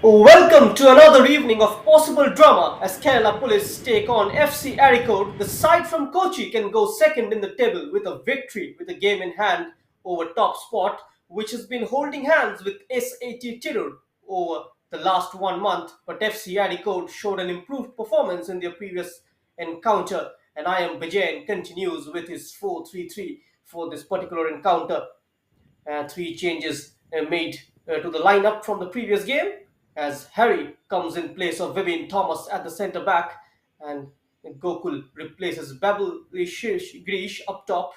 Welcome to another evening of possible drama as Kerala Police take on FC Areekode. The side from Kochi can go second in the table with a victory with a game in hand over top spot, which has been holding hands with SAT Tirur over the last 1 month. But FC Areekode showed an improved performance in their previous encounter, and I am Bijayan continues with his 4-3-3 for this particular encounter. Three changes made to the lineup from the previous game as Harry comes in place of Vivian Thomas at the centre back and Gokul replaces Babel Grish up top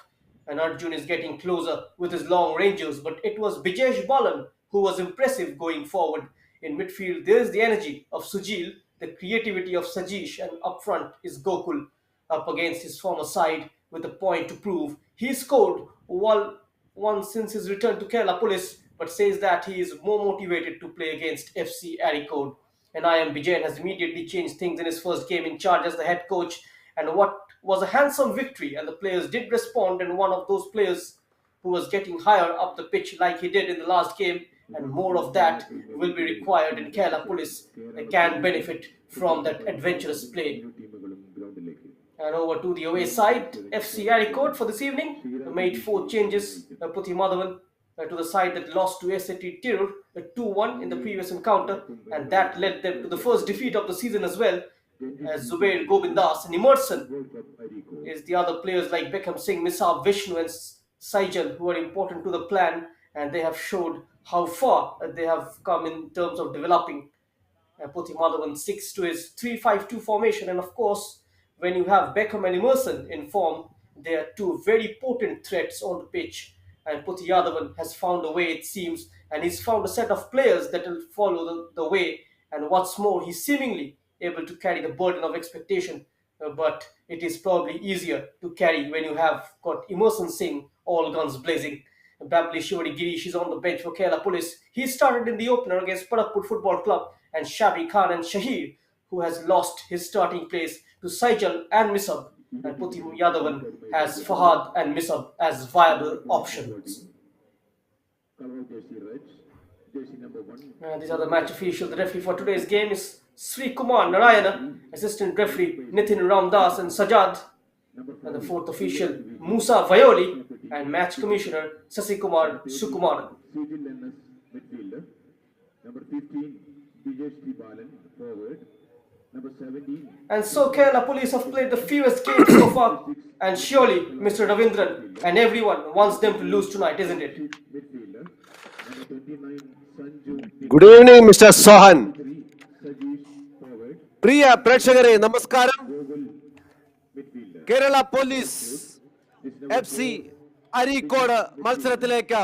and Arjun is getting closer with his long rangers, but it was Bijesh Balan who was impressive going forward. In midfield there is the energy of Sujil, the creativity of Sajish, and up front is Gokul up against his former side with a point to prove. He scored one since his return to Kerala Police, but says that he is more motivated to play against FC Areekode. And I am Bijayan has immediately changed things in his first game in charge as the head coach, and what was a handsome victory. And the players did respond, and one of those players who was getting higher up the pitch like he did in the last game, and more of that will be required in Kerala Police. They can benefit from that adventurous play. And over to the away side, FC Areekode for this evening made 4 changes. Puthi Madhavan to the side that lost to SAT Tirur 2-1 in the previous encounter, and that led them to the first defeat of the season as well. As Zubair Govindas and Emerson is the other players like Beckham Singh, Misab Vishnu, and Saijal who are important to the plan, and they have showed how far they have come in terms of developing. Puthi Madhavan sticks to his 3-5-2 formation, and of course, when you have Beckham and Emerson in form, they are two very potent threats on the pitch. And Puthi Yadavan has found a way, it seems, and he's found a set of players that will follow the way. And what's more, he's seemingly able to carry the burden of expectation. But it is probably easier to carry when you have got Emerson Singh all guns blazing. Babli Shivari Girish is on the bench for Kerala Police. He started in the opener against Parakpur Football Club, and Shabi Khan and Shahir, who has lost his starting place to Saijal and Misab, and Puthi Yadavan has Fahad and Misab as viable options. These are the match officials. The referee for today's game is Sri Kumar Narayana, assistant referee Nitin Ramdas and Sajad, and the fourth official Musa Vayoli, and match commissioner Sasi Kumar Sukumar. Number 15, Bijesh Balan, forward. And so Kerala Police have played the fewest games so far, and surely Mr. Ravindran and everyone wants them to lose tonight, isn't it? Good evening, Mr. Sohan. Priya Prekshagare, Namaskaram. Kerala Police FC Areekode മത്സരത്തിലേക്ക്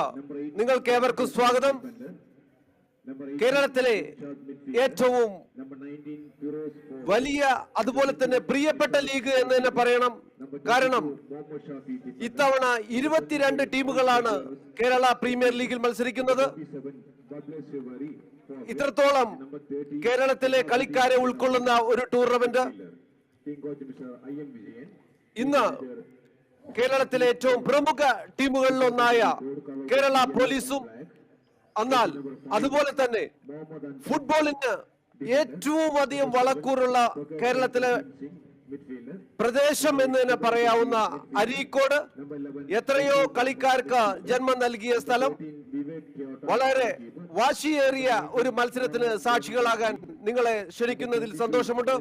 നിങ്ങൾക്ക് ഏവർക്കും സ്വാഗതം. കേരളത്തിലെ ഏറ്റവും വലിയ അതുപോലെ തന്നെ പ്രിയപ്പെട്ട ലീഗ് എന്ന് തന്നെ പറയണം. കാരണം ഇത്തവണ 22 ടീമുകളാണ് കേരള പ്രീമിയർ ലീഗിൽ മത്സരിക്കുന്നത്. ഇത്രത്തോളം കേരളത്തിലെ കളിക്കാരെ ഉൾക്കൊള്ളുന്ന ഒരു ടൂർണമെന്റ് ഇന്ന് കേരളത്തിലെ ഏറ്റവും പ്രമുഖ ടീമുകളിലൊന്നായ കേരള പോലീസും, എന്നാൽ അതുപോലെ തന്നെ ഫുട്ബോളിന് ഏറ്റവും അധികം വളക്കൂറുള്ള കേരളത്തിലെ പ്രദേശം എന്ന് തന്നെ പറയാവുന്ന അരീക്കോട് എത്രയോ കളിക്കാർക്ക് ജന്മം നൽകിയ സ്ഥലം. വളരെ വാശിയേറിയ ഒരു മത്സരത്തിന് സാക്ഷികളാകാൻ നിങ്ങളെ ക്ഷണിക്കുന്നതിൽ സന്തോഷമുണ്ട്.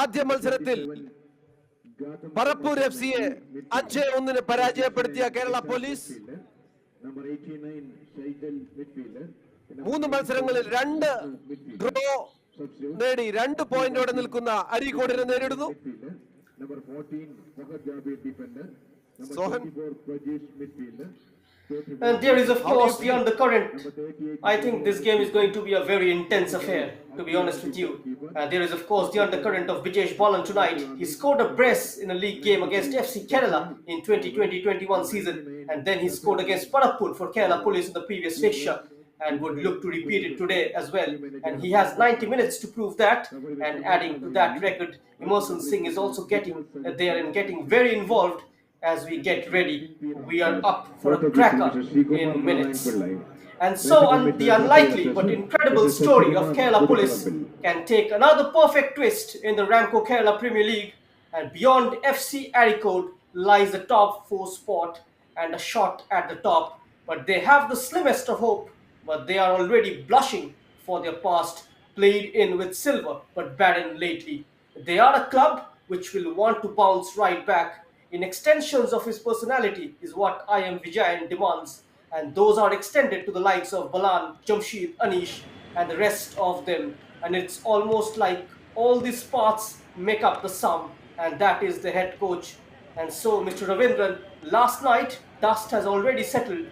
ആദ്യ മത്സരത്തിൽ പറപ്പൂർ FC-യെ 5-1 പരാജയപ്പെടുത്തിയ കേരള പോലീസ് 3 മത്സരങ്ങളിൽ 2 ഡ്രോ നേടി 2 പോയിന്റോടെ നിൽക്കുന്ന അരീക്കോടിനെ നേരിടുന്നു. Sohan, and there is of course the undercurrent. I think this game is going to be a very intense affair, to be honest with you. There is of course the undercurrent of Bijesh Balan tonight. He scored a brace in a league game against FC Kerala in 2020-21 season, and then he scored against Parapur for Kerala Police in the previous fixture, and would look to repeat it today as well. And he has 90 minutes to prove that. And adding to that record, Emerson Singh is also getting there and getting very involved as we get ready. We are up for a cracker in minutes. And so the unlikely but incredible story of Kerala Police can take another perfect twist in the RAMCO Kerala Premier League. And beyond FC Areekode lies the top 4 spot and a shot at the top. But they have the slimmest of hope. But they are already blushing for their past, played in with silver but barren lately. They are a club which will want to bounce right back. In extensions of his personality is what I am Vijayan demands, and those are extended to the likes of Balan, Jamshid, Anish and the rest of them. And it's almost like all these parts make up the sum, and that is the head coach. And so, Mr. Ravindran, last night dust has already settled,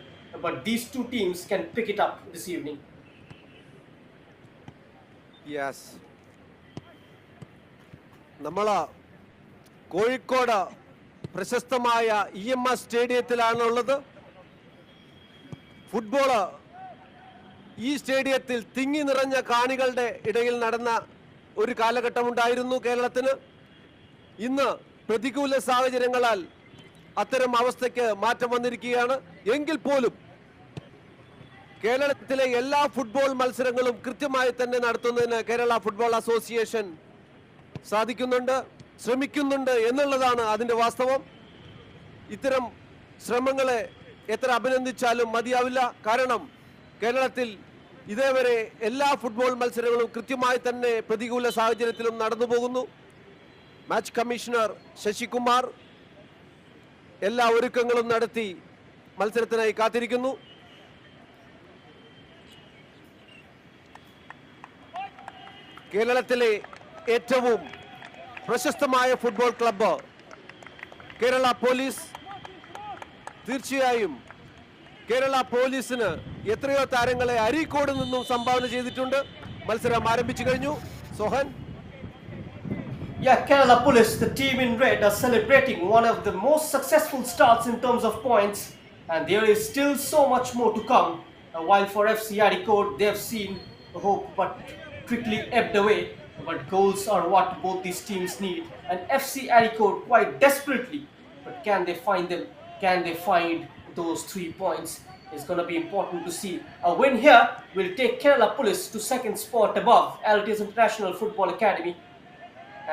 but these 2 teams can pick it up this evening. Yes. നമ്മള കോഴിക്കോട് പ്രശസ്തമായ EMS സ്റ്റേഡിയത്തിലാണുള്ളത്. Football ഈ സ്റ്റേഡിയത്തിൽ തിങ്ങി നിറഞ്ഞ കാണികളുടെ ഇടയിൽ നടന്ന ഒരു കാലഘട്ടമുണ്ടായിരുന്നു കേരളത്തിന്. ഇന്ന് പ്രതികൂല സാഹചര്യങ്ങളാൽ അത്തരം അവസ്ഥയ്ക്ക് മാറ്റം വന്നിരിക്കുകയാണ്. എങ്കിൽ പോലും കേരളത്തിലെ എല്ലാ ഫുട്ബോൾ മത്സരങ്ങളും കൃത്യമായി തന്നെ നടത്തുന്നതിന് കേരള ഫുട്ബോൾ അസോസിയേഷൻ സാധിക്കുന്നുണ്ട്, ശ്രമിക്കുന്നുണ്ട് എന്നുള്ളതാണ് അതിൻ്റെ വാസ്തവം. ഇത്തരം ശ്രമങ്ങളെ എത്ര അഭിനന്ദിച്ചാലും മതിയാവില്ല. കാരണം കേരളത്തിൽ ഇതേവരെ എല്ലാ ഫുട്ബോൾ മത്സരങ്ങളും കൃത്യമായി തന്നെ പ്രതികൂല സാഹചര്യത്തിലും നടന്നു പോകുന്നു. മാച്ച് കമ്മീഷണർ ശശികുമാർ എല്ലാ ഒരുക്കങ്ങളും നടത്തി മത്സരത്തിനായി കാത്തിരിക്കുന്നു. കേരളത്തിലെ ഏറ്റവും പ്രശസ്തമായ ഫുട്ബോൾ ക്ലബ്ബ് കേരള പോലീസ്. തീർച്ചയായും കേരള പോലീസിന് എത്രയോ താരങ്ങളെ അരീക്കോട് നിന്നും സംഭാവന ചെയ്തിട്ടുണ്ട്. മത്സരം ആരംഭിച്ചു കഴിഞ്ഞു. Sohan. Yeah, Kerala Police, the team in red, are celebrating one of the most successful starts in terms of points, and there is still so much more to come. While for FC Areekode, they have seen hope but quickly ebbed away. But goals are what both these teams need, and FC Areekode quite desperately. But can they find them? Can they find those 3 points? It's going to be important to see. A win here will take Kerala Police to 2nd spot above Altius International Football Academy,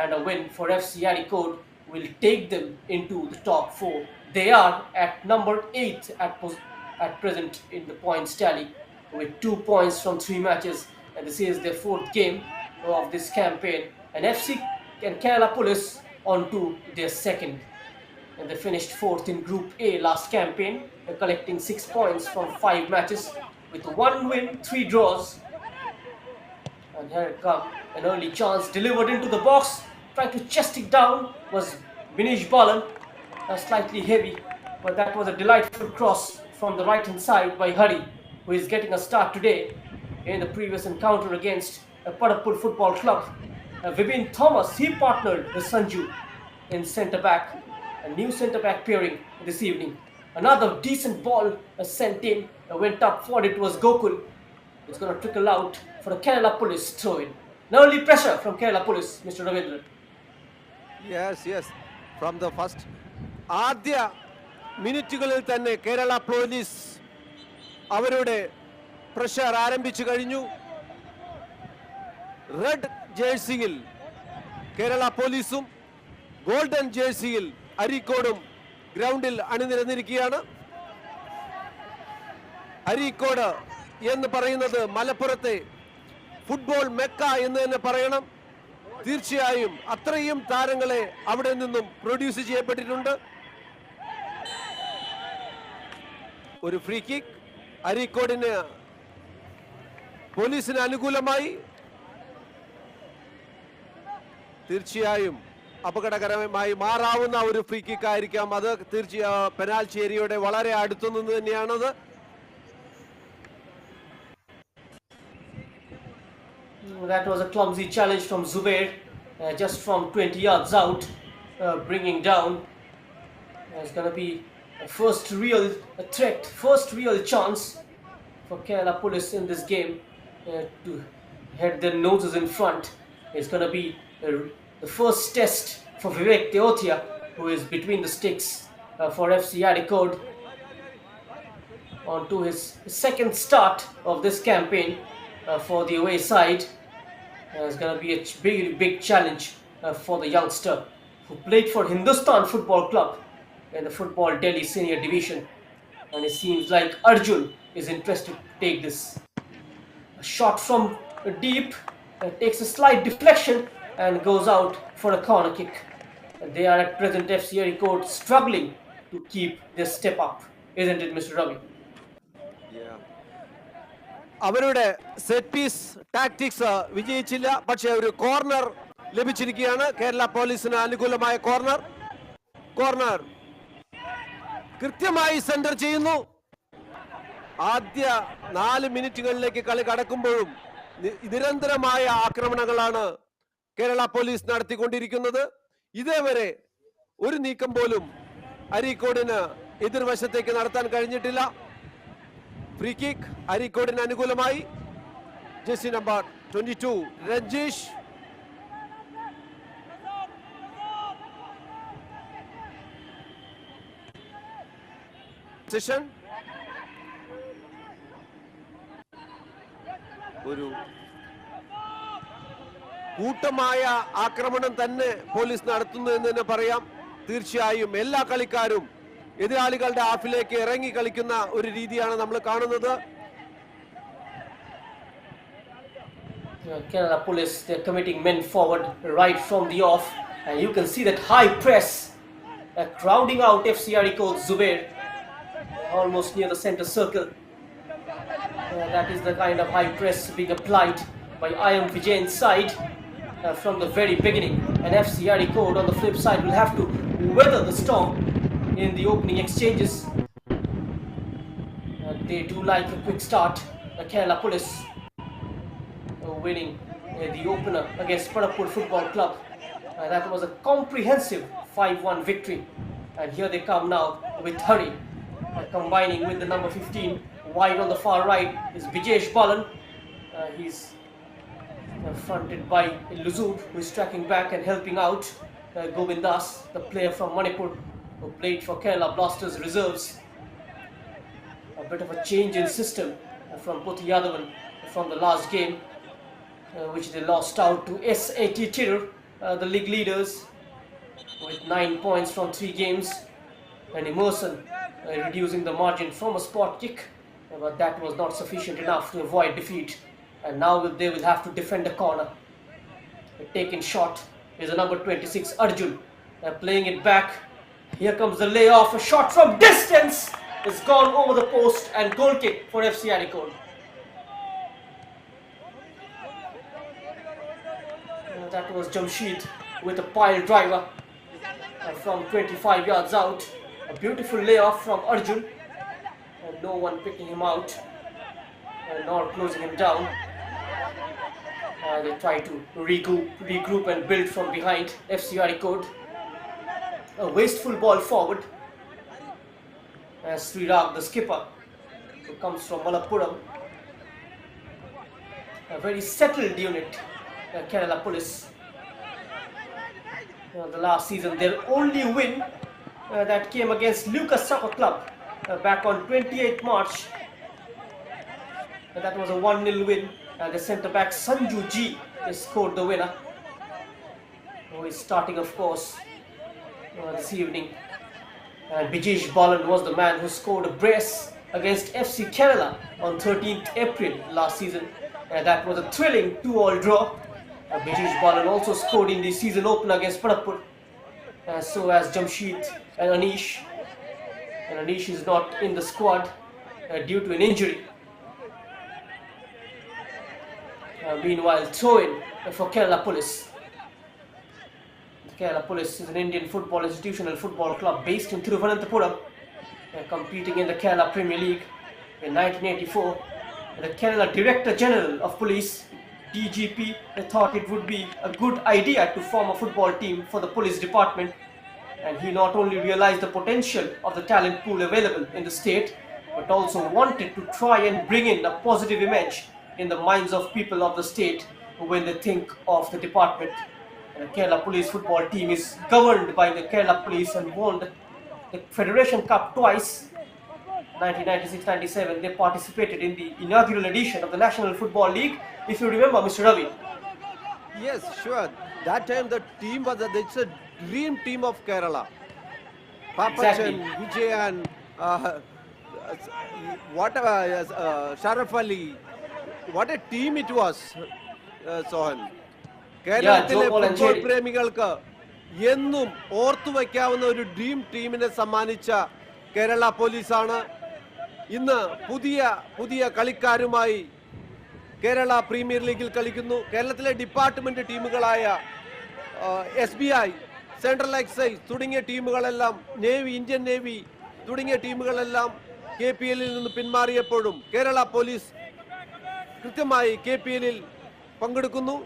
and a win for FC Areekode will take them into the top 4. They are at number 8 at present in the points tally with 2 points from 3 matches, and this is their 4th game of this campaign. And FC and Kerala Police on to their 2nd, and they finished 4th in Group A last campaign, collecting 6 points from 5 matches with 1 win, 3 draws. And here it comes, an early chance delivered into the box, trying to chest it down was Bijesh Balan, slightly heavy, but that was a delightful cross from the right hand side by Hari, who is getting a start today in the previous encounter against Parapur Football Club. Vibin Thomas, he partnered with Sanju in centre back, a new centre back pairing this evening. Another decent ball sent in, went up for it was Gokul. It's going to trickle out for a Kerala Police throw-in. An early pressure from Kerala Police, Mr. Ravindran. Yes, from the first. ആദ്യ മിനിറ്റുകളിൽ തന്നെ Kerala police അവരുടെ pressure ആരംഭിച്ചു കഴിഞ്ഞു. Red ജേഴ്സിയിൽ Kerala പോലീസും golden ജേഴ്സിയിൽ അരീക്കോടും ഗ്രൗണ്ടിൽ അണിനിരന്നിരിക്കുകയാണ്. അരീക്കോട് എന്ന് പറയുന്നത് മലപ്പുറത്തെ ഫുട്ബോൾ മെക്ക എന്ന് തന്നെ പറയണം. തീർച്ചയായും അത്രയും താരങ്ങളെ അവിടെ നിന്നും പ്രൊഡ്യൂസ് ചെയ്യപ്പെട്ടിട്ടുണ്ട്. ഒരു ഫ്രീ കിക്ക് അരീക്കോടിന് പോലീസിന് അനുകൂലമായി. തീർച്ചയായും അപകടകരമായി മാറാവുന്ന ഒരു ഫ്രീ കിക്ക് ആയിരിക്കാം അത്. തീർച്ചയായും പെനാൽറ്റി ഏരിയയുടെ വളരെ അടുത്തു നിന്ന് തന്നെയാണത്. That was a clumsy challenge from Zubair, just from 20 yards out, bringing down. It's going to be a first real threat, first real chance for Kerala Police in this game to head their noses in front. It's going to be the first test for Vivek Teotia, who is between the sticks for FC Areekode, on to his second start of this campaign for the away side. It's going to be a big challenge for the youngster who played for Hindustan Football Club in the Football Delhi Senior Division, and it seems like Arjun is interested to take this. A shot from deep takes a slight deflection and goes out for a corner kick. And they are at present FC Areekode struggling to keep their step up, isn't it, Mr. Ravi? അവരുടെ set piece tactics വിജയിച്ചില്ല. പക്ഷേ ഒരു corner ലഭിച്ചിരിക്കുകയാണ്. Kerala പോലീസിന് അനുകൂലമായ corner കൃത്യമായി centre ചെയ്യുന്നു. ആദ്യ 4 മിനിറ്റുകളിലേക്ക് കളി കടക്കുമ്പോഴും നിരന്തരമായ ആക്രമണങ്ങളാണ് കേരള പോലീസ് നടത്തിക്കൊണ്ടിരിക്കുന്നത്. ഇതേവരെ ഒരു നീക്കം പോലും അരീക്കോടിന് എതിർവശത്തേക്ക് നടത്താൻ കഴിഞ്ഞിട്ടില്ല. ഫ്രീ കിക്ക് അരീക്കോടിന് അനുകൂലമായി. Jersey number 22 Ranjeesh. ഒരു കൂട്ടമായ ആക്രമണം തന്നെ പോലീസ് നടത്തുന്നു എന്ന് തന്നെ പറയാം. തീർച്ചയായും എല്ലാ കളിക്കാരും എതിരാളികളുടെ ഹാഫിലേക്ക് ഇറങ്ങി കളിക്കുന്ന ഒരു രീതിയാണ് നമ്മൾ കാണുന്നത്. Kerala Police, they're committing men forward right from the off, and you can see that high press crowding out FC Areekode Zubair almost near the center circle. That is the kind of high press being applied by IM Vijay's side from the very beginning, and FC Areekode on the flip side will have to weather the storm in the opening exchanges. They do like a quick start. Kerala Police winning the opener against Parapur Football Club. That was a comprehensive 5-1 victory, and here they come now with hurry, combining with the number 15 wide on the far right is Vijesh Balan. He's fronted by Luzub, who is tracking back and helping out Govindas, the player from Manipur who played for Kerala Blasters reserves. A bit of a change in system from Puthi Yadavan from the last game, which they lost out to SAT Tirur, the league leaders, with 9 points from 3 games, and Emerson reducing the margin from a spot kick, but that was not sufficient enough to avoid defeat, and now they will have to defend a corner. A taken shot is a number 26 Arjun, playing it back. Here comes the layoff, a shot from distance is gone over the post, and goal kick for FC Areekode. That was Jamshed with a pile driver from 25 yards out. A beautiful layoff from Arjun, and no one picking him out nor closing him down. They try to regroup and build from behind FC Areekode. A wasteful ball forward as Srirag, the skipper, who comes from Malappuram. A very settled unit, Kerala Police. The last season, their only win that came against Lucas Soccer Club back on 28th March. That was a 1-0 win. The centre back Sanju G scored the winner. who is starting, of course, this evening. And Bijesh Balan was the man who scored a brace against FC Kerala on 13th April last season. That was a thrilling 2-all draw. Bijesh Balan also scored in the season opener against Padapur. So as Jamshid and Anish. And Anish is not in the squad due to an injury. Meanwhile, throw-in for Kerala Police. Kerala Police is an Indian football institutional football club based in Thiruvananthapuram, competing in the Kerala Premier League in 1984. The Kerala Director General of Police, DGP, thought it would be a good idea to form a football team for the police department, and he not only realized the potential of the talent pool available in the state, but also wanted to try and bring in a positive image in the minds of people of the state when they think of the department. The Kerala Police football team is governed by the Kerala Police and won the Federation Cup twice. 1996-97, they participated in the inaugural edition of the National Football League. If you remember, Mr. Ravi. Yes, sure. That time the team was it's a dream team of Kerala. Papachan, Vijayan, Sharaf Ali. What a team it was, Sohan. കേരളത്തിലെ football പ്രേമികൾക്ക് എന്നും ഓർത്തുവയ്ക്കാവുന്ന ഒരു dream ടീമിനെ സമ്മാനിച്ച കേരള പോലീസാണ്. ഇന്ന് പുതിയ പുതിയ കളിക്കാരുമായി Kerala premier ലീഗിൽ കളിക്കുന്നു. കേരളത്തിലെ ഡിപ്പാർട്ട്മെന്റ് ടീമുകളായ SBI, സെൻട്രൽ എക്സൈസ് തുടങ്ങിയ ടീമുകളെല്ലാം, നേവി, ഇന്ത്യൻ നേവി തുടങ്ങിയ ടീമുകളെല്ലാം KPL നിന്ന് പിന്മാറിയപ്പോഴും കേരള പോലീസ് കൃത്യമായി KPL പങ്കെടുക്കുന്നു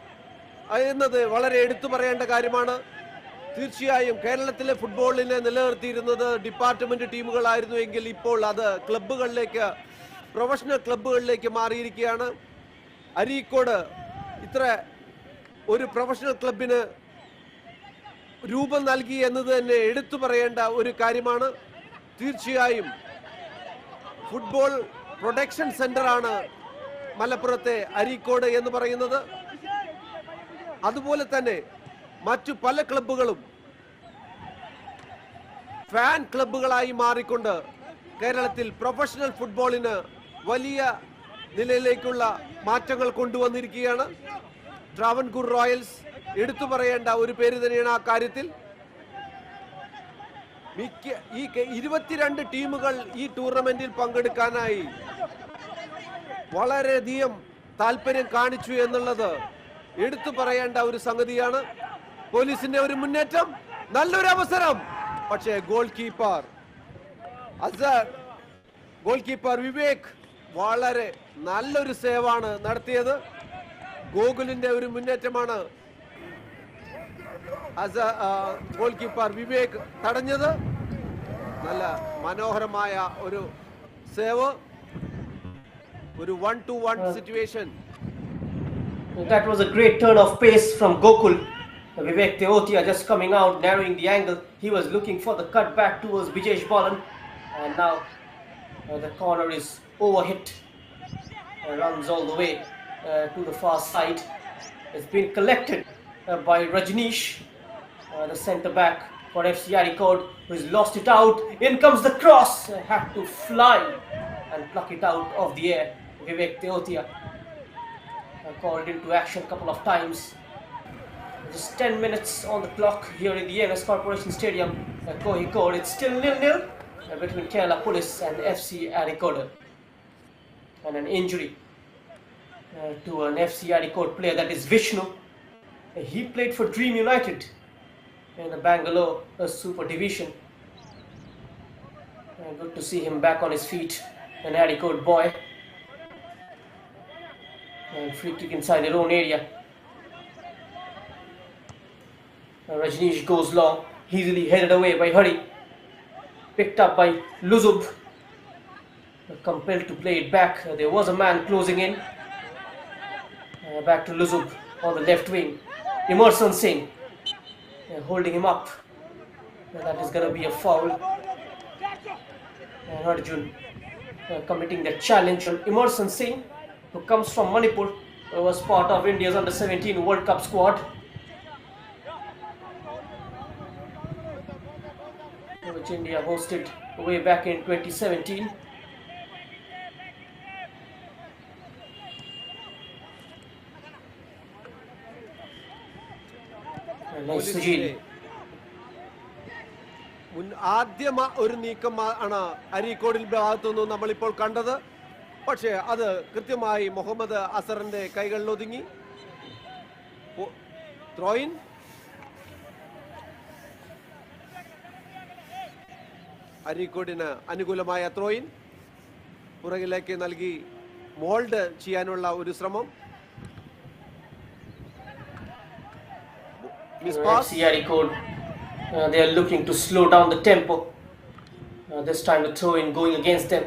എന്നത് വളരെ എടുത്തു പറയേണ്ട കാര്യമാണ്. തീർച്ചയായും കേരളത്തിലെ ഫുട്ബോളിനെ നിലനിർത്തിയിരുന്നത് ഡിപ്പാർട്ട്മെന്റ് ടീമുകളായിരുന്നു എങ്കിൽ ഇപ്പോൾ അത് ക്ലബ്ബുകളിലേക്ക്, പ്രൊഫഷണൽ ക്ലബ്ബുകളിലേക്ക് മാറിയിരിക്കുകയാണ്. അരീക്കോട് ഇത്ര ഒരു പ്രൊഫഷണൽ ക്ലബിന് രൂപം നൽകി എന്നത് തന്നെ എടുത്തു പറയേണ്ട ഒരു കാര്യമാണ്. തീർച്ചയായും ഫുട്ബോൾ പ്രൊഡക്ഷൻ സെന്ററാണ് മലപ്പുറത്തെ അരീക്കോട് എന്ന് പറയുന്നത്. അതുപോലെ തന്നെ മറ്റു പല ക്ലബ്ബുകളും ഫാൻ ക്ലബ്ബുകളായി മാറിക്കൊണ്ട് കേരളത്തിൽ പ്രൊഫഷണൽ ഫുട്ബോളിന് വലിയ നിലയിലേക്കുള്ള മാറ്റങ്ങൾ കൊണ്ടുവന്നിരിക്കുകയാണ്. ട്രാവൻകൂർ റോയൽസ് എടുത്തു പറയേണ്ട ഒരു പേര് തന്നെയാണ് ആ കാര്യത്തിൽ. ഈ 22 ടീമുകൾ ഈ ടൂർണമെന്റിൽ പങ്കെടുക്കാനായി വളരെയധികം താല്പര്യം കാണിച്ചു എന്നുള്ളത് എടുത്തു പറയേണ്ട ഒരു സംഗതിയാണ്. പോലീസിന്റെ ഒരു മുന്നേറ്റം, നല്ലൊരു അവസരം, പക്ഷേ ഗോൾ കീപ്പർ വിവേക് വളരെ നല്ലൊരു സേവാണ് നടത്തിയത്. ഗോകുലിന്റെ ഒരു മുന്നേറ്റമാണ് ഗോൾ കീപ്പർ വിവേക് തടഞ്ഞത്. നല്ല മനോഹരമായ ഒരു സേവ്, ഒരു 1-to-1 situation. That was a great turn of pace from Gokul. Vivek Teotia just coming out, narrowing the angle. He was looking for the cut back towards Bijesh Balan. And now the corner is overhit. Runs all the way to the far side. It's been collected by Rajneesh, the centre back for FC Areekode, who has lost it out. In comes the cross. Had to fly and pluck it out of the air. Vivek Teotia called into action a couple of times. Just 10 minutes on the clock here in the MS Corporation Stadium, Areekode. It's still 0-0 between Kerala Police and FC Areekode. And an injury to an FC Areekode player, that is Vishnu. He played for Dream United in the Bangalore Super Division. Good to see him back on his feet, an Areekode boy. And free kick inside their own area. Rajneesh goes long, easily headed away by Hari. Picked up by Luzub. Compelled to play it back. There was a man closing in. Back to Luzub on the left wing. Emerson Singh holding him up. That is going to be a foul. And Arjun committing the challenge on Emerson Singh, who comes from Manipur, who was part of India's under-17 World Cup squad. which India hosted way back in 2017. Nice Sujil. ആദ്യം ഒരു നീക്കം ആണ് അരീക്കോടിൽ ഭാഗത്തുനിന്ന് നമ്മളിപ്പോൾ കണ്ടത്. പക്ഷേ അത് കൃത്യമായി മുഹമ്മദ് അസറിന്റെ കൈകളിൽ ഒതുങ്ങി. ത്രോയിൻ അരീക്കോടിന് അനുകൂലമായ ത്രോയിൻ പുറകിലേക്ക് നൽകി മോൾഡ് ചെയ്യാനുള്ള ഒരു ശ്രമം. FC Areekode, they are looking to slow down the tempo. This time the throw-in going against them.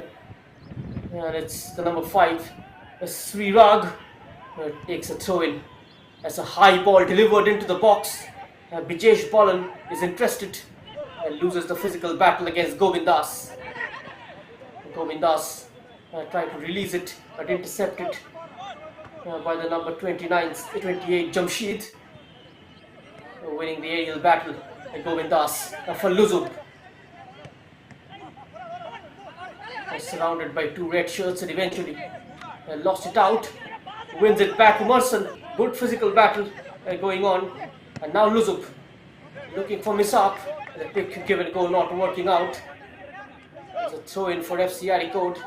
And it's the number 5, Srirag, takes a throw-in. As a high ball delivered into the box. Bijesh Balan is interested and loses the physical battle against Govindas. Govindas trying to release it but intercepted by the number 28 Jamshed. Winning the aerial battle by Govindas for Luzub. Surrounded by 2 red shirts and eventually lost it out. Wins it back to Merson. Good physical battle going on. And now Luzub looking for Misap. The pick given go not working out. There's a throw in for FC Areekode.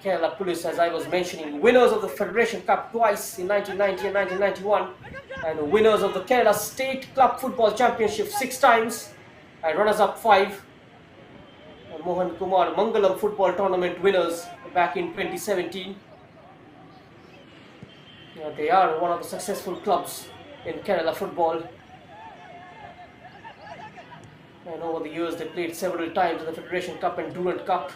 Kerala Police, as I was mentioning, winners of the Federation Cup twice in 1990 and 1991. And winners of the Kerala State Club Football Championship 6 times. And runners-up 5. Mohan Kumar Mangalam Football Tournament winners back in 2017. They are one of the successful clubs in Kerala football. And over the years they played several times in the Federation Cup and Durand Cup.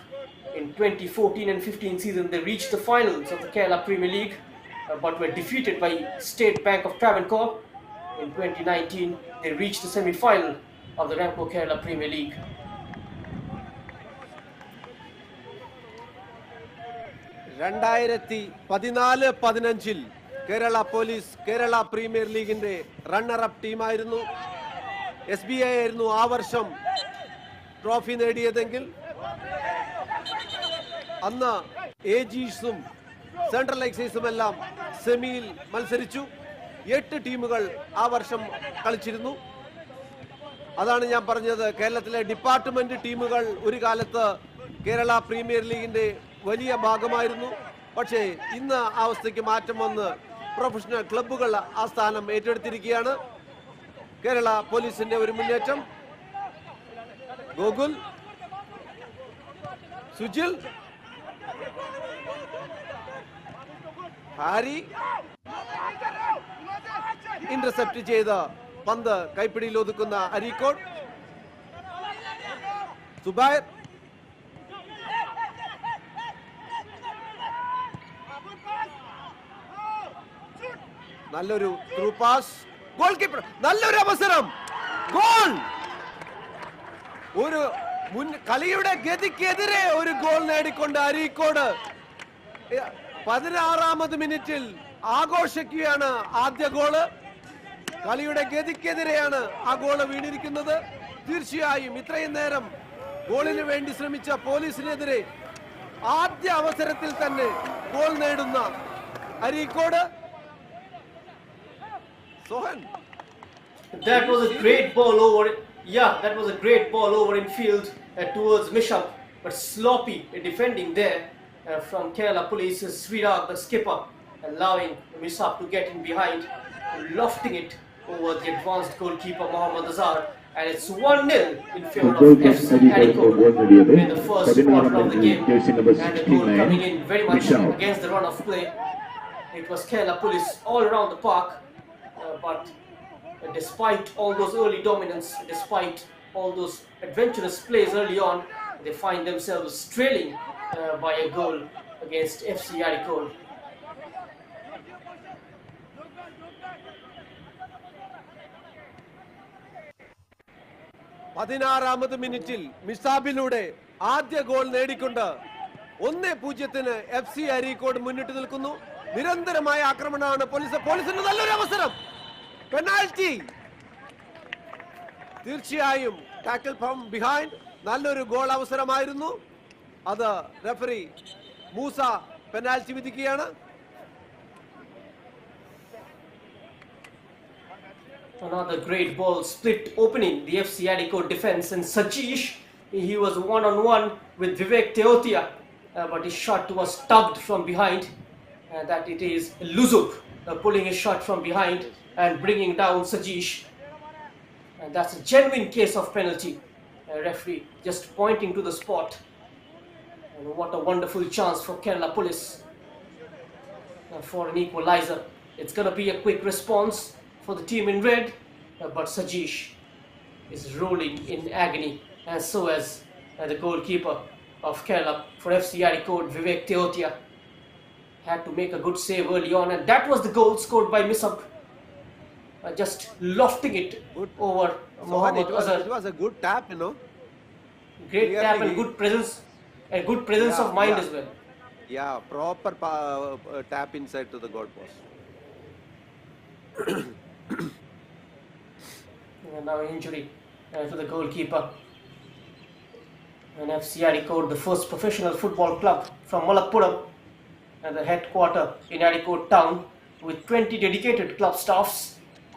In 2014 and 15 season they reached the finals of the Kerala Premier League but were defeated by State Bank of Travancore. In 2019 they reached the semi-final of the RAMCO Kerala Premier League. രണ്ടായിരത്തി 14-15 Kerala police Kerala premier ലീഗിന്റെ runner-up ടീമായിരുന്നു. SBI ആയിരുന്നു ആ വർഷം trophy നേടിയതെങ്കിൽ അന്ന് AGസും central എക്സൈസും എല്ലാം സെമിയിൽ മത്സരിച്ചു. 8 ടീമുകൾ ആ വർഷം കളിച്ചിരുന്നു. അതാണ് ഞാൻ പറഞ്ഞത്, കേരളത്തിലെ ഡിപ്പാർട്ട്മെന്റ് ടീമുകൾ ഒരു കാലത്ത് കേരള പ്രീമിയർ ലീഗിന്റെ വലിയ ഭാഗമായിരുന്നു. പക്ഷേ ഇന്ന് ആ അവസ്ഥയ്ക്ക് മാറ്റം വന്ന് പ്രൊഫഷണൽ ക്ലബ്ബുകൾ ആ സ്ഥാനം ഏറ്റെടുത്തിരിക്കുകയാണ്. കേരള പോലീസിന്റെ ഒരു മുന്നേറ്റം. ഗോകുൽ, സുജിൽ, ഹാരി ഇന്റർസെപ്റ്റ് ചെയ്ത പന്ത് കൈപ്പിടിയിൽ ഒതുക്കുന്ന അരീക്കോട്. സുബൈർ, നല്ലൊരു ത്രൂ പാസ്. ഗോൾ കീപ്പർ, നല്ലൊരു അവസരം, ഗോൾ. ഒരു കളിയുടെ ഗതിക്കെതിരെ ഒരു ഗോൾ നേടിക്കൊണ്ട് അരീക്കോട് 16ാമത് മിനിറ്റിൽ ആഘോഷിക്കുകയാണ് ആദ്യ ഗോള്. കളിയുടെ ഗതിക്കെതിരെയാണ് ആ ഗോള് വീണിരിക്കുന്നത്. തീർച്ചയായും ഇത്രയും നേരം ഗോളിന് വേണ്ടി ശ്രമിച്ച പോലീസിനെതിരെ ആദ്യ അവസരത്തിൽ തന്നെ ഗോൾ നേടുന്ന Areekode. Sohan, that was a great ball over. Yeah, that was a great ball over in field towards Mishap, but sloppy defending there from Kerala Police's Srirag, the skipper, allowing Mishap to get in behind, lofting it over the advanced goalkeeper Mohammad Azhar, and it's 1-0 in favor of FC Areekode in the first quarter of the game, and the goal coming in very much against the run of play. It was Kerala Police all around the park. But despite all those early dominance, despite all those adventurous plays early on, they find themselves trailing by a goal against FC Areekode. പതിനാറാമത് മിനിറ്റിൽ മിസാബിലൂടെ ആദ്യ goal നേടിക്കൊണ്ട് 1-0 FC Areekode മുന്നിട്ട് നിൽക്കുന്നു. നിരന്തരമായ ആക്രമണമാണ് പോലീസിന് നല്ലൊരു അവസരം. Penalty. തീർച്ചയായും ടാക്കിൾ ഫ്രം ബിഹൈൻഡ് നല്ലൊരു ഗോൾ അവസരമായിരുന്നു. അത് റെഫറി മൂസ പെനാൽറ്റി വിധിക്കുകയാണ്. Another great ball split opening the FC Areekode defense, and Sajish, he was one-on-one with Vivek Teotia, but his shot was tugged from behind. That it is Luzup pulling his shot from behind and bringing down Sajish. And that's a genuine case of penalty. Referee just pointing to the spot. And what a wonderful chance for Kerala Police for an equalizer. It's going to be a quick response for the team in red, but Sajish is rolling in agony, and so as the goalkeeper of Kerala for FC Areekode, Vivek Teotia, had to make a good save early on, and that was the goal scored by Misab, just lofting it Good. over Mohammad Azhar. It was a good tap, Great Clearly tap and he- good presence, and good presence Yeah, of mind yeah. as well. Yeah, proper tap inside to the goal post. And now injury to the goalkeeper. And FC Areekode, the first professional football club from Malappuram, and the headquarter in Areekode town, with 20 dedicated club staffs,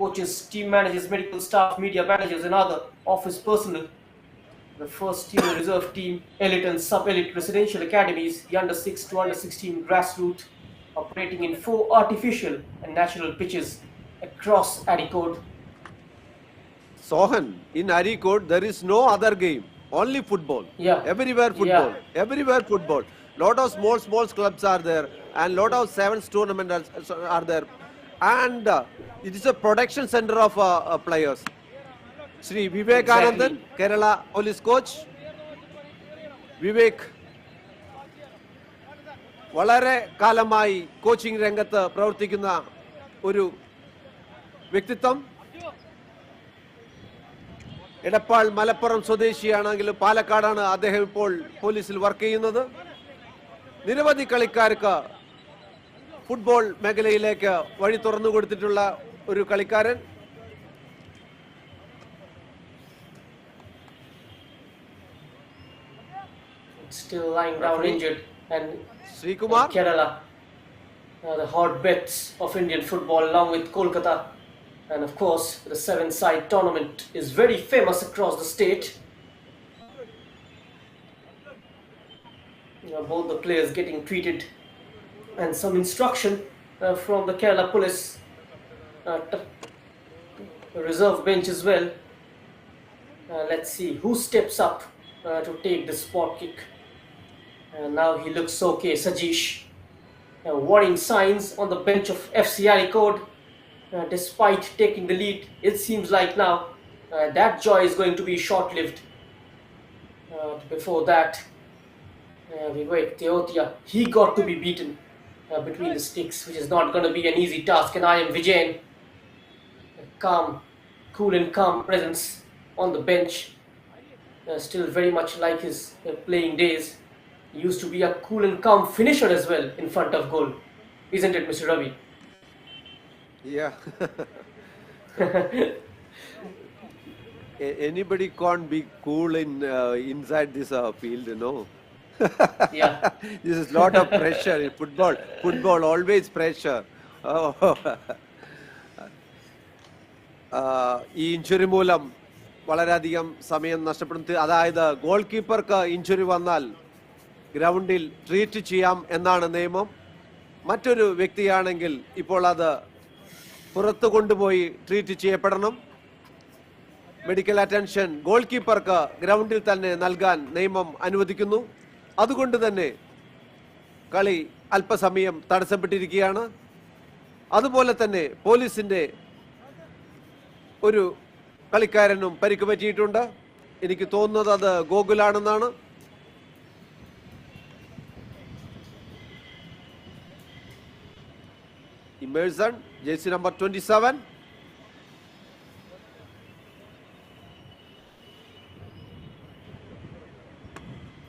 coaches, team managers, medical staff, media managers, and other office personnel. The first team, the reserve team, elite and sub-elite residential academies, the under-6 to under-16 grassroots, operating in 4 artificial and natural pitches across Areekode. Sohan, in Areekode, there is no other game. Only football. Yeah. Everywhere football. Yeah. Everywhere football. Lot of small clubs are there, and lot of sevens tournaments are there, and it is a production center of players. Shri Vivek Anandan, Kerala Police coach. Vivek വളരെ കാലമായി coaching രംഗത്ത് പ്രവർത്തിക്കുന്ന ഒരു വ്യക്തിത്വം. എടപ്പാൾ മലപ്പുറം സ്വദേശിയാണെങ്കിലും പാലക്കാടാണ് അദ്ദേഹം ഇപ്പോൾ പോലീസിൽ വർക്ക് ചെയ്യുന്നത്. നിരവധി കളിക്കാർക്ക് ഫുട്ബോൾ മേഖലയിലേക്ക് വഴി തുറന്നു കൊടുത്തിട്ടുള്ള ഒരു കളിക്കാരൻ. Still lying down Referee. injured, and Sreekumar Kerala, the hotbeds of Indian football, along with Kolkata, and of course the 7-side tournament is very famous across the state. Both the players getting treated, and some instruction from the Kerala Police reserve bench as well. Let's see who steps up to take the spot kick. Now he looks okay, Sajish. Warning signs on the bench of FC Areekode. Despite taking the lead, it seems like now that joy is going to be short-lived. Before that, Vivek Teotia, he got to be beaten between the sticks, which is not going to be an easy task. And I am Vijayan, a calm, cool and calm presence on the bench, still very much like his playing days. He used to be a cool and calm finisher as well in front of goal, isn't it, Mr. Ravi? Yeah. Anybody can't be cool in inside this field, Yeah. This is lot of pressure in football. Football always pressure. Oh. ഈ injury മൂലം വളരെയധികം സമയം നഷ്ടപ്പെടുത്തി. അതായത് goal കീപ്പർക്ക് injury വന്നാൽ ഗ്രൗണ്ടിൽ treat ചെയ്യാം എന്നാണ് നിയമം. മറ്റൊരു വ്യക്തിയാണെങ്കിൽ ഇപ്പോൾ അത് പുറത്തു കൊണ്ടുപോയി ട്രീറ്റ് ചെയ്യപ്പെടണം. മെഡിക്കൽ അറ്റൻഷൻ ഗോൾ കീപ്പർക്ക് ഗ്രൗണ്ടിൽ തന്നെ നൽകാൻ നിയമം അനുവദിക്കുന്നു. അതുകൊണ്ട് തന്നെ കളി അല്പസമയം തടസ്സപ്പെട്ടിരിക്കുകയാണ്. അതുപോലെ തന്നെ പോലീസിന്റെ ഒരു കളിക്കാരനും പരിക്ക് പറ്റിയിട്ടുണ്ട്. എനിക്ക് തോന്നുന്നത് അത് ഗോകുലാണെന്നാണ്. Emerson, jersey number 27.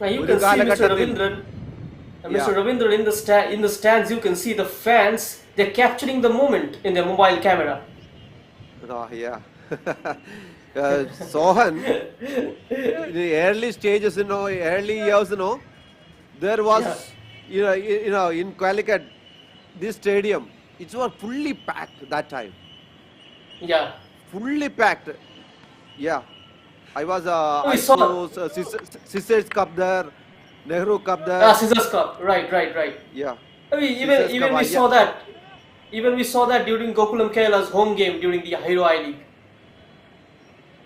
Now you can see Mr. Ravindran. Mr. Ravindran in the stands. You can see the fans. They're capturing the moment in their mobile camera. Oh, yeah. Sohan, in the early stages, early years, there Yeah, was, in Calicut, this stadium, it was fully packed that time. yeah. Fully packed. Yeah. We I saw saw Sisters Cup there, Nehru Cup there. Scissors Cup. Right, right, right. Yeah. I mean, even Sisters Cup, even we yeah. saw that. Even we saw that during Gokulam Kerala's home game during the Hero I League.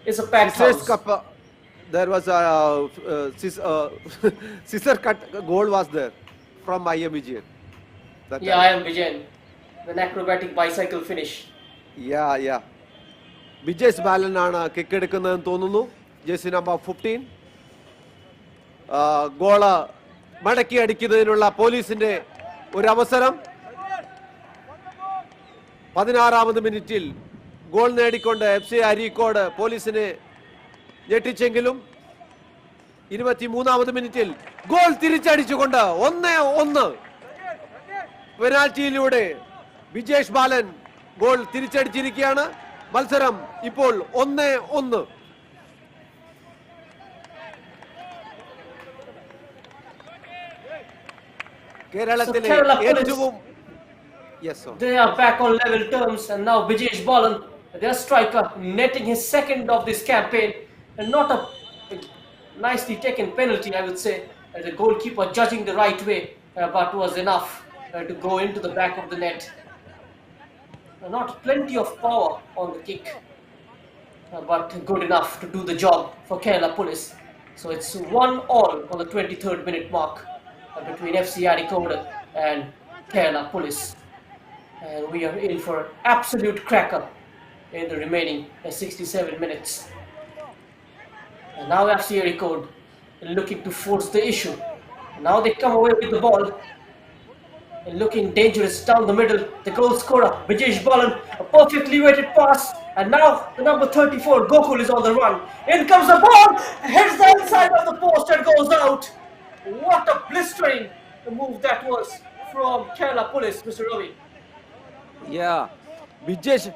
It's a packed Sisters house. Cup, there was a scissor cut goal was there from I am Vijayan that Yeah, time. I am Vijayan. An acrobatic bicycle finish. Yeah, yeah. Vijay Balanana kick എടുക്കുന്നതെന്ന് തോന്നുന്നു. Jersey number 15. Goal മടക്കി അടിക്കുന്നതിനുള്ള പോലീസിന്റെ ഒരു അവസരം. 16ാമത് മിനിറ്റിൽ goal നേടിക്കൊണ്ട് FC Areekode പോലീസിനെ ഞെട്ടിച്ചെങ്കിലും 23ാമത് മിനിറ്റിൽ goal തിരിച്ചടിച്ചുകൊണ്ട് 1-1 പെനാൽറ്റിയിലൂടെ Vijesh ബാലൻ goal തിരിച്ചടിച്ചിരിക്കുകയാണ്. മത്സരം ഇപ്പോൾ 1-1. കേരളത്തിലെ ഏറ്റവും They are back on level terms, and now Vijesh Balan, their striker, netting his second of this campaign, and not a nicely taken penalty, I would say. The goalkeeper judging the right way, but was enough to go into the back of the net. Not plenty of power on the kick, but good enough to do the job for Kerala Police. So it's 1-1 on the 23rd minute mark between FC Areekode and Kerala Police. And we are in for an absolute cracker in the remaining 67 minutes. And now FC Areekode looking to force the issue. Now they come away with the ball. And looking dangerous down the middle. The goal scorer, Vijesh Balan, a perfectly weighted pass. And now the number 34, Gokul, is on the run. In comes the ball, hits the inside of the post and goes out. What a blistering move that was from Kerala Police, Mr. Ravi. Vijesh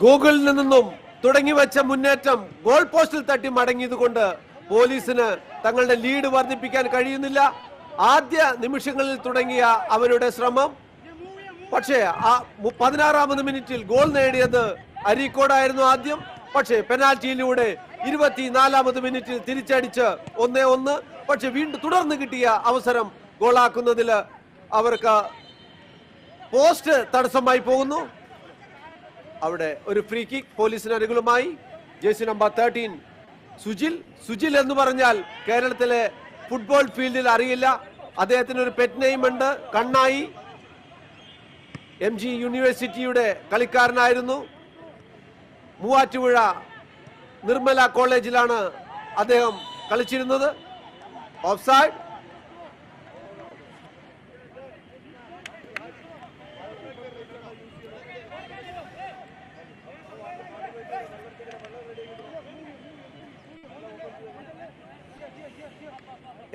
ഗോകുലിൽ നിന്നും തുടങ്ങി വെച്ച മുന്നേറ്റം goal പോസ്റ്റിൽ തട്ടി മടങ്ങിയതുകൊണ്ട് പോലീസിന് തങ്ങളുടെ lead വർദ്ധിപ്പിക്കാൻ കഴിയുന്നില്ല. ആദ്യ നിമിഷങ്ങളിൽ തുടങ്ങിയ അവരുടെ ശ്രമം, പക്ഷേ 16ാമത് മിനിറ്റിൽ ഗോൾ നേടിയത് അരീക്കോടായിരുന്നു ആദ്യം. പക്ഷേ പെനാൽറ്റിയിലൂടെ 24ാമത് മിനിറ്റിൽ തിരിച്ചടിച്ച് 1-1. പക്ഷെ വീണ്ടും തുടർന്ന് കിട്ടിയ അവസരം ഗോളാക്കുന്നതിൽ അവർക്ക് പോസ്റ്റ് തടസ്സമായി പോകുന്നു. അവിടെ ഒരു ഫ്രീ കിക്ക് പോലീസിന് അനുകൂലമായി. ജേഴ്സി നമ്പർ 13 സുജിൽ എന്ന് പറഞ്ഞാൽ കേരളത്തിലെ ഫുട്ബോൾ ഫീൽഡിൽ അറിയില്ല. അദ്ദേഹത്തിന് ഒരു പെറ്റ് നെയിം ഉണ്ട്, കണ്ണായി. MG യൂണിവേഴ്സിറ്റിയുടെ കളിക്കാരനായിരുന്നു. മൂവാറ്റുപുഴ നിർമ്മല കോളേജിലാണ് അദ്ദേഹം കളിച്ചിരുന്നത്. ഓഫ്സൈഡ്.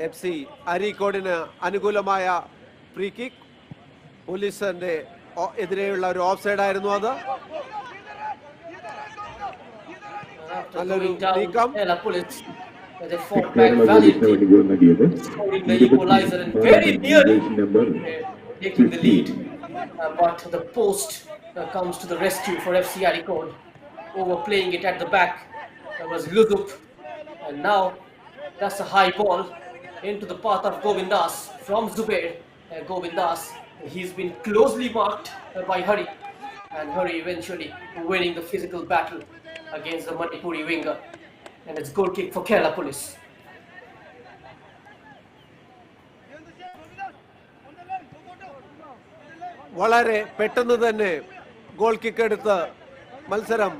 FC അരീക്കോടിന് അനുകൂലമായ ഫ്രീ കിക്ക്. പോലീസിന്റെ എതിരെയുള്ള ഒരു ഓഫ് സൈഡ് ആയിരുന്നു അത്. നല്ലൊരു നീക്കം. They fought back valiantly, scoring the equalizer and very nearly taking the lead. But the post comes to the rescue for FC Areekode, overplaying it at the back. That was Ludup, and now that's a high ball into the path of Govindas from Zubair. Govindas, he's been closely marked by Hari, and Hari eventually winning the physical battle against the Manipuri winger. And it's goal kick for Kerala Police. വളരെ പെട്ടെന്ന് തന്നെ goal kick എടുത്ത് മത്സരം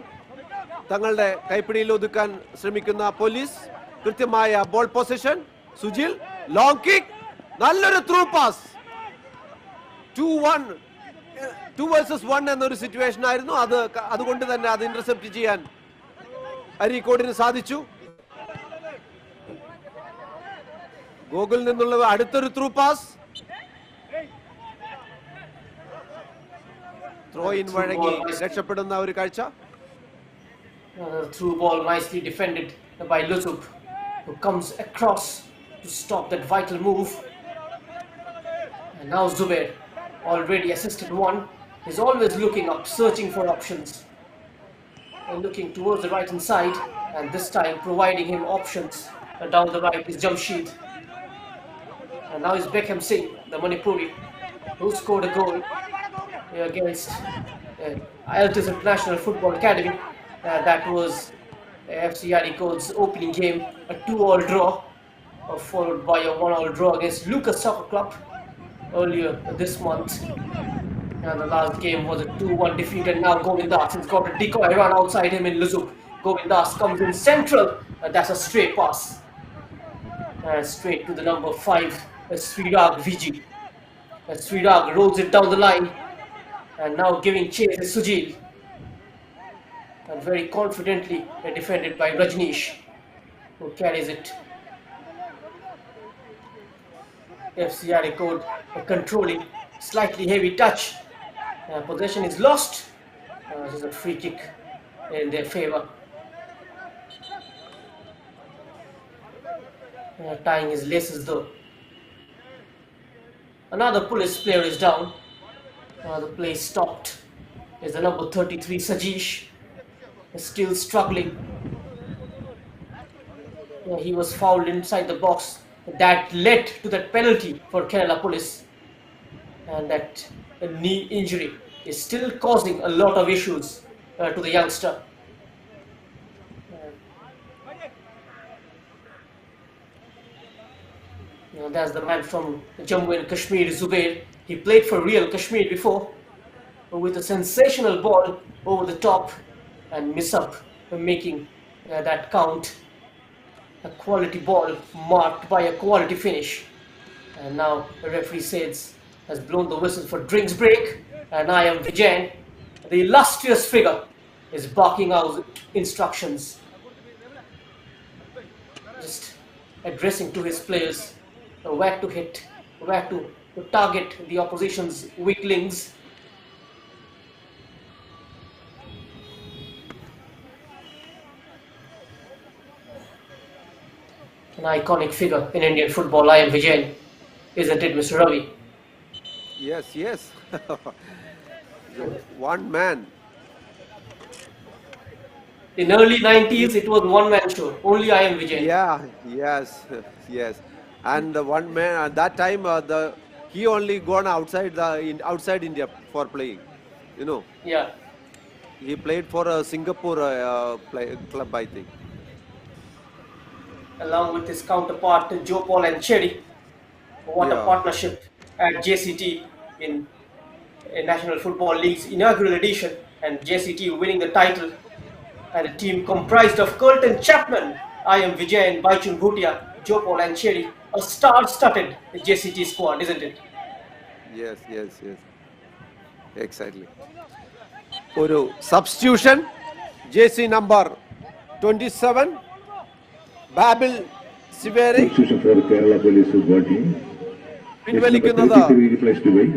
തങ്ങളുടെ കൈപ്പിടിയിൽ ഒതുക്കാൻ ശ്രമിക്കുന്ന police. കൃത്യമായ ball position. Sujil long kick, നല്ലൊരു ത്രൂ പാസ്. 2 vs 1 എന്നൊരു സിറ്റുവേഷൻ ആയിരുന്നു അത്. അതുകൊണ്ട് തന്നെ അത് ഇന്റർസെപ്റ്റ് ചെയ്യാൻ അരീക്കോടിന് സാധിച്ചു. ഗോകുലിൽ നിന്നുള്ള അടുത്തൊരു ത്രൂ പാസ്. ത്രോ ഇൻ വഴങ്ങി രക്ഷപ്പെടുന്ന ഒരു കാഴ്ച. Through ball nicely defended by Luzub, who comes across to stop that vital move. And now Zubair, already assisted one, is always looking up, searching for options. And looking towards the right hand side, and this time providing him options. Down the right is Jamshid. And now is Beckham Singh, the Manipuri, who scored a goal against Altis International Football Academy. That was FC Areekode's opening game, a 2-all draw, followed by a 1-all draw against Lucas Soccer Club earlier this month. And the last game was a 2-1 defeat, and now Govindas has got a decoy run outside him in Luzuk. Govindas comes in central, and that's a straight pass. Straight to the number 5, Srirag Viji. Srirag rolls it down the line, and now giving chase is Sujil. And very confidently defended by Rajneesh, who carries it. FC Areekode controlling, slightly heavy touch. Possession is lost. This is a free kick in their favor. Tying his laces though. Another police player is down. The play stopped. Is the number 33 Sajish. Still struggling. He was fouled inside the box. That led to that penalty for Kerala Police. And that knee injury is still causing a lot of issues to the youngster. That's the man from Jammu and Kashmir, Zubair. He played for Real Kashmir before, with a sensational ball over the top and miss up, making that count. A quality ball marked by a quality finish. And now the referee says has blown the whistle for drinks break, and I am Vijayan, the illustrious figure, is barking out instructions, just addressing to his players where to hit, where to target the opposition's weaklings. An iconic figure in Indian football, I am Vijayan, isn't it, Mr. Ravi? Yes, yes. One man. In early 90s, it was one-man show. Only I am Vijayan. Yeah, yes, yes. And the one man at that time, he only gone outside India for playing. You know, Yeah. he played for a Singapore club, I think. Along with his counterpart Joe Paul and Cherry. What a Yeah. partnership at JCT in National Football League's inaugural edition, and JCT winning the title, and a team comprised of Colton Chapman, I am Vijayan, Baichung Bhutia, Joe Paul and Cherry, a star-studded JCT squad, isn't it? Yes, yes, yes. Exactly. Oru substitution, JC number 27, Babil Siveri. Substitution for Kerala Police football team. It's number 33 replaced by.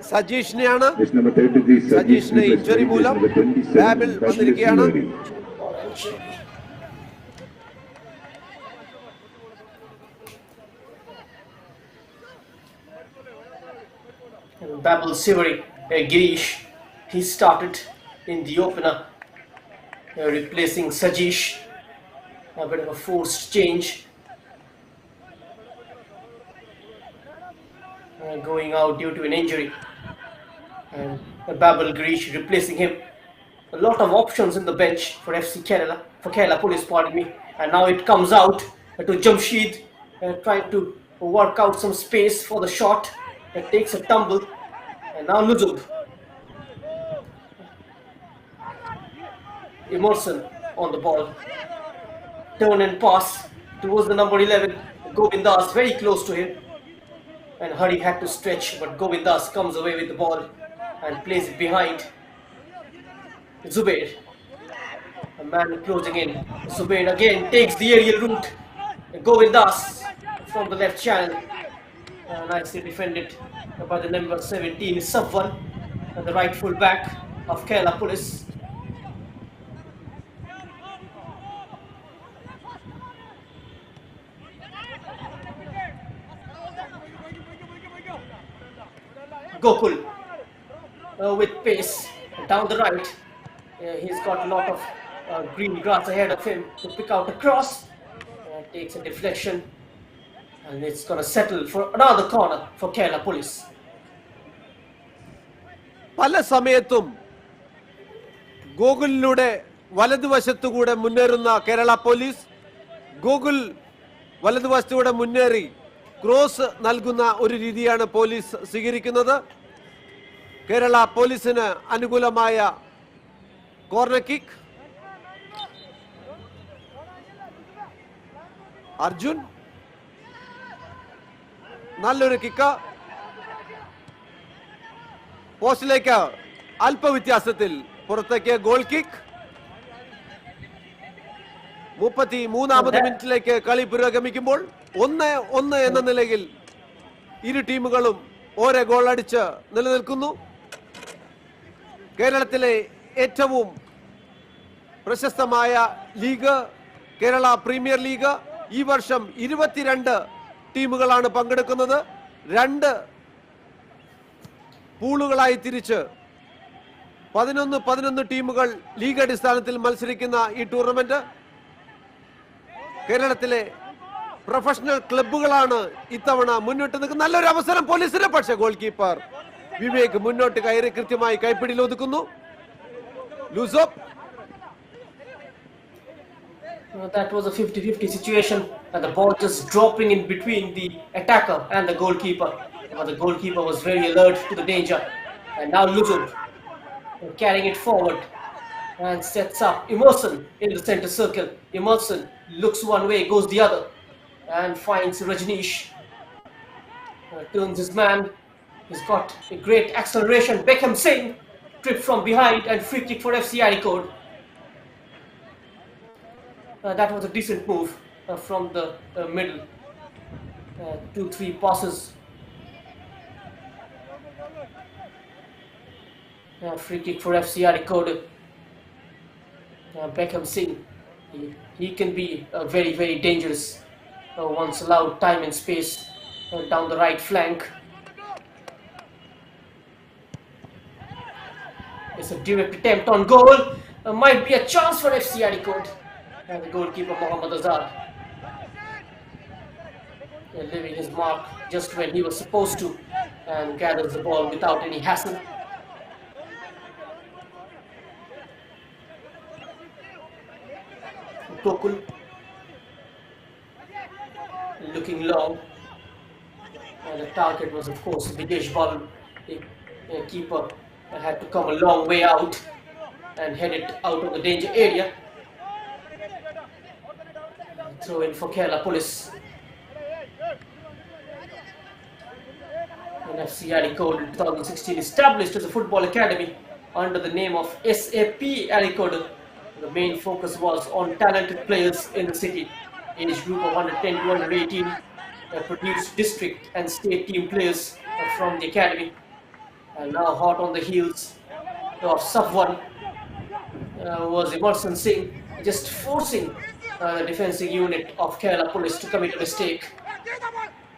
സജീഷിനെയാണ് It's number 33 സജീഷിന് injury മൂലം ബാബിൽ വന്നിരിക്കുകയാണ്. Babel Siveri, Girish, he started in the opener, replacing Sajish. A bit of a forced change. Going out due to an injury. And Babel Girish replacing him. A lot of options in the bench for FC Kerala, for Kerala Police, pardon me. And now it comes out to Jamshid, trying to work out some space for the shot. It takes a tumble. And now Luzub. Emerson on the ball. Turn and pass towards the number 11. Govindas very close to him. And Hari had to stretch, but Govindas comes away with the ball and plays it behind. Zubair. A man closing in. Zubair again takes the aerial route. Govindas from the left channel. Nicely defended by the number 17, Savvan, the right full back of Kerala Police. Gokul with pace down the right. He's got a lot of green grass ahead of him to pick out a cross. Takes a deflection, and it's going to settle for another corner for Kerala Police. പല സമയത്തും ഗോകുലിലൂടെ വലതുവശത്തുകൂടെ മുന്നേറുന്ന Kerala police Gokul വലതുവശത്തുകൂടെ മുന്നേറി cross നൽകുന്ന ഒരു രീതിയാണ് police സ്വീകരിക്കുന്നത്. കേരള പോലീസിന് അനുകൂലമായ കോർണർ കിക്ക്. അർജുൻ നല്ലൊരു കിക്ക്, പോസ്റ്റിലേക്ക് അല്പവ്യത്യാസത്തിൽ പുറത്തേക്ക് ഗോൾ കിക്ക്. 33ാമത് മിനിറ്റിലേക്ക് കളി പുരോഗമിക്കുമ്പോൾ 1-1 എന്ന നിലയിൽ ഇരു ടീമുകളും ഓരോ ഗോൾ അടിച്ച് നിലനിൽക്കുന്നു. കേരളത്തിലെ ഏറ്റവും പ്രശസ്തമായ ലീഗ് കേരള പ്രീമിയർ ലീഗ്. ഈ വർഷം 22 ടീമുകളാണ് പങ്കെടുക്കുന്നത്. 2 പൂളുകളായി തിരിച്ച് 11 ടീമുകൾ ലീഗ് അടിസ്ഥാനത്തിൽ മത്സരിക്കുന്ന ഈ ടൂർണമെന്റ് കേരളത്തിലെ പ്രൊഫഷണൽ ക്ലബ്ബുകളാണ് ഇത്തവണ മുന്നോട്ട് നിൽക്കുന്ന. നല്ലൊരു അവസരം പോലീസിന്, പക്ഷേ ഗോൾ കീപ്പർ വിവേക് മുന്നോട്ട് കയറി കൃത്യമായി കൈപ്പിടിയിൽ ഒതുക്കുന്നു. ലൂസോപ്പ്. That was a 50-50 situation, and the ball just dropping in between the attacker and the goalkeeper. But the goalkeeper was very alert to the danger, and now Luzub carrying it forward and sets up Emerson in the center circle. Emerson looks one way, goes the other, and finds Rajneesh. Turns his man. He's got a great acceleration. Beckham Singh tripped from behind and free kick for FC Areekode. That was a decent move from the middle. 2-3 passes. Free kick for FC Areekode. Beckham Singh. He can be very, very dangerous once allowed time and space down the right flank. It's a direct attempt on goal. Might be a chance for FC Areekode. And the goalkeeper Mohammad Azad leaving his mark just when he was supposed to, and gathers the ball without any hassle. Gokul looking long, and the target was of course Videsh Balu. The keeper had to come a long way out and head it out of the danger area. Throw in for Kerala Police. And FC Areekode in 2016 established as a football academy under the name of SAP Areekode. The main focus was on talented players in the city. Age group of 110 to 118 produced district and state team players from the academy. And now hot on the heels of Sub-1 was Emerson Singh, just forcing the defensive unit of Kerala Police to commit a mistake.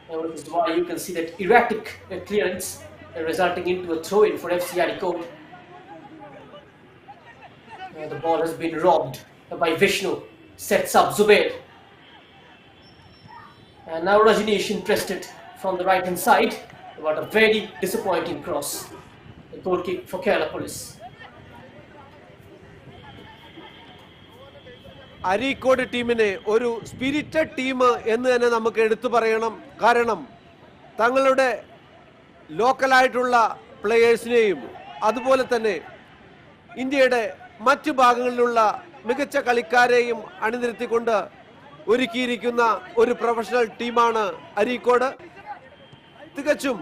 Which is why you can see that erratic clearance resulting into a throw-in for FC Areekode. The ball has been robbed by Vishnu, sets up Zubair. And now Rajneesh interested from the right hand side, but a very disappointing cross. A goal kick for Kerala Police. Areekode ടീമിനെ ഒരു spirited team എന്ന് തന്നെ നമുക്ക് എടുത്തു പറയണം. കാരണം തങ്ങളുടെ ലോക്കലായിട്ടുള്ള പ്ലെയേഴ്സിനെയും അതുപോലെ തന്നെ ഇന്ത്യയുടെ മറ്റു ഭാഗങ്ങളിലുള്ള മികച്ച കളിക്കാരെയും അണിനിരത്തിക്കൊണ്ട് ഒരുക്കിയിരിക്കുന്ന ഒരു പ്രൊഫഷണൽ ടീമാണ് അരീക്കോട്. തികച്ചും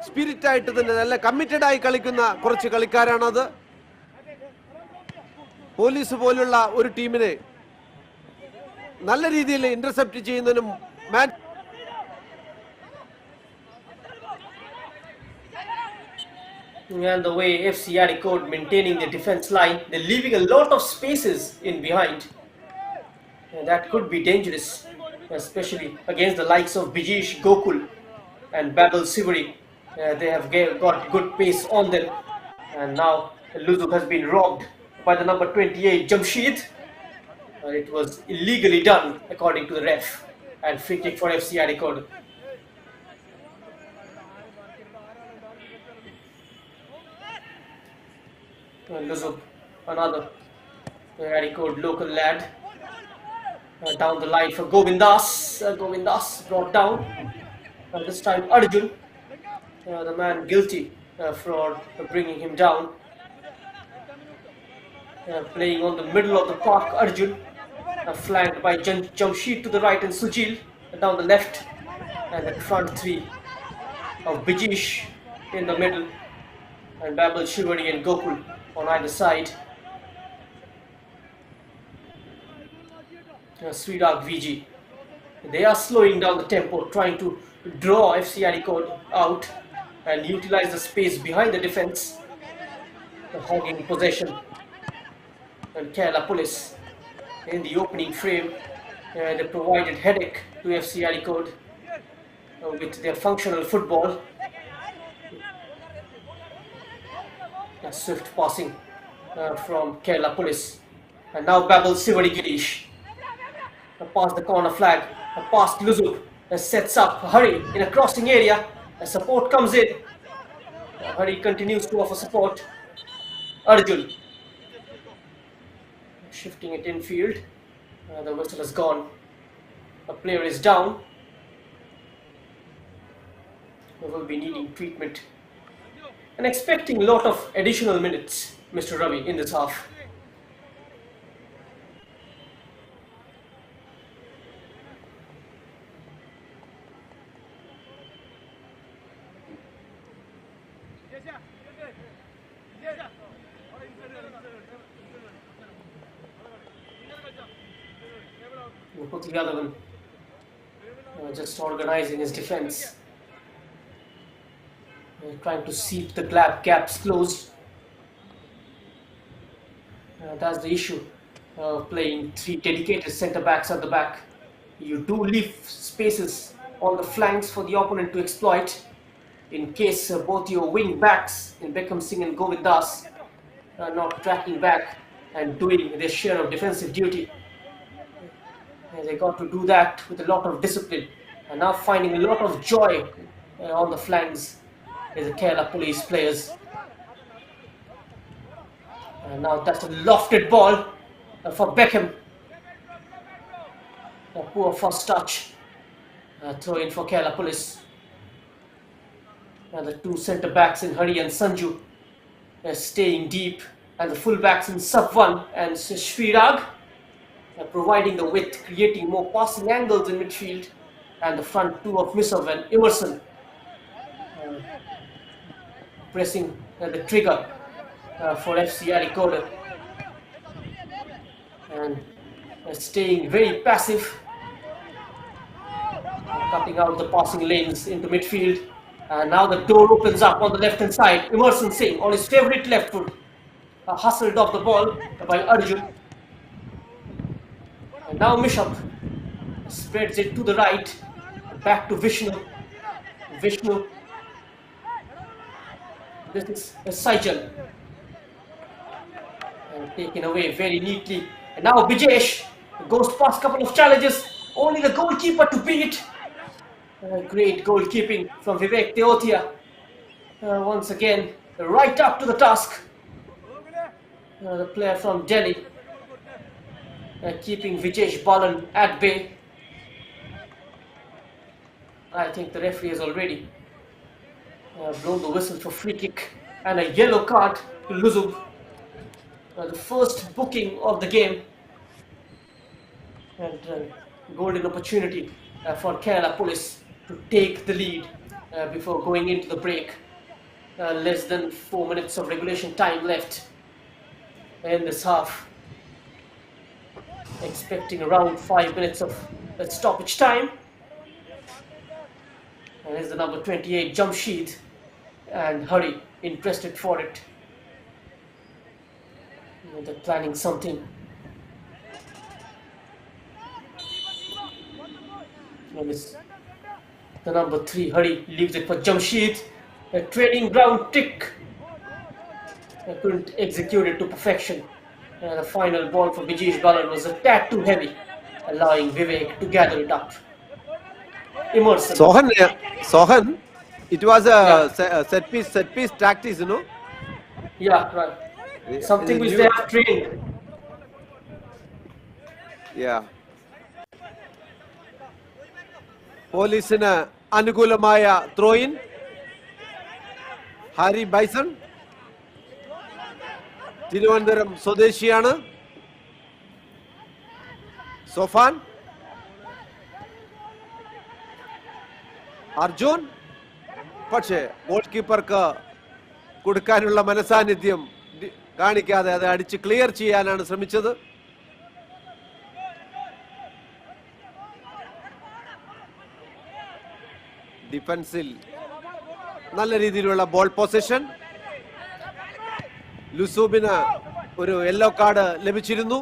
സ്പിരിറ്റായിട്ട് തന്നെ നല്ല കമ്മിറ്റഡായി കളിക്കുന്ന കുറച്ച് കളിക്കാരാണത്. പോലീസ് പോലുള്ള ഒരു ടീമിനെ നല്ല രീതിയിൽ ഇന്റർസെപ്റ്റ് ചെയ്യുന്നതിനും And the way FC Areekode maintaining their defense line, they're leaving a lot of spaces in behind. And that could be dangerous, especially against the likes of Bijesh Gokul and Babel Siveri, They have got good pace on them. And now Luzuk has been robbed by the number 28 Jamshid. It was illegally done according to the ref. And free kick for FC Areekode. Luzuk, another Areekode local lad. Down the line for Govindas. Govindas brought down. This time Arjun, the man guilty for bringing him down. Playing on the middle of the park, Arjun, flanked by Jamshid to the right and Sujil down the left, and the front three of Bijish in the middle, and Babel, Shivari and Gokul on either side. Sridhar VG. They are slowing down the tempo, trying to draw FC Areekode out and utilize the space behind the defense, hogging possession. And Kerala Police in the opening frame, they provided headache to FC Areekode with their functional football. A swift passing from Kerala Police, and now Babel Sivari Girish past the corner flag, past Luzuk, sets up Hari in a crossing area. Support comes in. Hari continues to offer support. Arjun shifting it infield. The whistle has gone. A player is down. He will be needing treatment and expecting a lot of additional minutes, Mr. Ravi, in this half. Put the other one just organizing his defense, trying to seep the gaps closed. That's the issue of playing three dedicated centre backs at the back. You do leave spaces on the flanks for the opponent to exploit in case both your wing backs in Beckham Singh and Govindas are not tracking back and doing their share of defensive duty. They got to do that with a lot of discipline, and now finding a lot of joy on the flanks is the Kerala Police players. And now that's a lofted ball for Beckham. A poor first touch. Throw in for Kerala Police. The two centre backs in Hari and Sanju staying deep, and the full backs in sub 1 and Srirag providing the width, creating more passing angles in midfield, and the front two of Misov and Emerson pressing the trigger for FC Areekode and staying very passive, cutting out the passing lanes into midfield. And now the door opens up on the left hand side. Emerson Singh on his favourite left foot, hustled off the ball by Arjun. And now Mishap spreads it to the right, back to Vishnu. Vishnu. This is Saijal. And taken away very neatly. And now Bijesh goes past a couple of challenges. Only the goalkeeper to beat. Great goalkeeping from Vivek Teotia. Once again, right up to the task. The player from Delhi. Keeping Vijesh Balan at bay. I think the referee has already blown the whistle for free kick and a yellow card to Luzub. The first booking of the game, and golden opportunity for Kerala Police to take the lead before going into the break. Less than 4 minutes of regulation time left in this half. Expecting around 5 minutes of stoppage time. And here's the number 28 Jamshid and Hari interested for it. They're planning something. And it's the number 3 Hari leaves it for Jamshid. A training ground trick. Couldn't execute it to perfection. The final ball for Bijesh Balan was a tad too heavy, allowing Vivek to gather it up. Emerson. Sohan, it was Yeah, a set piece tactics, yeah, right. Something which they New, have trained. yeah. പോലീസിന് അനുകൂലമായ ത്രോയിൻ Harry bison Thiruvananthapuram സ്വദേശിയാണ്. സോഫാൻ അർജുൻ, പക്ഷേ goal കീപ്പർക്ക് കൊടുക്കാനുള്ള മനസാന്നിധ്യം കാണിക്കാതെ അത് അടിച്ച് clear ചെയ്യാനാണ് ശ്രമിച്ചത്. ഡിഫൻസിൽ നല്ല രീതിയിലുള്ള ബോൾ പൊസിഷൻ. ലുസൂബിന് ഒരു യെല്ലോ കാർഡ് ലഭിച്ചിരുന്നു.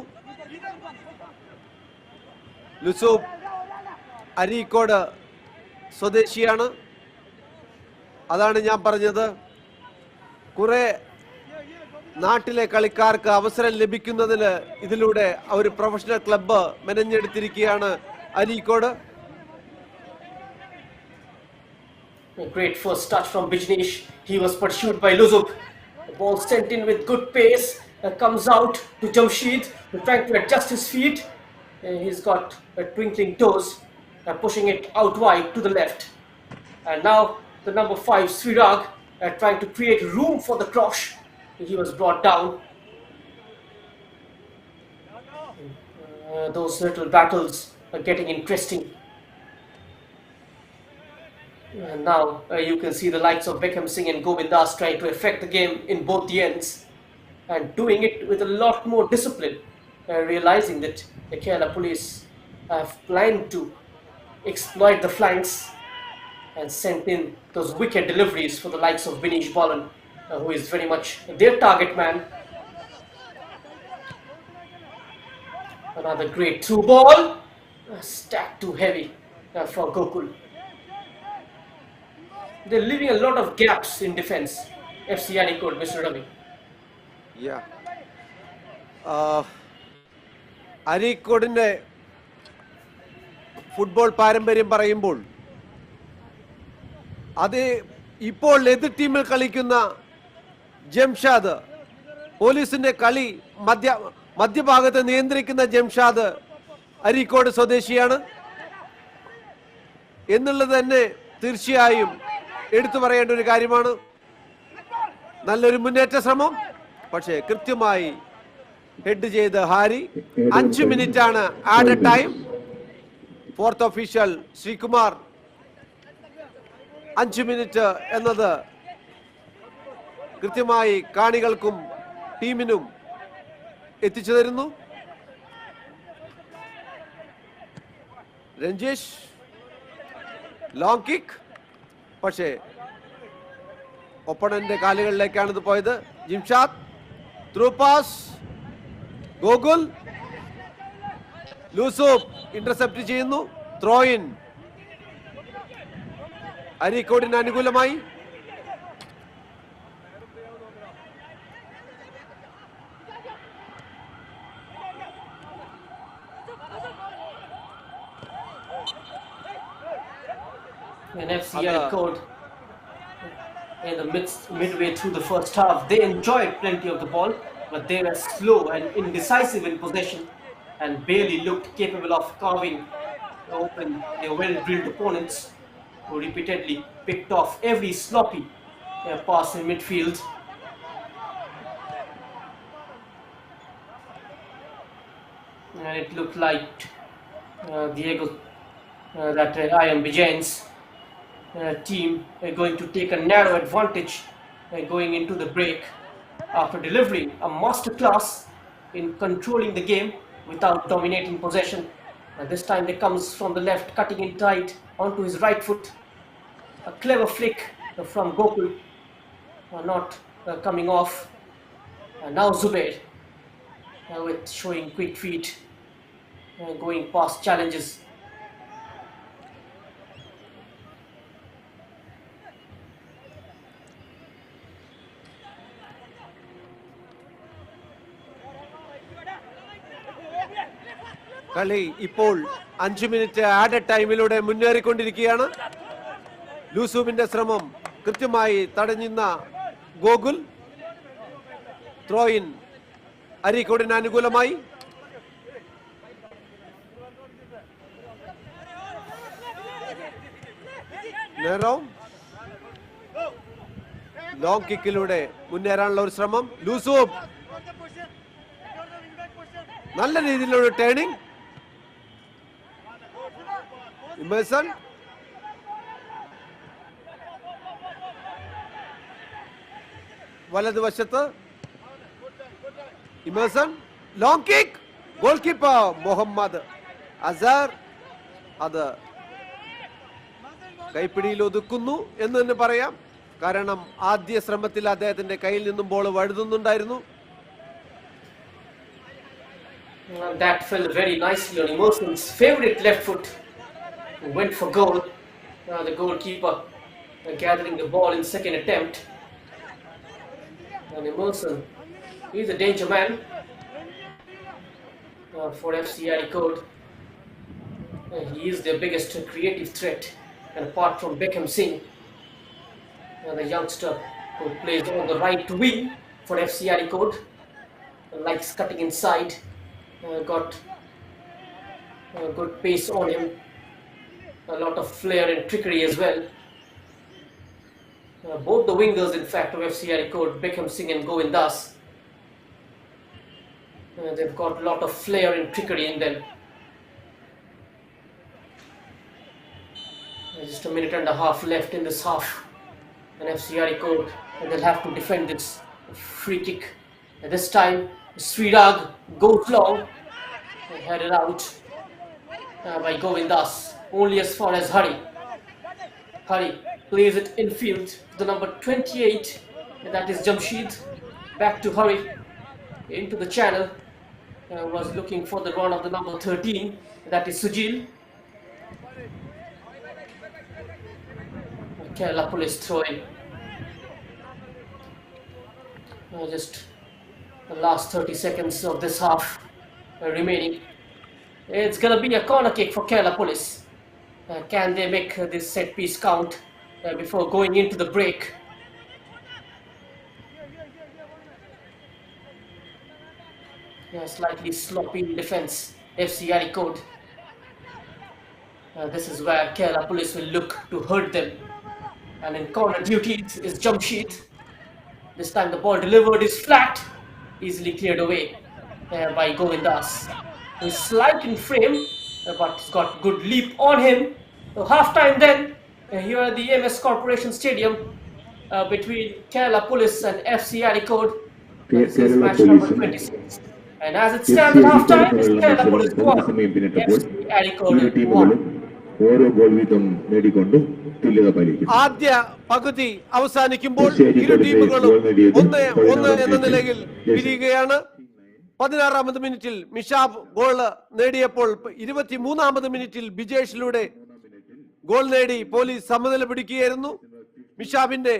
ലുസൂബ് അരീക്കോട് സ്വദേശിയാണ്. അതാണ് ഞാൻ പറഞ്ഞത്, കുറെ നാട്ടിലെ കളിക്കാർക്ക് അവസരം ലഭിക്കുന്നതിന് ഇതിലൂടെ ഒരു പ്രൊഫഷണൽ ക്ലബ്ബ് മെനഞ്ഞെടുത്തിരിക്കുകയാണ് Areekode. A great first touch from Bijnesh. He was pursued by Luzub. The ball sent in with good pace. Comes out to Jamshed, trying to adjust his feet. He's got twinkling toes, pushing it out wide to the left. And now the number 5, Srirag, trying to create room for the cross. He was brought down. Those little battles are getting interesting. And now you can see the likes of Beckham Singh and Govindas trying to affect the game in both the ends and doing it with a lot more discipline, realizing that the Kerala police have planned to exploit the flanks and sent in those wicked deliveries for the likes of Binesh Balan, who is very much their target man. Another great through ball, stacked too heavy for Gokul. They're leaving a lot of gaps in defense. FC Areekode, Mr. Ravi. Yeah. അരീക്കോടിന്റെ football പാരമ്പര്യം പറയുമ്പോൾ അത് ഇപ്പോൾ എതിർ ടീമിൽ കളിക്കുന്ന ജംഷാദ്, പോലീസിന്റെ കളി മധ്യഭാഗത്ത് നിയന്ത്രിക്കുന്ന ജംഷാദ് അരീക്കോട് സ്വദേശിയാണ് എന്നുള്ളത് തന്നെ തീർച്ചയായും എടുത്തു പറയേണ്ട ഒരു കാര്യമാണ്. നല്ലൊരു മുന്നേറ്റ ശ്രമം, പക്ഷേ കൃത്യമായി ഹെഡ് ചെയ്ത് ഹാരി. 5 മിനിറ്റ് ആണ് added time. Fourth official Sreekumar 5 minute എന്നത് കൃത്യമായി കാണികൾക്കും ടീമിനും എത്തിച്ചു തരുന്നു. രഞ്ജേഷ് ലോങ് കിക്ക്, പക്ഷേ ഒപ്പണന്റെ കാലുകളിലേക്കാണ് ഇത് പോയത്. Jimshad through pass, Gokul, Lusub intercept ചെയ്യുന്നു. ത്രോയിൻ അരീക്കോടിന് അനുകൂലമായി. And FC Areekode, in the midway through the first half, they enjoyed plenty of the ball, but they were slow and indecisive in possession and barely looked capable of carving open their well-drilled opponents, who repeatedly picked off every sloppy pass in midfield. And it looked like Diego, that I am Vijay's team going to take a narrow advantage going into the break after delivering a masterclass in controlling the game without dominating possession. This time it comes from the left, cutting in tight onto his right foot. A clever flick from Gokul, not coming off. Now Zubair with showing quick feet, going past challenges. കളി ഇപ്പോൾ 5 minute added ടൈമിലൂടെ മുന്നേറിക്കൊണ്ടിരിക്കുകയാണ്. ലൂസുവിന്റെ ശ്രമം കൃത്യമായി തടഞ്ഞുന്ന ഗോകുൽ. ത്രോയിൻ അരീക്കോടിന് അനുകൂലമായി. Long കിക്കിലൂടെ മുന്നേറാനുള്ള ഒരു ശ്രമം. ലൂസൂബ് നല്ല രീതിയിലുള്ള turning. Emerson വലതുവശത്ത്. Emerson long kick. Goalkeeper Muhammad Azhar അത് കൈപ്പിടിയിൽ ഒതുക്കുന്നു എന്ന് തന്നെ പറയാം. കാരണം ആദ്യ ശ്രമത്തിൽ അദ്ദേഹത്തിന്റെ കയ്യിൽ നിന്നും ball വഴുതുന്നുണ്ടായിരുന്നു. That fell very nicely on Emerson's favorite left foot. Went for goal. The goalkeeper gathering the ball in second attempt. And Emerson, he's a danger man for FC Areekode. He is their biggest creative threat. And apart from Beckham Singh, the youngster who plays on the right wing for FC Areekode, likes cutting inside. Got good pace on him, a lot of flair and trickery as well. Both the wingers, in fact, of FC Areekode, Beckham Singh and Govindas, they've got a lot of flair and trickery in them. Just a minute and a half left in this half, and FC Areekode, and they'll have to defend this free kick. At this time, Srirag goes long, headed out by Govindas, only as far as Hari. Hari plays it infield to the number 28, and that is Jamshed. Back to Hari, into the channel, was looking for the run of the number 13, that is Sujil. Kerala police throwing. Just the last 30 seconds of this half remaining. It's gonna be a corner kick for Kerala police. Can they make this set piece count before going into the break? Slightly sloppy in defense, FC Areekode. This is where Kerala police will look to hurt them. And in corner duties is Jamshed. This time the ball delivered is flat, easily cleared away by Govindas. He's slight in frame, but he's got good leap on him. So half time then, here at the MS Corporation Stadium, between Kerala Police and FC Areekode. This is match number 26. And as it stands at half time, it's Kerala Police 1, FC Areekode 1. ഓരോ goal വീതം നേടിക്കൊണ്ട് തുല്യത പാലിക്കും. ആദ്യ പകുതി അവസാനിക്കുമ്പോൾ ഇരു ടീമുകളും 1-1 എന്ന നിലയിൽ പിരിയുകയാണ്. 16ാമത് മിനിറ്റിൽ മിഷാബ് ഗോൾ നേടിയപ്പോൾ 23ാമത് മിനിറ്റിൽ ബിജേഷിലൂടെ ഗോൾ നേടി പോലീസ് സമനില പിടിക്കുകയായിരുന്നു. മിഷാബിന്റെ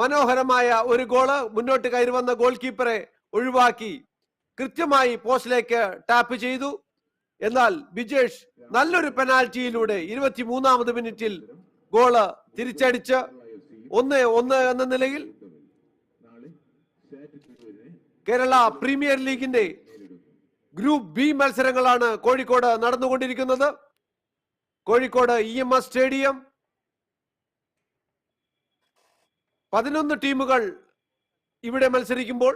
മനോഹരമായ ഒരു ഗോള് മുന്നോട്ട് കയറി വന്ന ഗോൾ കീപ്പറെ ഒഴിവാക്കി കൃത്യമായി പോസ്റ്റിലേക്ക് ടാപ്പ് ചെയ്തു. എന്നാൽ ബിജേഷ് നല്ലൊരു പെനാൽറ്റിയിലൂടെ 23ാമത് മിനിറ്റിൽ ഗോള് തിരിച്ചടിച്ച് 1-1 എന്ന നിലയിൽ കേരള പ്രീമിയർ ലീഗിന്റെ ഗ്രൂപ്പ് ബി മത്സരങ്ങളാണ് കോഴിക്കോട് നടന്നുകൊണ്ടിരിക്കുന്നത്. Kozhikode EMS stadium. 11 ടീമുകൾ ഇവിടെ മത്സരിക്കുമ്പോൾ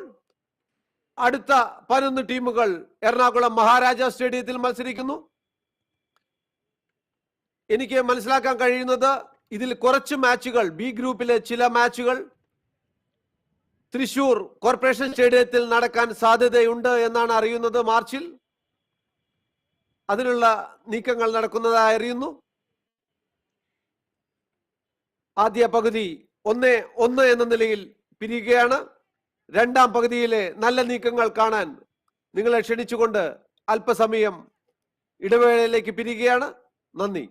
അടുത്ത 11 ടീമുകൾ എറണാകുളം മഹാരാജാ സ്റ്റേഡിയത്തിൽ മത്സരിക്കുന്നു. എനിക്ക് മനസ്സിലാക്കാൻ കഴിയുന്നത് ഇതിൽ കുറച്ച് മാച്ചുകൾ, ബി ഗ്രൂപ്പിലെ ചില മാച്ചുകൾ തൃശൂർ കോർപ്പറേഷൻ സ്റ്റേഡിയത്തിൽ നടക്കാൻ സാധ്യതയുണ്ട് എന്നാണ് അറിയുന്നത്. മാർച്ചിൽ അതിനുള്ള നീക്കങ്ങൾ നടക്കുന്നതായി അറിയുന്നു. ആദ്യ പകുതി 1-1 എന്ന നിലയിൽ പിരിയുകയാണ്. രണ്ടാം പകുതിയിലെ നല്ല നീക്കങ്ങൾ കാണാൻ നിങ്ങളെ ക്ഷണിച്ചുകൊണ്ട് അല്പസമയം ഇടവേളയിലേക്ക് പിരിയുകയാണ്. നന്ദി.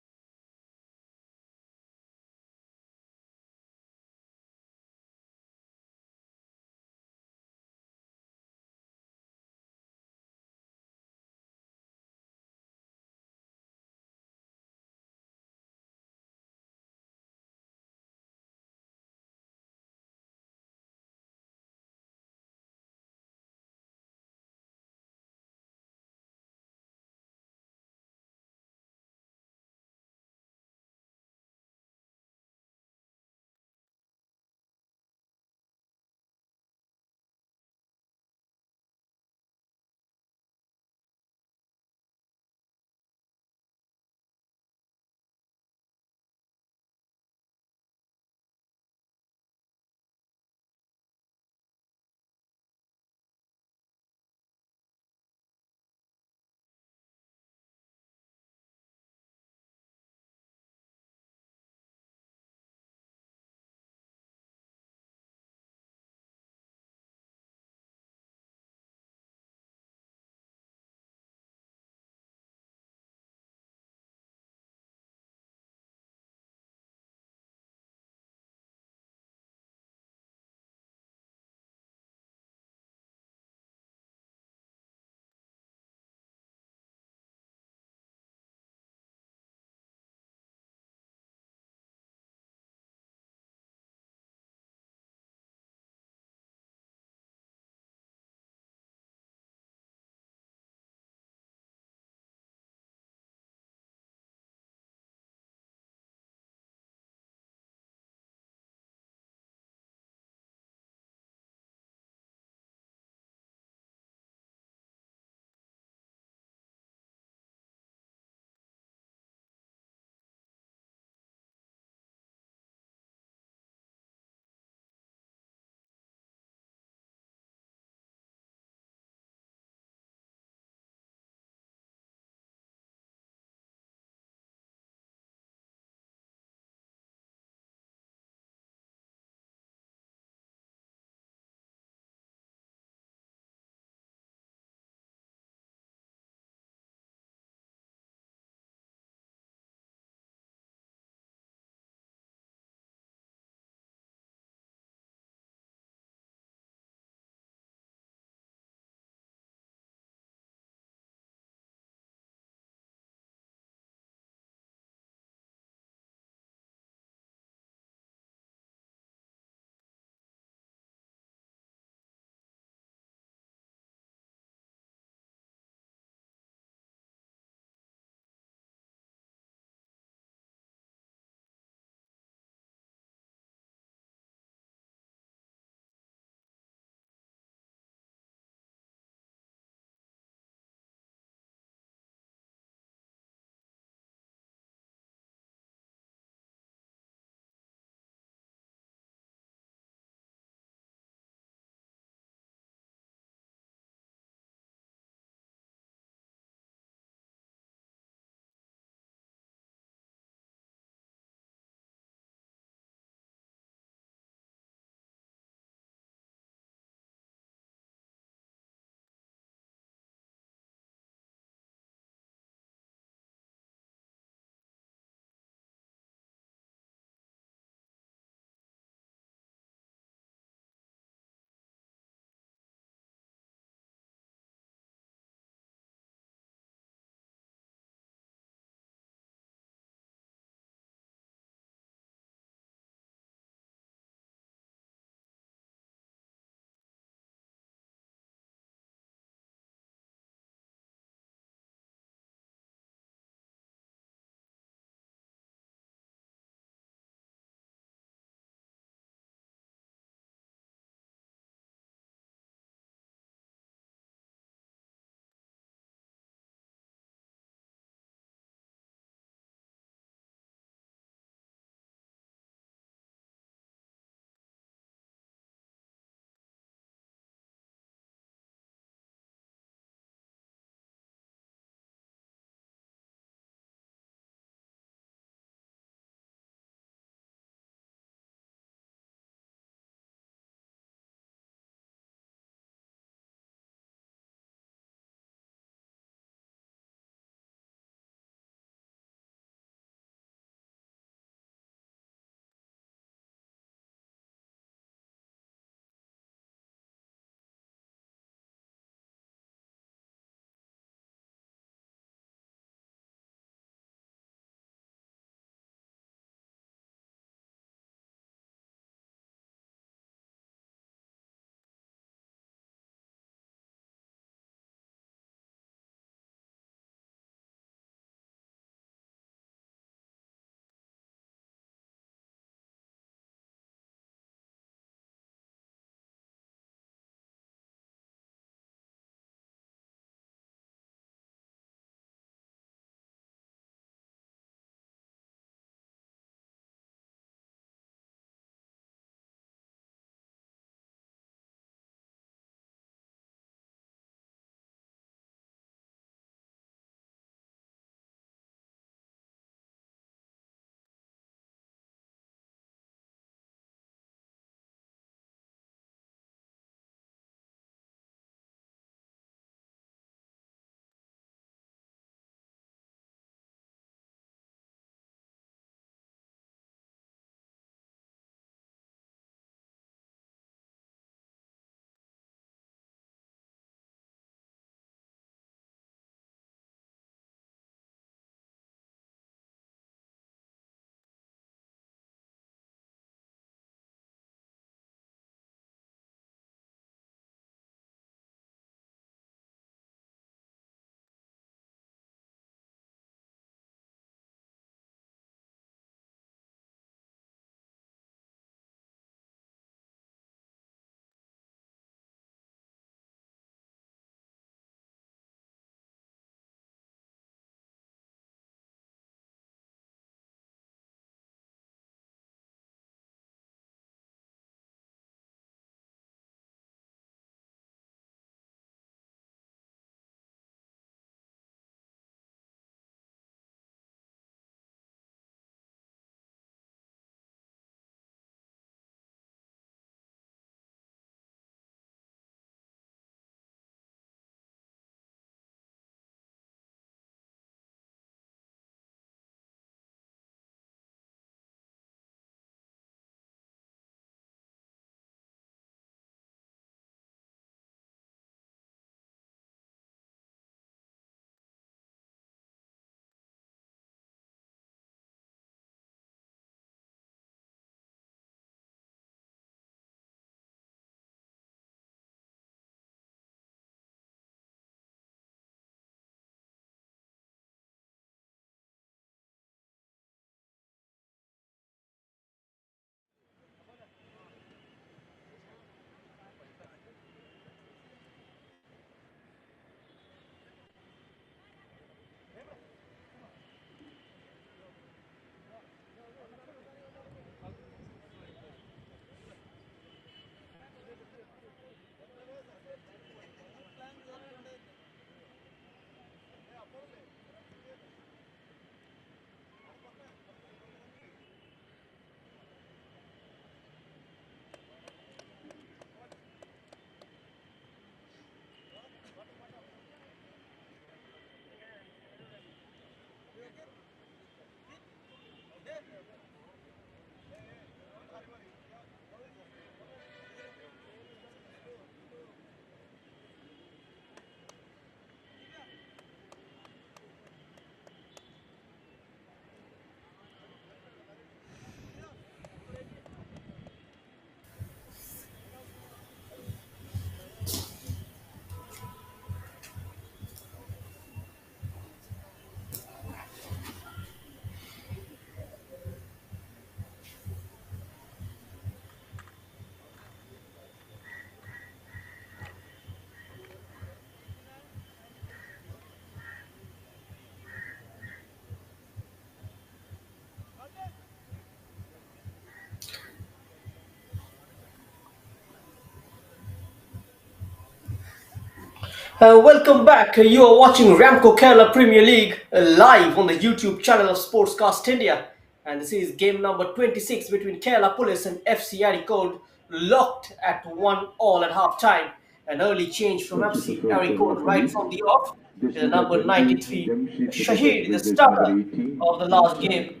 Welcome back. You are watching RAMCO Kerala Premier League live on the YouTube channel of Sportscast India. And this is game number 26 between Kerala Police and FC Areekode, locked at 1-1 at half time. An early change from Substitute FC for Areekode Kerala right Police. from the off. This The number number 23, 93, Jamshid Shahid, the with this number starter 18, of the last Jamshid. game.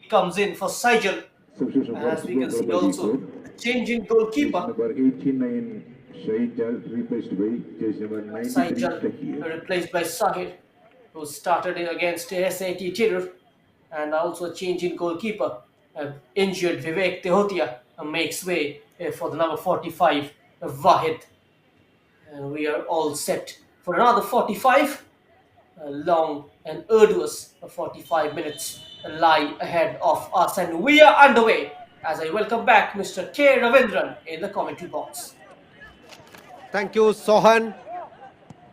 He comes in for Saijal. Substitution And for as we can see Football Club also, Areekode. a change in This goalkeeper. number 89, Shahid replaced by jersey number 93, Saijal Shakir. replaced by Sahir, who started against SAT Tirur, and also a change in goalkeeper. Injured Vivek Tehotia makes way for the number 45, Wahid. And we are all set for another 45. Long and arduous 45 minutes lie ahead of us, and we are underway as I welcome back Mr. K. Ravindran in the commentary box. Thank you Sohan.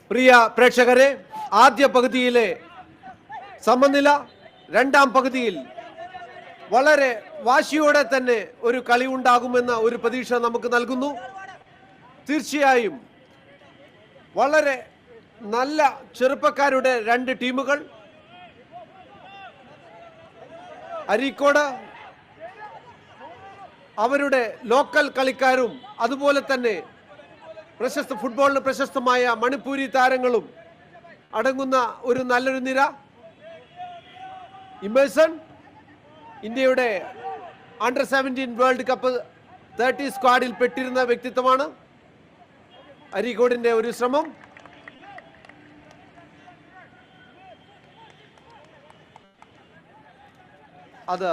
പ്രിയ പ്രേക്ഷകരെ, ആദ്യ പകുതിയിലെ സമനില രണ്ടാം പകുതിയിൽ വളരെ വാശിയോടെ തന്നെ ഒരു കളി ഉണ്ടാകുമെന്ന ഒരു പ്രതീക്ഷ നമുക്ക് നൽകുന്നു. തീർച്ചയായും വളരെ നല്ല ചെറുപ്പക്കാരുടെ രണ്ട് ടീമുകൾ. അരീക്കോട് അവരുടെ ലോക്കൽ കളിക്കാരും അതുപോലെ തന്നെ ഫുട്ബോളിന് പ്രശസ്തമായ മണിപ്പൂരി താരങ്ങളും അടങ്ങുന്ന ഒരു നല്ലൊരു നിര. ഇമേഴ്സൺ ഇന്ത്യയുടെ അണ്ടർ 17 വേൾഡ് കപ്പ് 30 സ്ക്വാഡിൽ പെട്ടിരുന്ന വ്യക്തിത്വമാണ്. അരീക്കോടിന്റെ ഒരു ശ്രമം. അത്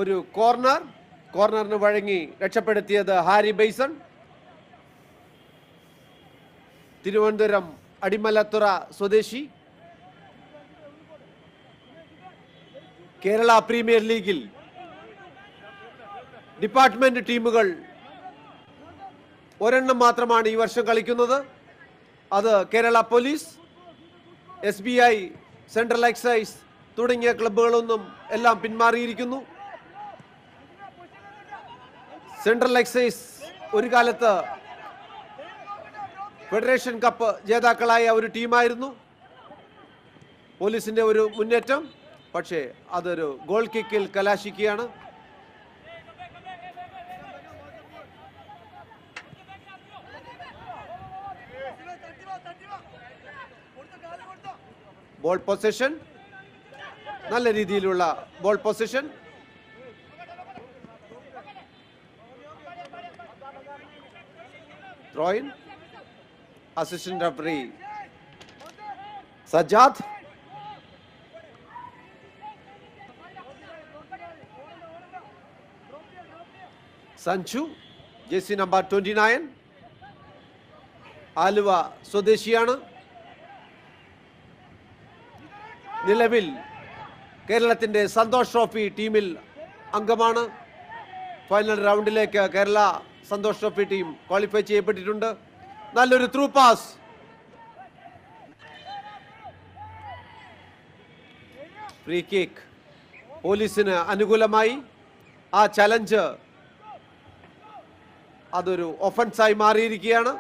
ഒരു കോർണറിന് വഴങ്ങി രക്ഷപ്പെടുത്തിയത് ഹാരി ബെയ്സൺ. തിരുവനന്തപുരം അടിമലത്തുറ സ്വദേശി. കേരള പ്രീമിയർ ലീഗിൽ ഡിപ്പാർട്ട്മെന്റ് ടീമുകൾ ഒരെണ്ണം മാത്രമാണ് ഈ വർഷം കളിക്കുന്നത്. അത് Kerala police, SBI, central excise തുടങ്ങിയ ക്ലബ്ബുകളൊന്നും എല്ലാം പിന്മാറിയിരിക്കുന്നു. സെൻട്രൽ എക്സൈസ് ഒരു കാലത്ത് ഫെഡറേഷൻ കപ്പ് ജേതാക്കളായ ഒരു ടീമായിരുന്നു. പോലീസിന്റെ ഒരു മുന്നേറ്റം, പക്ഷേ അതൊരു ഗോൾ കിക്കിൽ കലാശിക്കുകയാണ്. ബോൾ പൊസിഷൻ, നല്ല രീതിയിലുള്ള ball position. Throw in. Assistant referee Sajad. Sanju, jersey number 29, Aluva സ്വദേശിയാണ്. നിലവിൽ കേരളത്തിന്റെ സന്തോഷ് ട്രോഫി ടീമിൽ അംഗമാണ്. ഫൈനൽ റൗണ്ടിലേക്ക് Kerala Santosh trophy team qualify ചെയ്യപ്പെട്ടിട്ടുണ്ട്. നല്ലൊരു ത്രൂ പാസ്. ഫ്രീ കിക്ക് പോലീസിന് അനുകൂലമായി. ആ ചലഞ്ച് അതൊരു ഒഫൻസായി മാറിയിരിക്കുകയാണ്.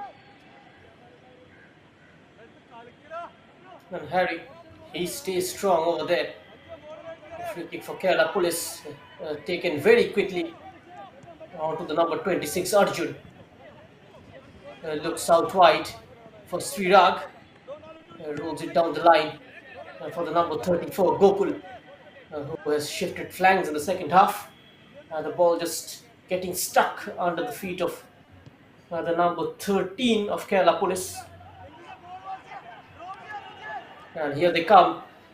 And Harry, he stays strong over there. Free kick for Kerala Police, taken very quickly onto the number 26 Arjun. Looks out wide for Srirag, rolls it down the line for the number 34 Gokul, who has shifted flanks in the second half. The ball just getting stuck under the feet of the number 13 of Kerala Police. And here they come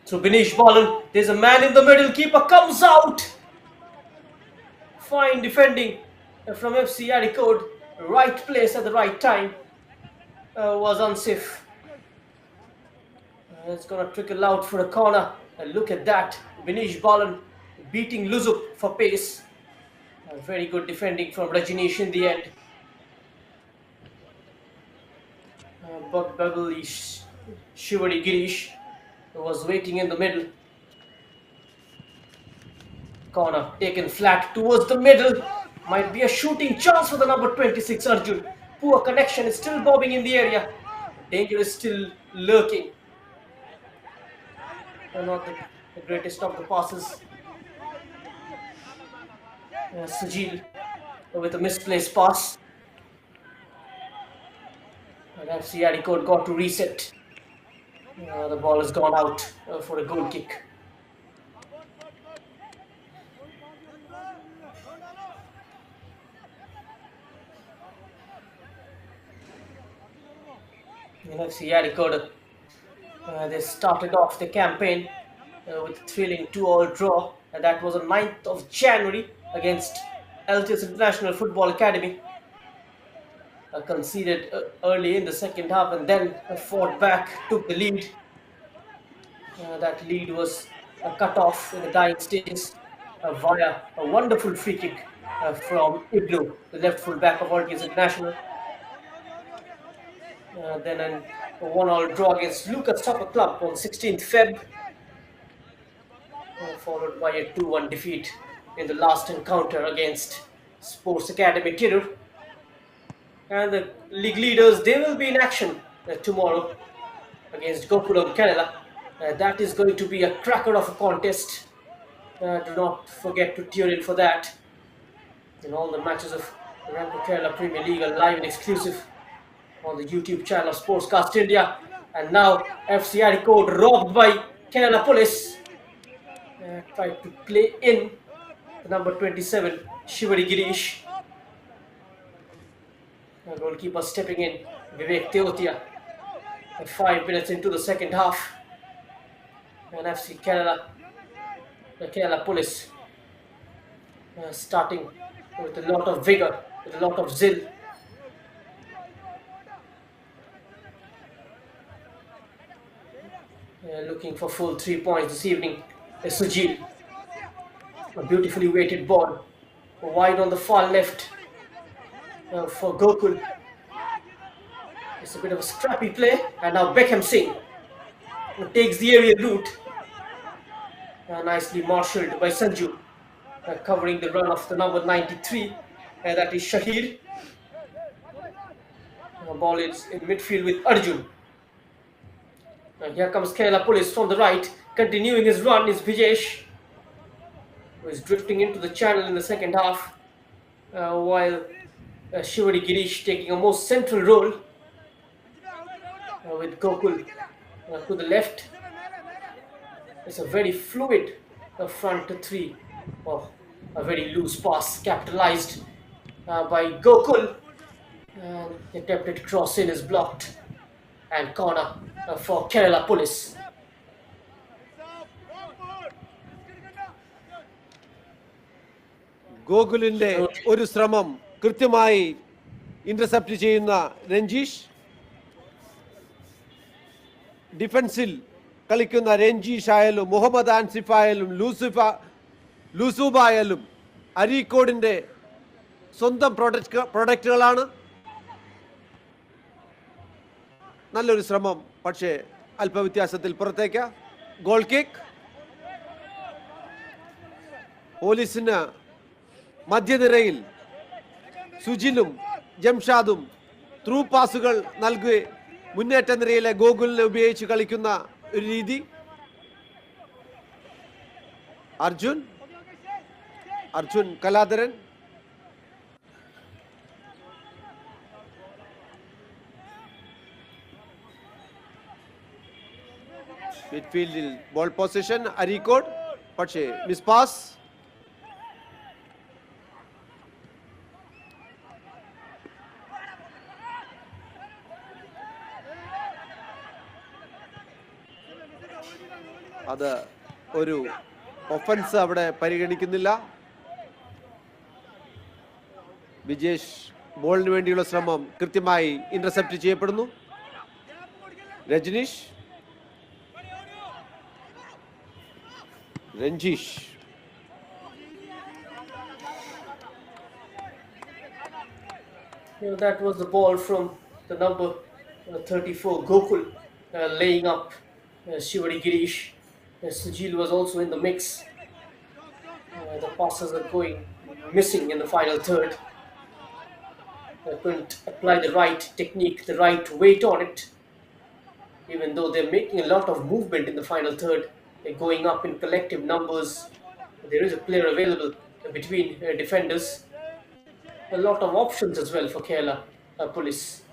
through Binish Balan. There's a man in the middle. Keeper comes out. Fine defending from FC Areekode. Right place at the right time. Was unsafe. It's going to trickle out for a corner. And look at that. Binish Balan beating Luzup for pace. Very good defending from Rajneesh in the end. But Beverly Shivadi Girish was waiting in the middle. Corner taken flat towards the middle. Might be a shooting chance for the number 26 Arjun. Poor connection, is still bobbing in the area. Danger is still lurking. Not the greatest of the passes. Sujil with a misplaced pass. And FC Areekode got to reset. The ball has gone out for a goal kick. FC Areekode, they started off the campaign with a thrilling 2-all draw, and that was on 9th of January against LTS International Football Academy. Conceded early in the second half and then fought back, took the lead. That lead was cut off in the dying stages via a wonderful free kick from Ibnu, the left full back of LTS International. Then a 1-all draw against Lucas Soccer Club on 16th Feb, followed by a 2-1 defeat in the last encounter against Sports Academy Tirur. And the league leaders, they will be in action tomorrow against Gokulam Kerala. That is going to be a cracker of a contest. Do not forget to tune in for that. And all the matches of RAMCO Kerala Premier League are live and exclusive on the YouTube channel of Sportscast India. And now FC Areekode robbed by Kerala Police. Tried to play in the number 27, Shivari Girish. Goalkeeper stepping in, Vivek Teotia. 5 minutes into the second half. And FC Kerala, the Kerala Police, starting with a lot of vigor, with a lot of zeal. Looking for full 3 points this evening. Sujil, a beautifully weighted ball, wide on the far left for Gokul. It's a bit of a scrappy play, and now Beckham Singh takes the area route. Nicely marshalled by Sanju, covering the run of the number 93, that is Shahir. The ball is in midfield with Arjun. And here comes Kerala Police from the right, continuing his run is Vijesh, who is drifting into the channel in the second half, while Shivari Girish taking a more central role with Gokul to the left. It's a very fluid front three. Oh, a very loose pass capitalized by Gokul. And the attempted cross in is blocked. And corner for Kerala Police. ഗോകുലിന്റെ ഒരു ശ്രമം കൃത്യമായി intercept ചെയ്യുന്ന രഞ്ജീഷ്. ഡിഫൻസിൽ കളിക്കുന്ന രഞ്ജീഷ് ആയാലും മുഹമ്മദ് ആൻസിഫ് ആയാലും ലൂസൂബ ആയാലും അരീക്കോടിന്റെ സ്വന്തം പ്രൊഡക്റ്റുകളാണ്. നല്ലൊരു ശ്രമം, പക്ഷേ അല്പവ്യത്യാസത്തിൽ പുറത്തേക്ക്. Goal kick. പോലീസിന് മധ്യനിരയിൽ സുജിലും ജംഷാദും ത്രൂ പാസുകൾ നൽകി മുന്നേറ്റ നിരയിലെ ഗോകുലിനെ ഉപയോഗിച്ച് കളിക്കുന്ന ഒരു രീതി. അർജുൻ കലാധരൻ. മിഡ്ഫീൽഡിൽ ബോൾ പൊസിഷൻ അരീക്കോട്, പക്ഷേ മിസ് പാസ്. അത് ഒരു ഒഫൻസ് അവിടെ പരിഗണിക്കുന്നില്ല. വിജേഷ് ബോളിന് വേണ്ടിയുള്ള ശ്രമം കൃത്യമായി ഇന്റർസെപ്റ്റ് ചെയ്യപ്പെടുന്നു. Ranjeesh. That was the ball from the number 34 Gokul, laying up Shivari Girish. Sujil was also in the mix. The passes are going missing in the final third. Couldn't apply the right technique, the right weight on it. even though they're making a lot of movement in the final third. They're going up in collective numbers. There is a player available between defenders. A lot of options as well for Kerala Police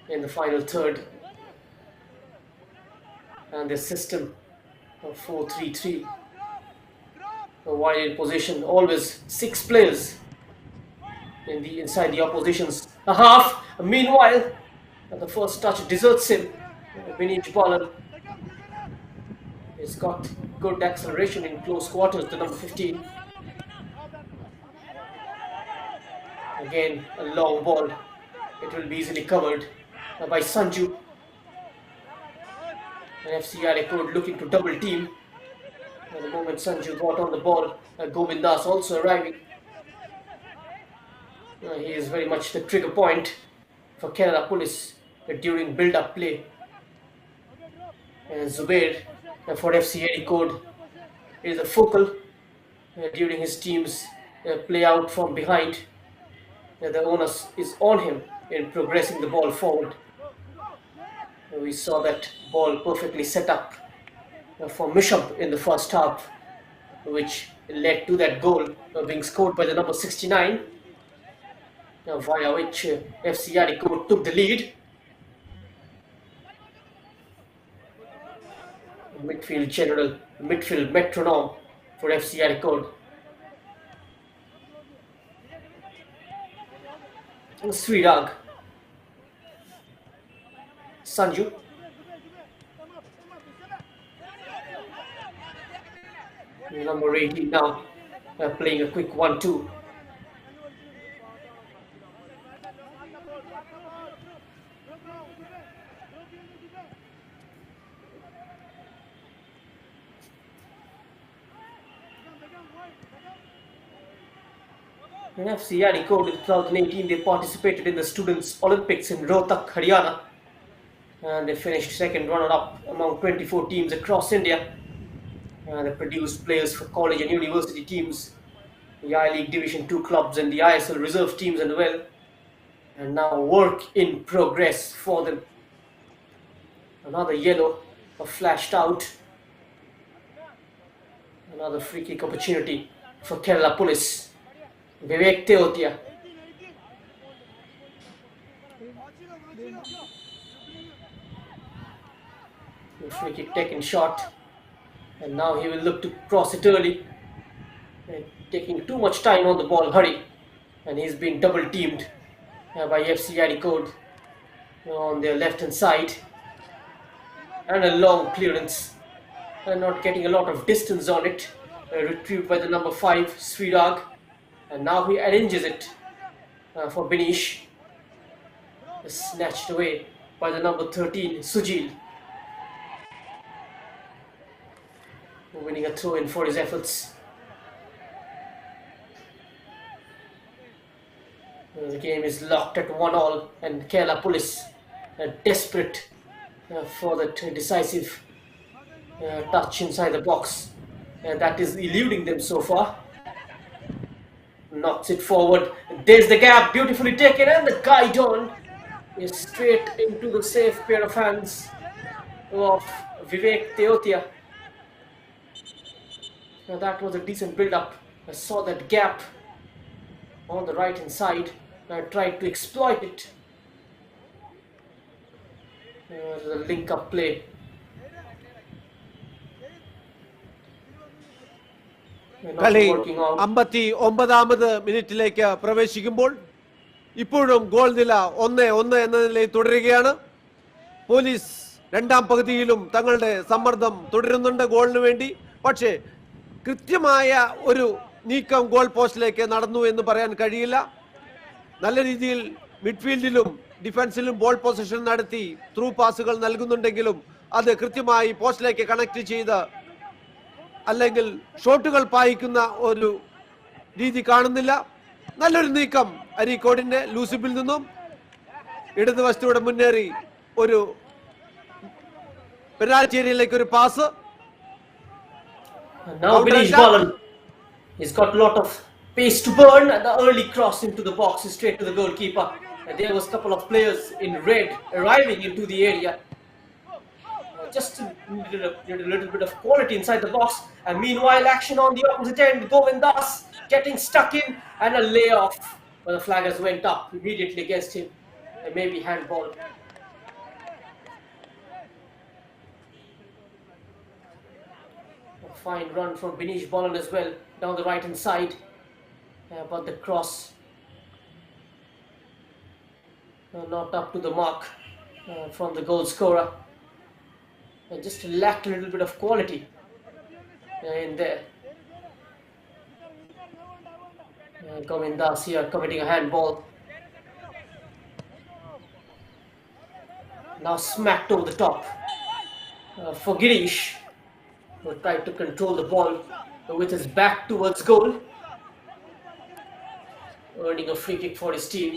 in the final third. And their system of 4-3-3. While in position, always 6 players inside the opposition's half. Meanwhile, the first touch deserts him. Vineet Balan has got good acceleration in close quarters to number 15. Again, a long ball. It will be easily covered by Sanju. And FC Areekode looking to double team. At the moment Sanju got on the ball, Govindas also arriving. He is very much the trigger point for Kerala Police during build-up play. And Zubair for FC Areekode is a focal during his team's play out from behind. The onus is on him in progressing the ball forward. We saw that ball perfectly set up for Mishab in the first half, which led to that goal being scored by the number 69, via which FC Areekode took the lead. Midfield metronome for FC Areekode. Srirag. Sanju. Number 18 now, playing a quick 1-2. In FC Areekode in 2018, they participated in the Students' Olympics in Rohtak, Haryana. And they finished second runner-up among 24 teams across India. They produced players for college and university teams, the I-League Division 2 clubs and the ISL reserve teams and well. And now work in progress for them. Another yellow flashed out. Another free kick opportunity for Kerala Police. Vivek Teotia. The free kick taken short. And now he will look to cross it early. Taking too much time on the ball, hurry. And he's been double teamed by FC Areekode on their left hand side. And a long clearance. And not getting a lot of distance on it. Retrieved by the number 5, Srirag. And now he arranges it for Binish. Snatched away by the number 13, Sujil. Winning a throw in for his efforts. The game is locked at 1-1 and Kerala Police desperate for that decisive touch inside the box. That is eluding them so far. Knocks it forward. There's the gap, beautifully taken, and the guide on is straight into the safe pair of hands of Vivek Teotia. Now that was a decent build-up. I saw that gap on the right hand side. I tried to exploit it. The link-up play. കളി 59ാമത് മിനിറ്റിലേക്ക് പ്രവേശിക്കുമ്പോൾ ഇപ്പോഴും goal നില 1-1 എന്ന നിലയിൽ തുടരുകയാണ്. Police രണ്ടാം പകുതിയിലും തങ്ങളുടെ സമ്മർദ്ദം തുടരുന്നുണ്ട് ഗോളിന് വേണ്ടി. പക്ഷേ കൃത്യമായ ഒരു നീക്കം ഗോൾ പോസ്റ്റിലേക്ക് നടന്നു എന്ന് പറയാൻ കഴിയില്ല. നല്ല രീതിയിൽ മിഡ്ഫീൽഡിലും ഡിഫൻസിലും ബോൾ പൊസിഷൻ നടത്തി ത്രൂ പാസുകൾ നൽകുന്നുണ്ടെങ്കിലും അത് കൃത്യമായി പോസ്റ്റിലേക്ക് കണക്ട് ചെയ്ത് അല്ലെങ്കിൽ ഷോട്ടുകൾ പായിക്കുന്ന ഒരു രീതി കാണുന്നില്ല. നല്ലൊരു നീക്കം അരീക്കോടിന്റെ ലൂസിബിൽ നിന്നും ഇടതുവശത്തൂടെ മുന്നേറി ഒരു പെനാൽറ്റി ഏരിയയിലേക്ക് ഒരു pass. Now Binish Balan. He's got a lot of pace to burn. The early cross into the box is straight to the goalkeeper. And there was a couple of players in red arriving into the area. just needed a little bit of quality inside the box. And meanwhile, action on the opposite end. Govindas getting stuck in and a layoff. But the flaggers went up immediately against him. And maybe handball. A fine run from Binish Bolan as well down the right hand side. But the cross not up to the mark from the goal scorer. Just lacked a little bit of quality in there. Govindas here committing a handball. Now smacked over the top for Girish, who tried to control the ball with his back towards goal, earning a free kick for his team.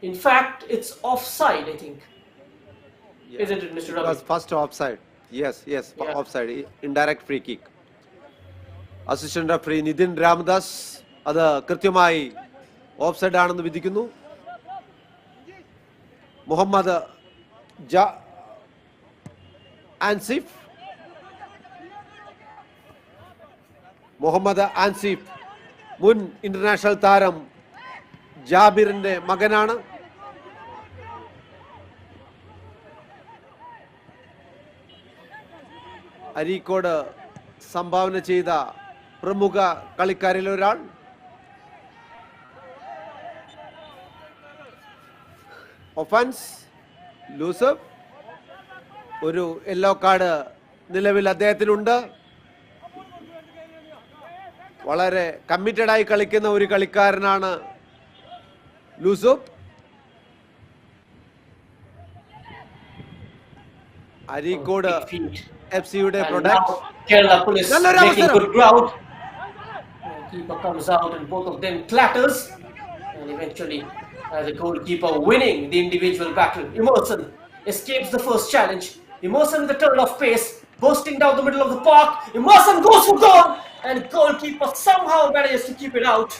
In fact, it's offside, I think. Yeah. Isn't it, Mr. It Ravi? was first offside. Yes, Yeah. offside. Indirect free kick. Assistant referee Nidin Ramdas അത് കൃത്യമായി offside ആണെന്ന് വിധിക്കുന്നു. മുഹമ്മദ് ആൻസിഫ് മുൻ international താരം ജാബിറിന്റെ മകനാണ്. അരീക്കോട് സംഭാവന ചെയ്ത പ്രമുഖ കളിക്കാരിൽ ഒരാൾ. ഒഫൻസ് ലൂസഫ്. ഒരു യെല്ലോ കാർഡ് നിലവിൽ അദ്ദേഹത്തിനുണ്ട്. വളരെ കമ്മിറ്റഡ് ആയി കളിക്കുന്ന ഒരു കളിക്കാരനാണ് ലൂസഫ്. അരീക്കോട് FCയുടെ product. Kerala Police making good ground. Keeper comes out and both of them clatters. And eventually the goalkeeper winning the individual battle. Emerson escapes the first challenge. Emerson with a turn of pace, bursting down the middle of the park. Emerson goes for goal. And goalkeeper somehow manages to keep it out.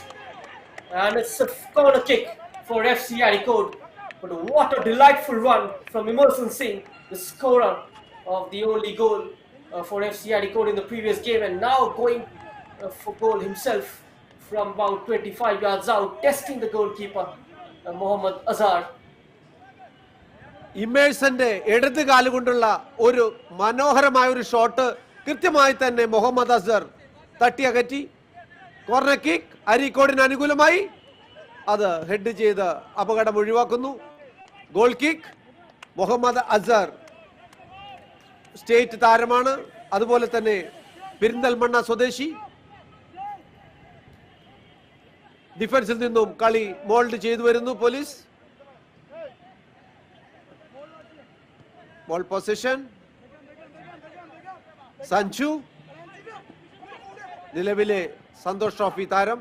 And it's a corner kick for FC Areekode. But what a delightful run from Emerson Singh, the scorer of the only goal for FC Areekode in the previous game, and now going for goal himself from about 25 yards out, testing the goalkeeper, Mohammad Azhar. ഇമേഴ്സന്റെ ഇടത് കാലുകൊണ്ടുള്ള ഒരു മനോഹരമായ ഒരു shot കൃത്യമായി തന്നെ മുഹമ്മദ് അസർ തട്ടിയകറ്റി. Corner kick അരീക്കോടിന് അനുകൂലമായി. അത് ഹെഡ് ചെയ്ത് അപകടം ഒഴിവാക്കുന്നു. Goal kick. Muhammad Azhar state താരമാണ്, അതുപോലെ തന്നെ പെരിന്തൽമണ്ണ സ്വദേശി. ഡിഫൻസിൽ നിന്നും കളി മോൾഡ് ചെയ്തു വരുന്നു പോലീസ്. ബോൾ പൊസിഷൻ സഞ്ജു, നിലവിലെ സന്തോഷ് ട്രോഫി താരം.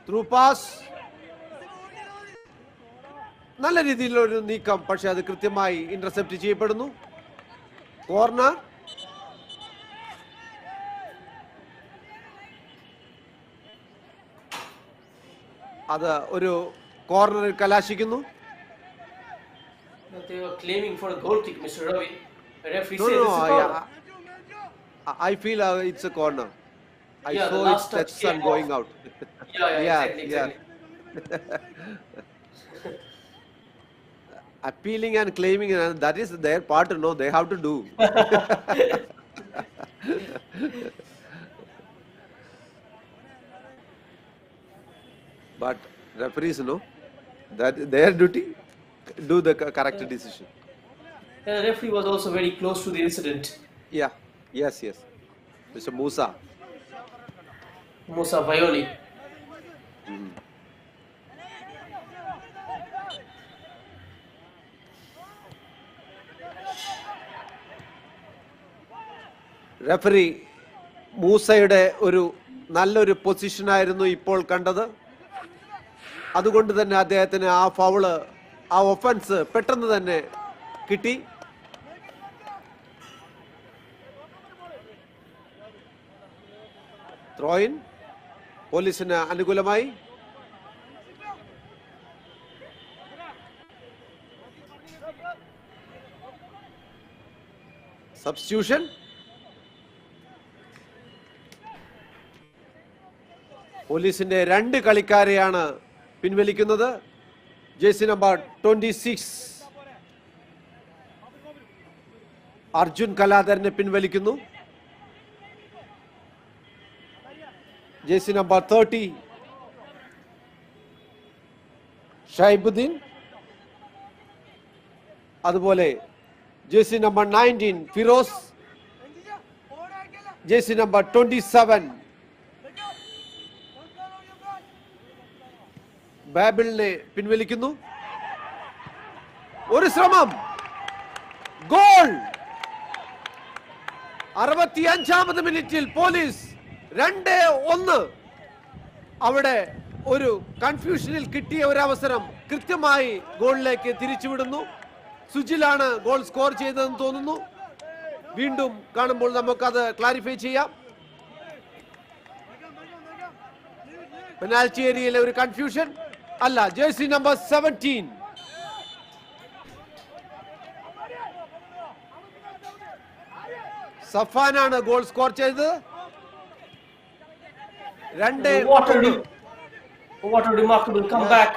ത്രൂ പാസ്, നല്ല രീതിയിലൊരു നീക്കം, പക്ഷെ അത് കൃത്യമായി ഇന്റർസെപ്റ്റ് ചെയ്യപ്പെടുന്നു. കോർണർ. അത് ഒരു കോർണറിൽ കലാശിക്കുന്നു. They were claiming for a goal kick, Mr. Ravi. The referee No, said no, this is a corner. I feel it's a corner. I Yeah, the saw last it touch Stetson came going off. out. Yeah, exactly. Appealing and claiming, and that is their part. No, they have to do. But referees know that their duty, do the correct decision. The referee was also very close to the incident. Yeah, yes. Mr. Musa. Musa Vaioli. Referee മൂസയുടെ ഒരു നല്ലൊരു പൊസിഷനായിരുന്നു ഇപ്പോൾ കണ്ടത്. അതുകൊണ്ട് തന്നെ അദ്ദേഹത്തിന് ആ foul, ആ ഒഫൻസ് പെട്ടെന്ന് തന്നെ കിട്ടി. ത്രോയിൻ പോലീസിന് അനുകൂലമായി. സബ്സ്റ്റിറ്റ്യൂഷൻ. പോലീസിന്റെ 2 കളിക്കാരെയാണ് പിൻവലിക്കുന്നത്. ജേഴ്സി നമ്പർ 26 അർജുൻ കലാധരനെ പിൻവലിക്കുന്നു. ജേഴ്സി നമ്പർ 30 ഷൈബുദ്ദീൻ, അതുപോലെ jersey number 19 Firoz, jersey number 27 ബാബിളിനെ പിൻവലിക്കുന്നു. ഒരു ശ്രമം, ഗോൾ! 65-ാമത് മിനിറ്റിൽ പോലീസ് 2-1. അവിടെ ഒരു കൺഫ്യൂഷനിൽ കിട്ടിയ ഒരു അവസരം കൃത്യമായി ഗോളിലേക്ക് തിരിച്ചുവിടുന്നു. സുജിലാണ് ഗോൾ സ്കോർ ചെയ്തതെന്ന് തോന്നുന്നു. വീണ്ടും കാണുമ്പോൾ നമുക്കത് ക്ലാരിഫൈ ചെയ്യാം. പെനാൽറ്റി ഏരിയയിലെ ഒരു കൺഫ്യൂഷൻ അല്ല. ജേഴ്സി നമ്പർ 17 സഫാനാണ് ഗോൾ സ്കോർ ചെയ്തത്. What a remarkable comeback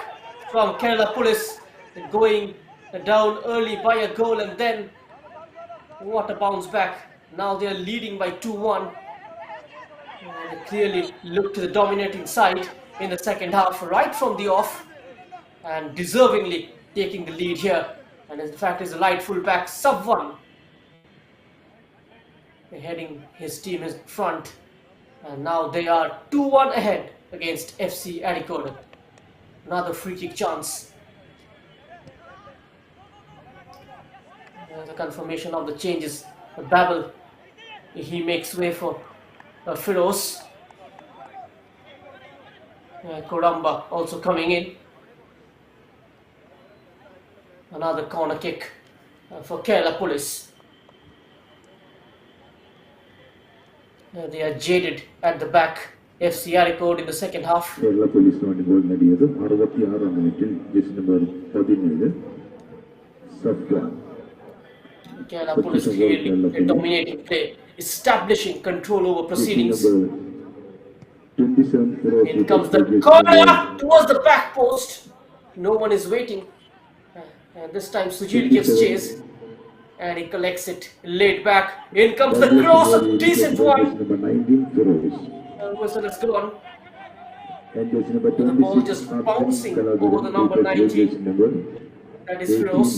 from Kerala Police, going down early by a goal, and then what a bounce back. Now they are leading by 2-1. They clearly look to the dominating side in the second half right from the off, and deservingly taking the lead here. And in fact is a light fullback sub-1 heading his team in front, and now they are 2-1 ahead against FC Areekode. Another free kick chance. The confirmation of the changes. Babel, he makes way for Firoz. Kodamba also coming in. Another corner kick for Kerala Police. They are jaded at the back. FC Areekode in the second half. Kerala പോലീസിന് goal നേടിയത് 66-ാം മിനിറ്റിൽ jersey number 17 Safwan. Kerala Police clearly dominating play, establishing control over proceedings. In comes the corner towards the back post. No one is waiting. And this time Sujil gives chase. And he collects it, laid back. In comes the cross, a decent one. Whistle has gone. The ball just bouncing over the number 19. That is Firoz.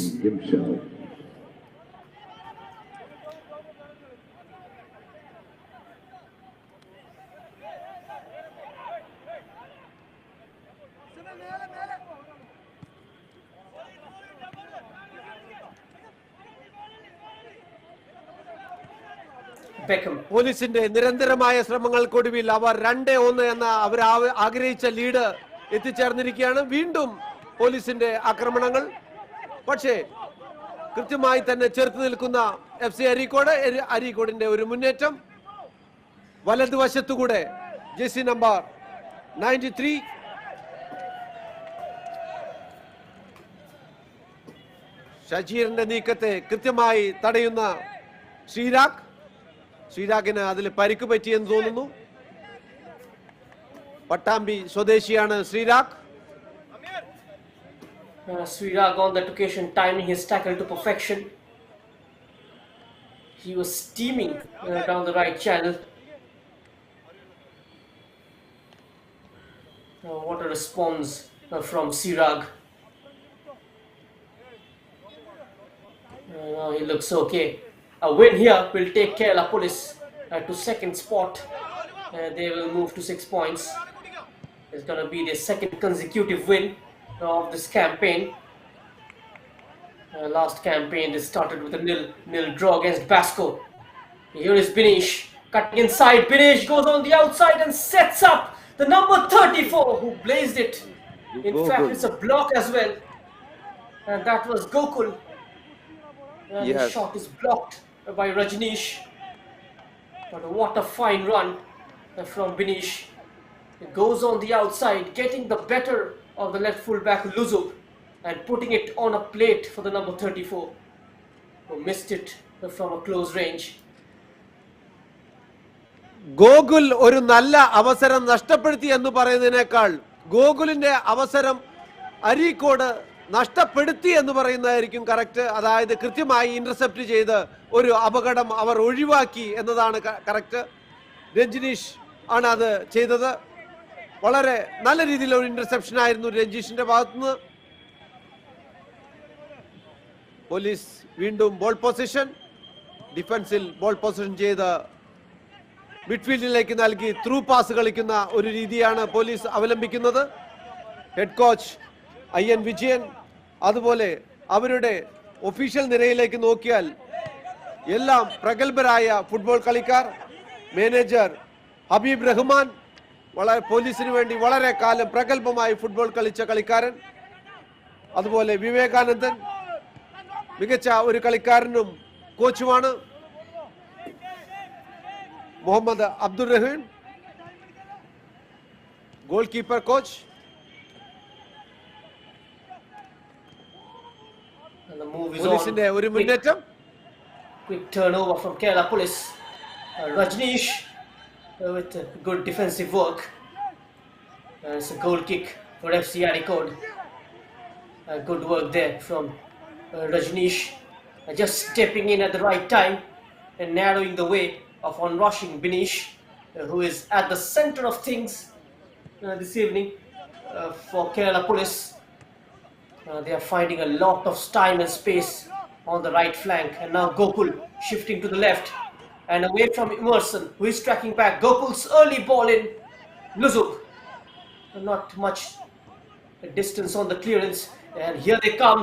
Beckham. പോലീസിന്റെ നിരന്തരമായ ശ്രമങ്ങൾക്കൊടുവിൽ അവർ 2-1 എന്ന അവർ ആഗ്രഹിച്ച lead എത്തിച്ചേർന്നിരിക്കുകയാണ്. വീണ്ടും പോലീസിന്റെ ആക്രമണങ്ങൾ, പക്ഷേ കൃത്യമായി തന്നെ ചേർത്ത് നിൽക്കുന്ന FC അരീക്കോടിന്റെ ഒരു മുന്നേറ്റം. വലതുവശത്തുകൂടെ ജേഴ്സി നമ്പർ 93 ഷജീറിന്റെ നീക്കത്തെ കൃത്യമായി തടയുന്ന ശ്രീരാഗിന് അതിൽ പരിക്ക് പറ്റിയെന്ന് തോന്നുന്നു. പട്ടാമ്പി സ്വദേശിയാണ് Sreerag. Srirag on that occasion timing his tackle to perfection. He was steaming down the right channel. What a response from Srirag. He looks okay. A win here will take Kerala Police to second spot. They will move to 6 points. It's going to be their second consecutive win of this campaign. Last campaign they started with a nil draw against Basco. Here is Binish cutting inside. Binish goes on the outside and sets up the number 34 who blazed it. In fact, it's a block as well, and that was Gokul. And Yes. the shot is blocked by Rajneesh. But what a fine run from Binish. It goes on the outside, getting the better of the left fullback Luzub and putting it on a plate for the number 34, who missed it from a close range. Gokul ഒരു നല്ല അവസരം നഷ്ടപ്പെടുത്തി എന്ന് പറയുന്നതിനേക്കാൾ ഗോകുലിന്റെ അവസരം അരീക്കോട് നഷ്ടപ്പെടുത്തി എന്ന് പറയുന്നതായിരിക്കും കറക്റ്റ്. അതായത് കൃത്യമായി ഇന്റർസെപ്റ്റ് ചെയ്ത് ഒരു അപകടം അവർ ഒഴിവാക്കി എന്നതാണ് കറക്റ്റ്. രഞ്ജിനീഷ് ആണ് അത് ചെയ്തത്. വളരെ നല്ല രീതിയിലുള്ള ഒരു ഇന്റർസെപ്ഷൻ ആയിരുന്നു രഞ്ജീഷിന്റെ ഭാഗത്തുനിന്ന്. പോലീസ് വീണ്ടും ബോൾ പൊസിഷൻ, ഡിഫൻസിൽ ബോൾ പൊസിഷൻ ചെയ്ത് മിഡ്ഫീൽഡിലേക്ക് നൽകി ത്രൂ പാസ് കളിക്കുന്ന ഒരു രീതിയാണ് പോലീസ് അവലംബിക്കുന്നത്. ഹെഡ് കോച്ച് IN വിജയൻ, അതുപോലെ അവരുടെ ഒഫീഷ്യൽ നിരയിലേക്ക് നോക്കിയാൽ എല്ലാം പ്രഗത്ഭരായ ഫുട്ബോൾ കളിക്കാർ. മാനേജർ ഹബീബ് റഹ്മാൻ പോലീസിന് വേണ്ടി വളരെ കാലം പ്രഗത്ഭമായി ഫുട്ബോൾ കളിച്ച കളിക്കാരൻ. അതുപോലെ വിവേകാനന്ദൻ മികച്ച ഒരു കളിക്കാരനും കോച്ചുമാണ്. Muhammad Abdul Rahim goalkeeper coach. And the move is പോലീസിന്റെ ഒരു മുന്നേറ്റം. Quick turnover from Kerala Police. Rajneesh with good defensive work. It's a goal kick for FC Areekode. Good work there from Rajneesh, just stepping in at the right time and narrowing the way of onrushing Binish, who is at the center of things this evening for Kerala Police. They are finding a lot of time and space on the right flank, and now Gokul shifting to the left and away from Emerson, who is tracking back. Gokul's early ball in. Luzuk, not much distance on the clearance, and here they come.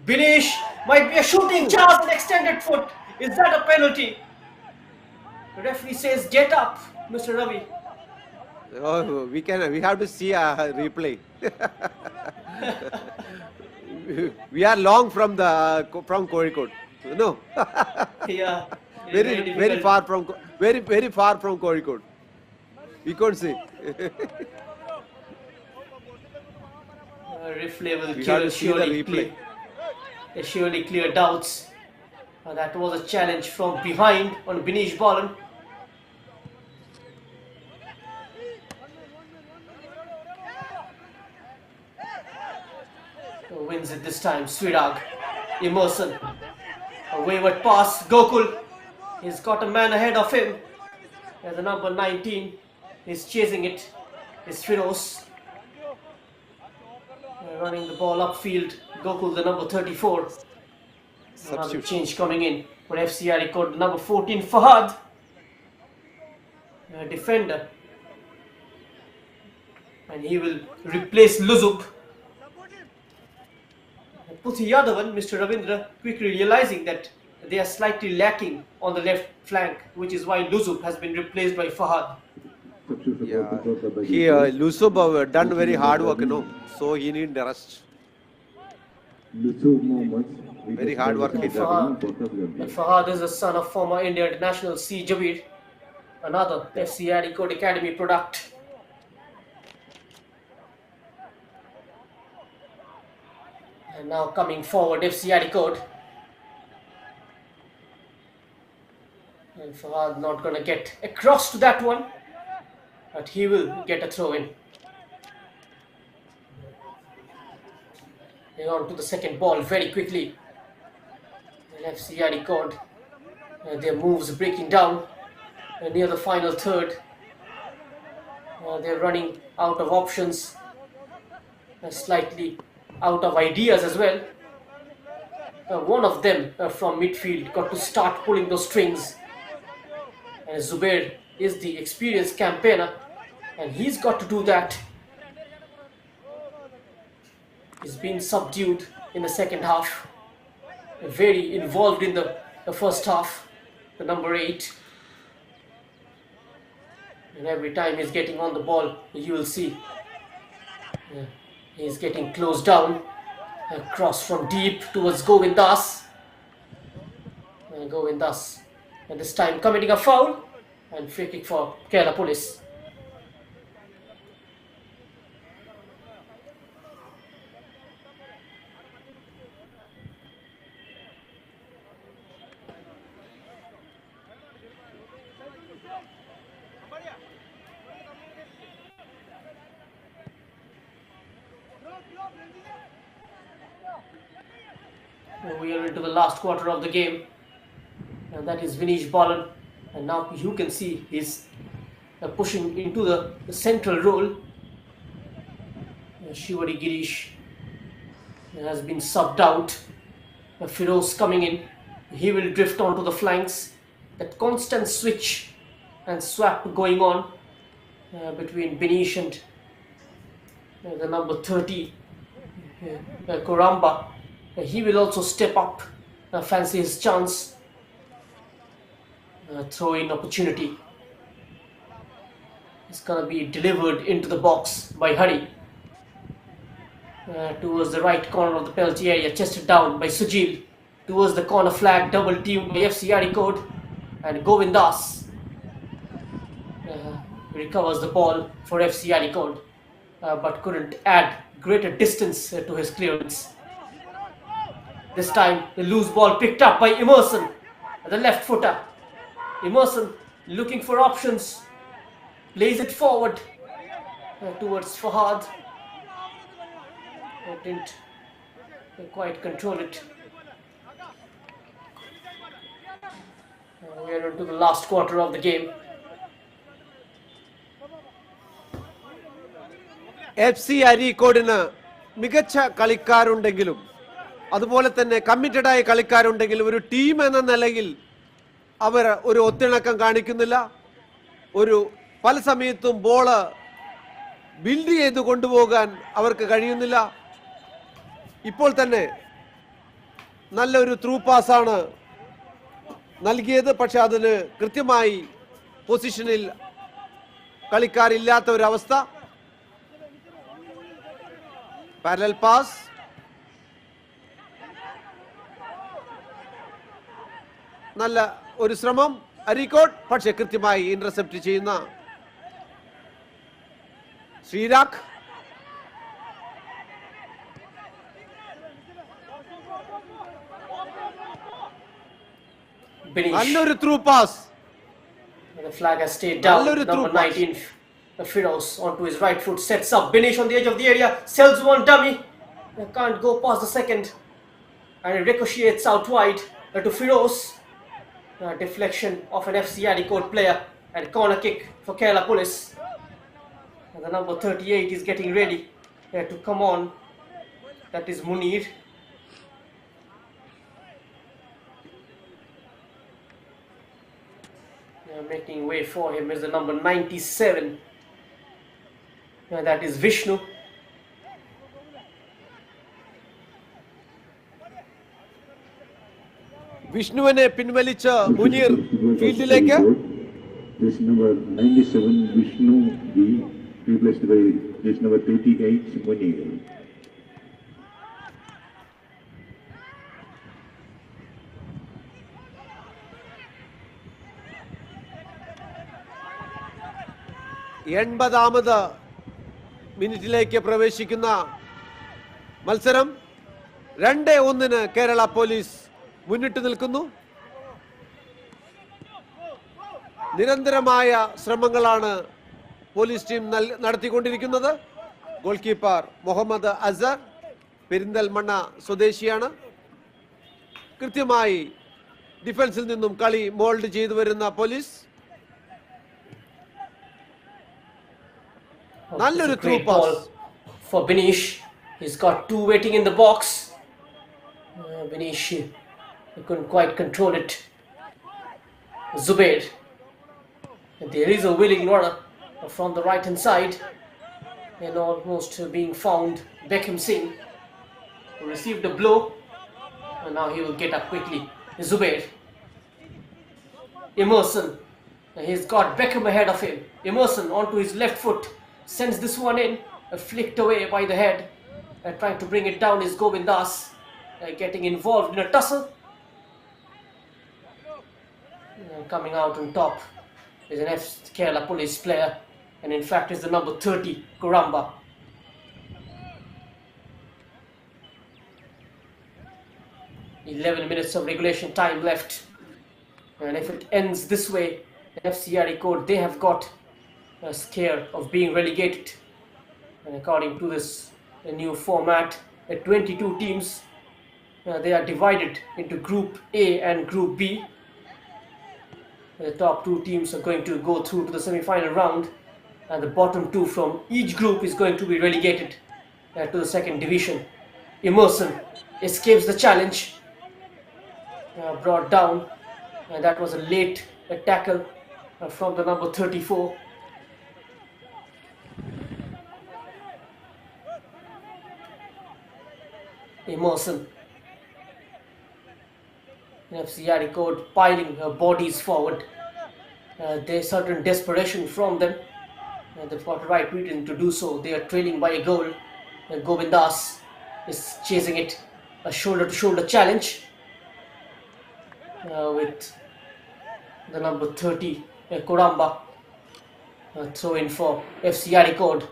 Binish might be a shooting chance, an extended foot. Is that a penalty? The referee says get up, Mr. Ravi. Oh, we have to see a replay. We are long from Kozhikode, no. Yeah, very far from Kozhikode. We can't see. Replay will We have to see the replay. surely clear doubts. That was a challenge from behind on Binish Balan. Wins it this time. Srirag, Emerson, a wayward pass. Gokul, he's got a man ahead of him. There's the number 19. He's chasing it. It's Firoz. Running the ball upfield. Gokul, the number 34. Another change coming in for FC Areekode. Number 14, Fahad, a defender, and he will replace Luzuk. Puthi Yadavan, Mr. Ravindra, quickly realizing that they are slightly lacking on the left flank, which is why Luzuk has been replaced by Fahad. Yeah, Lusub done very hard work, so he need rest. Very hard work he done. Fahad is the son of former India international C. Javeed, another FC Areekode Academy product. And now coming forward, FC Areekode. And Fahad not going to get across to that one, but he will get a throw in. On to the second ball very quickly. And FC Areekode, their moves breaking down near the final third. They're running out of options, slightly out of ideas as well. One of them from midfield got to start pulling those strings. And Zubair is the experienced campaigner, and he's got to do that. He's been subdued in the second half, very involved in the first half, the number 8. And every time he's getting on the ball, you will see he's getting closed down. A cross from deep towards Govindas. And this time committing a foul, and free kick for Kerala Police. We are into the last quarter of the game. And that is Vinesh Balan. And now you can see he's pushing into the central role. Shivadi Girish has been subbed out. Firoz coming in. He will drift onto the flanks. That constant switch and swap going on between Benish and the number 30, Koramba. He will also step up, fancy his chance. Throw-in opportunity. It's gonna be delivered into the box by Hari. Towards the right corner of the penalty area, chested down by Sujil. Towards the corner flag, double team by FC Areekode, and Govindas recovers the ball for FC Areekode, but couldn't add greater distance to his clearance. This time, the loose ball picked up by Emerson, the left footer. Emerson looking for options, plays it forward towards Fahad. Didn't quite control it. We are into the last quarter of the game. FC അരീക്കോടിന് മികച്ച കളിക്കാരുണ്ടെങ്കിലും അതുപോലെ തന്നെ committed ആയ കളിക്കാരുണ്ടെങ്കിലും ഒരു team എന്ന നിലയിൽ അവർ ഒരു ഒത്തിണക്കം കാണിക്കുന്നില്ല. ഒരു പല സമയത്തും ബോള് ബിൽഡ് ചെയ്ത് കൊണ്ടുപോകാൻ അവർക്ക് കഴിയുന്നില്ല. ഇപ്പോൾ തന്നെ നല്ലൊരു ത്രൂ പാസ്സാണ് നൽകിയത്. പക്ഷെ അതിന് കൃത്യമായി പൊസിഷനിൽ കളിക്കാരില്ലാത്ത ഒരവസ്ഥ. പാരലൽ പാസ്, നല്ല ഒരു ശ്രമം അരീക്കോട്, പക്ഷെ കൃത്യമായി ഇന്റർസെപ്റ്റ് ചെയ്യുന്ന ശ്രീരാഗ്. നല്ലൊരു through pass. The flag has stayed down. Number 19, Firoz onto his right foot, sets up. Benish on the edge of the area, sells one dummy. Can't go past the second, and it ricochets out wide to Firoz. Deflection of an FC Areekode player, and corner kick for Kerala Police. And the number 38 is getting ready to come on. That is Munir. Making way for him is the number 97. That is Vishnu. വിഷ്ണുവിനെ പിൻവലിച്ച് മുനീർ ഫീൽഡിലേക്ക്. Jersey number 97 Vishnu be replaced by jersey number 38 Munir. എൺപതാമത് മിനിറ്റിലേക്ക് പ്രവേശിക്കുന്ന മത്സരം 2-1 Kerala police മുന്നിട്ട് നിൽക്കുന്നു. നിരന്തരമായ ശ്രമങ്ങളാണ് police team നടത്തിക്കൊണ്ടിരിക്കുന്നത്. ഗോൾ കീപ്പർ മുഹമ്മദ് അസർ പെരിന്തൽമണ്ണ സ്വദേശിയാണ്. കൃത്യമായി ഡിഫൻസിൽ നിന്നും കളി മോൾഡ് ചെയ്തു വരുന്ന പോലീസ്. നല്ലൊരു through pass for Benish. He's got two waiting in the box. Benish couldn't quite control it. Zubair. There is a willing runner from the right hand side, and almost being found. Beckham Singh received a blow, and now he will get up quickly. Zubair. Emerson. He's got Beckham ahead of him. Emerson onto his left foot. Sends this one in, flicked away by the head. Trying to bring it down is Govindas, getting involved in a tussle. Coming out on top is an Kerala Police player, and in fact is the number 30, Koramba. .11 of regulation time left, and if it ends this way, FC Areekode, they have got a scare of being relegated, and according to this a new format, 22 teams. They are divided into Group A and Group B. The top two teams are going to go through to the semi-final round, and the bottom two from each group is going to be relegated to the second division. Emerson escapes the challenge, brought down, and that was a late tackle from the number 34. Emerson. FC Areekode piling bodies forward. There's certain desperation from them. They've got right reason to do so. They are trailing by a goal. Govindas is chasing it. A shoulder-to-shoulder challenge with the number 30, Koramba. Throw in for FC Areekode.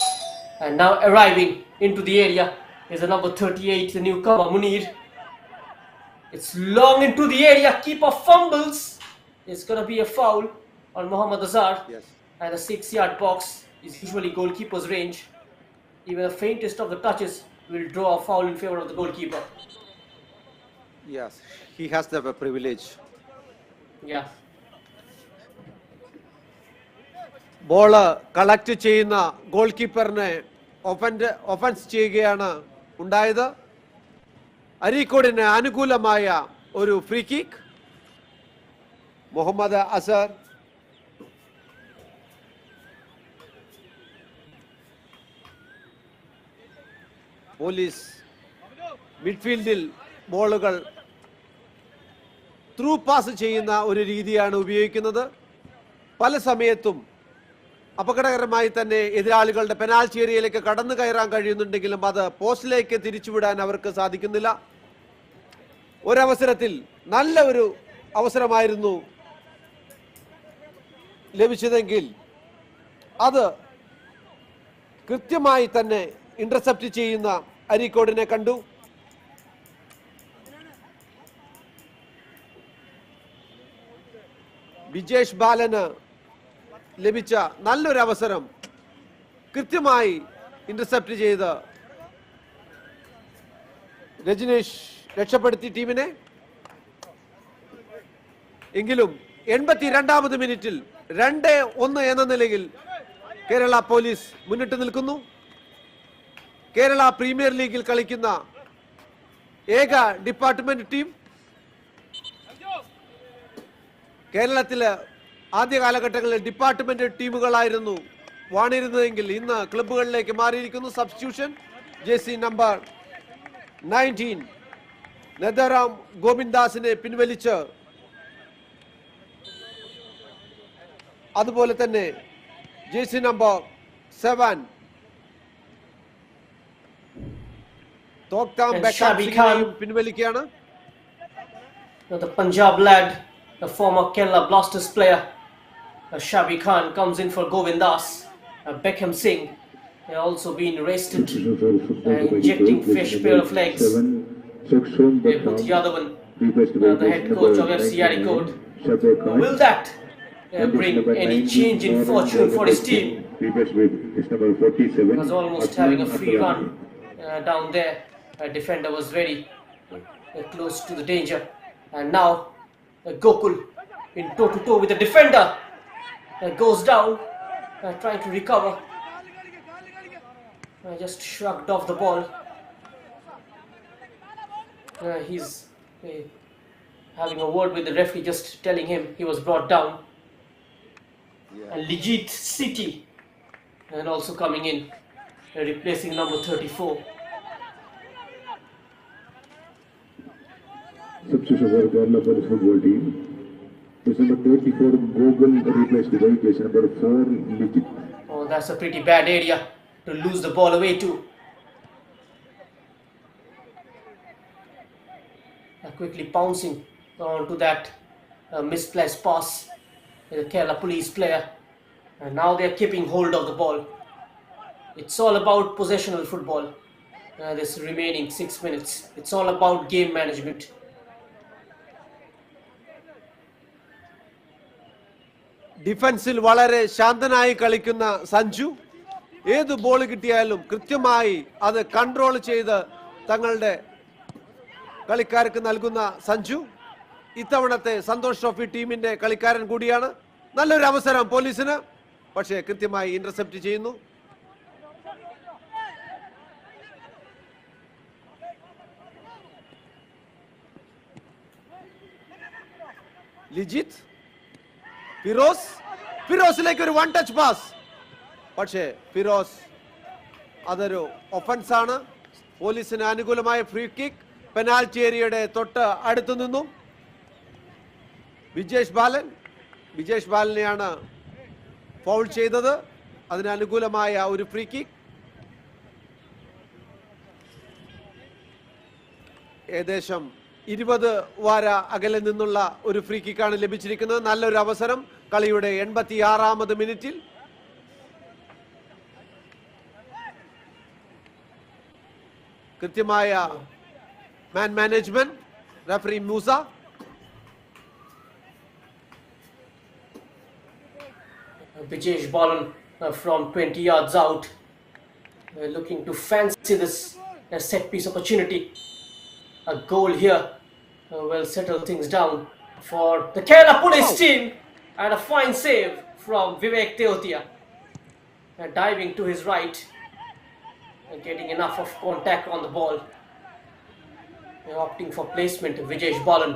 And now arriving into the area is the number 38, the newcomer, Munir. It's long into the area. Keeper fumbles. It's going to be a foul on Mohammad Azhar. Yes. And the 6-yard box is usually goalkeeper's range. Even the faintest of the touches will draw a foul in favor of the goalkeeper. Yes, he has the privilege. Yeah. Ball collect ചെയ്യുന്ന goal കീപ്പറിനെ offence ചെയ്യുകയാണ് ഉണ്ടായത്. അരീക്കോടിന് അനുകൂലമായ ഒരു free kick. Muhammad അസർ police മിഡ്ഫീൽഡിൽ ബോളുകൾ through pass ചെയ്യുന്ന ഒരു രീതിയാണ് ഉപയോഗിക്കുന്നത്. പല സമയത്തും അപകടകരമായി തന്നെ എതിരാളികളുടെ പെനാൽറ്റി ഏരിയയിലേക്ക് കടന്നു കയറാൻ കഴിയുന്നുണ്ടെങ്കിലും അത് പോസ്റ്റിലേക്ക് തിരിച്ചുവിടാൻ അവർക്ക് സാധിക്കുന്നില്ല. ഒരവസരത്തിൽ നല്ല ഒരു അവസരമായിരുന്നു ലഭിച്ചതെങ്കിൽ അത് കൃത്യമായി തന്നെ ഇന്റർസെപ്റ്റ് ചെയ്യുന്ന അരീക്കോടിനെ കണ്ടു. വിജേഷ് ബാലന് ലഭിച്ച നല്ലൊരു അവസരം കൃത്യമായി ഇന്റർസെപ്റ്റ് ചെയ്ത് രജനീഷ് രക്ഷപ്പെടുത്തി ടീമിനെ. എങ്കിലും 82ാമത് മിനിറ്റിൽ 2-1 എന്ന നിലയിൽ കേരള പോലീസ് മുന്നിട്ട് നിൽക്കുന്നു. കേരള പ്രീമിയർ ലീഗിൽ കളിക്കുന്ന ഏക ഡിപ്പാർട്ട്മെന്റ് ടീം. കേരളത്തില് ആദ്യ കാലഘട്ടങ്ങളിൽ ഡിപ്പാർട്ട്മെന്റ് ടീമുകളായിരുന്നു വാണിരുന്നതെങ്കിൽ ഇന്ന് ക്ലബ്ബുകളിലേക്ക് മാറിയിരിക്കുന്നു. സബ്സ്റ്റിറ്റ്യൂഷൻ ജേഴ്സി നമ്പർ 19 നെതറാം ഗോവിന്ദാസിനെ പിൻവലിച്ച്, അതുപോലെ തന്നെ jersey number 7 തോക്താം ബെക്കാബിനെയും പിൻവലിക്കുകയാണ്. The Punjab lad, the former Kerala Blasters player, Shabi Khan comes in for Govindas. Beckham Singh also been arrested, injecting fresh pair of legs. But the other one, the head coach of FC Areekode, will that bring any change in fortune for his team? He was almost having a free run down there. Defender was very close to the danger, and now Gokul in toe-to-toe with the defender, goes down, trying to recover. Just shrugged off the ball. He's having a word with the referee, just telling him he was brought down. And Lijit City and also coming in, replacing number 34. Substitution for Kerala Police football team. Jersey number 34 Gogol replaced by jersey number 4 Lijit. Oh, that's a pretty bad area to lose the ball away to. Quickly pouncing onto that misplaced pass with the Kerala Police player, and now they're keeping hold of the ball. It's all about possessional football. This remaining 6 minutes, it's all about game management. ഡിഫൻസിൽ വളരെ ശാന്തനായി കളിക്കുന്ന സഞ്ജു ഏത് ball കിട്ടിയാലും കൃത്യമായി അത് control ചെയ്ത് തങ്ങളുടെ കളിക്കാർക്ക് നൽകുന്ന സഞ്ജു ഇത്തവണത്തെ സന്തോഷ് ട്രോഫി ടീമിന്റെ കളിക്കാരൻ കൂടിയാണ്. നല്ലൊരു അവസരം പോലീസിന്, പക്ഷേ കൃത്യമായി ഇന്റർസെപ്റ്റ് ചെയ്യുന്നു. ലിജിത്ത്, ഫിറോസിലേക്ക് ഒരു 1 ടച്ച് പാസ്, പക്ഷേ ഫിറോസ് അതൊരു ഒഫൻസ് ആണ്. പോലീസിന് അനുകൂലമായ ഫ്രീ കിക്ക് പെനാൽറ്റി ഏരിയയുടെ തൊട്ട് അടുത്തു നിന്നും. വിജേഷ് ബാലനെയാണ് ഫൗൾ ചെയ്തത്. അതിന് അനുകൂലമായ ഒരു ഫ്രീ കിക്ക്. ഏകദേശം 20 വാര അകലെ നിന്നുള്ള ഒരു ഫ്രീ കിക്കാണ് ലഭിച്ചിരിക്കുന്നത്. നല്ലൊരു അവസരം കളിയുടെ 86ാമത് മിനിറ്റിൽ. കൃത്യമായ man management, referee Moosa. Bijesh Balan from 20 yards out, looking to fancy this set piece opportunity. A goal here will settle things down for the Kerala Police team, and a fine save from Vivek Teotia, diving to his right and getting enough of contact on the ball, opting for placement. Bijesh Balan,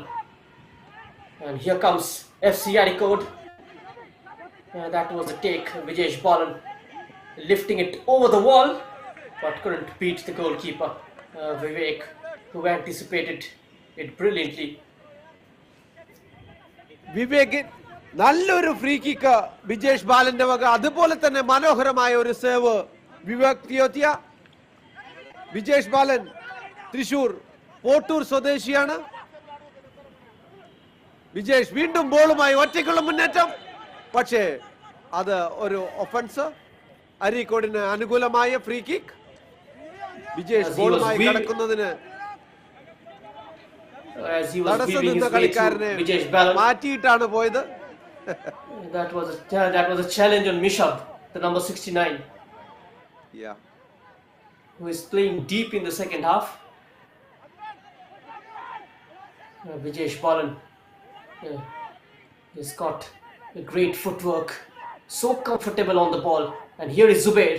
and here comes FC Areekode. That was the take. Bijesh Balan lifting it over the wall, but couldn't beat the goalkeeper, Vivek, who anticipated it brilliantly. Vivek നല്ലൊരു free kick Bijesh ബാലന്റെ വക. അതുപോലെ തന്നെ മനോഹരമായ ഒരു save Vivek തിയോത്തിയ. Bijesh ബാലൻ തൃശൂർ പോട്ടൂർ സ്വദേശിയാണ്. ബിജേഷ് വീണ്ടും ബോളുമായി ഒറ്റയ്ക്കുള്ള മുന്നേറ്റം, പക്ഷേ അത് ഒരു ഒഫൻസ്. അരീക്കോടിന് അനുകൂലമായ ഫ്രീ കിക്ക്. ബിജേഷ് ബോളുമായി കടക്കുന്നതിന് തടസ്സം നിന്ന കളിക്കാരനെ മാറ്റിയിട്ടാണ് പോയത്. That was a challenge on Mishab, the number 69. Yeah. Who is playing deep in the second half. Bijesh Balan has got a great footwork, so comfortable on the ball. And here is Zubair,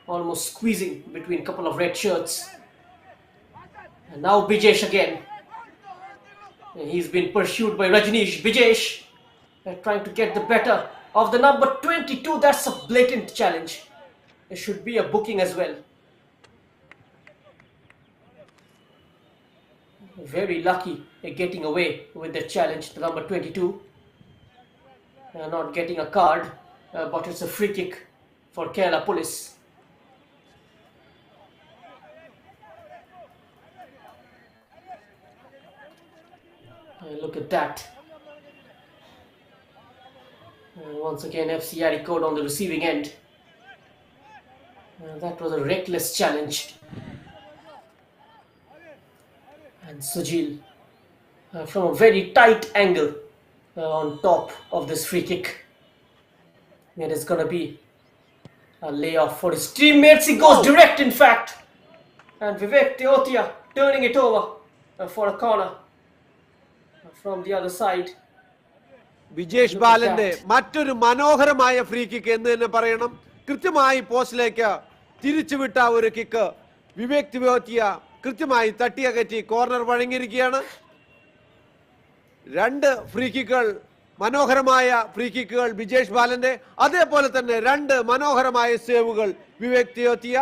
almost squeezing between a couple of red shirts. And now Bijesh again. He's been pursued by Rajneesh. Bijesh trying to get the better of the number 22. That's a blatant challenge. It should be a booking as well. Very lucky getting away with the challenge, the number 22. Not getting a card, but it's a free kick for Kerala Police. Look at that. Once again, FC Areekode on the receiving end. That was a reckless challenge. And Sujil from a very tight angle on top of this free kick. It is going to be a layoff for his teammates. He goes direct, in fact. And Vivek Teotia turning it over for a corner from the other side. Bijesh ബാലന്റെ മറ്റൊരു മനോഹരമായ free kick എന്ന് തന്നെ പറയണം. കൃത്യമായി പോസ്റ്റിലേക്ക് തിരിച്ചുവിട്ട ഒരു kick Vivek തിയോത്തിയ കൃത്യമായി തട്ടിയകറ്റി കോർണർ വഴങ്ങിയിരിക്കുകയാണ്. 2 ഫ്രീ കിക്കുകൾ, മനോഹരമായ ഫ്രീ കിക്കുകൾ ബിജേഷ് ബാലന്റെ. അതേപോലെ തന്നെ 2 മനോഹരമായ സേവുകൾ വിവേക് തിയോത്തിയ.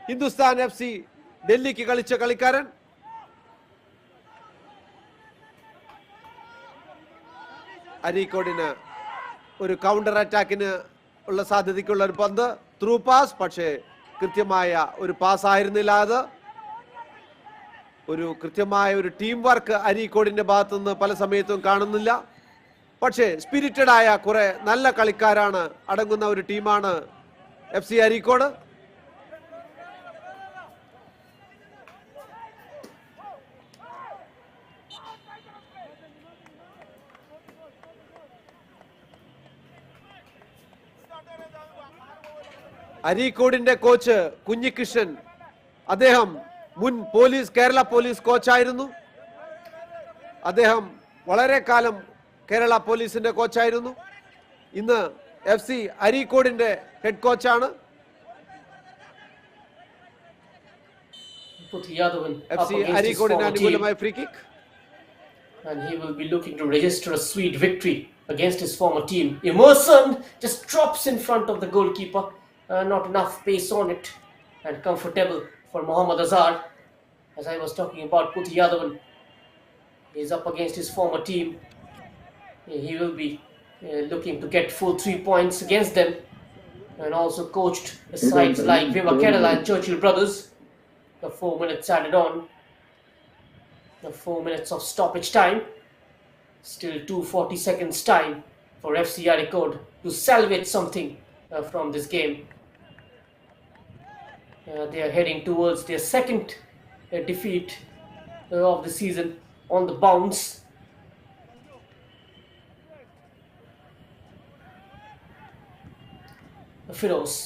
ഹിന്ദുസ്ഥാൻ FC ഡൽഹിക്ക് കളിച്ച കളിക്കാരൻ. അരീക്കോടിന് ഒരു കൗണ്ടർ അറ്റാക്കിന് ഉള്ള സാധ്യതയ്ക്കുള്ള ഒരു പന്ത്, ത്രൂ പാസ്, പക്ഷേ കൃത്യമായ ഒരു പാസ് ആയിരുന്നില്ല. അത് ഒരു കൃത്യമായ ഒരു ടീം വർക്ക് അരീക്കോടിന്റെ ഭാഗത്തുനിന്ന് പല സമയത്തും കാണുന്നില്ല. പക്ഷേ സ്പിരിറ്റഡ് ആയ കുറെ നല്ല കളിക്കാരാണ് അടങ്ങുന്ന ഒരു ടീമാണ് FC അരീക്കോട്. അരീക്കോടിന്റെ കോച്ച് കുഞ്ഞികൃഷ്ണൻ, അദ്ദേഹം മുൻ കേരള പോലീസ് കോച്ചായിരുന്നു. അദ്ദേഹം വളരെ കാലം കേരള പോലീസിന്റെ കോച്ചായിരുന്നു. ഇന്ന് FC അരീക്കോടിന്റെ ഹെഡ് കോച്ചാണ്. FC അരീക്കോടിന് അനുകൂലമായ free kick. And he will be looking to register a sweet victory against his former team. Emerson just drops in front of the goalkeeper. Not enough pace on it. And comfortable for Mohammad Azhar. As I was talking about, Puthi Yadavan is up against his former team. He will be looking to get full 3 points against them. And also coached sides like Viva Kerala and Churchill Brothers. The 4 minutes added on. The 4 minutes of stoppage time. Still 2:40 seconds time for FC Areekode to salvage something from this game. They are heading towards their second defeat of the season on the bounce. Firoz.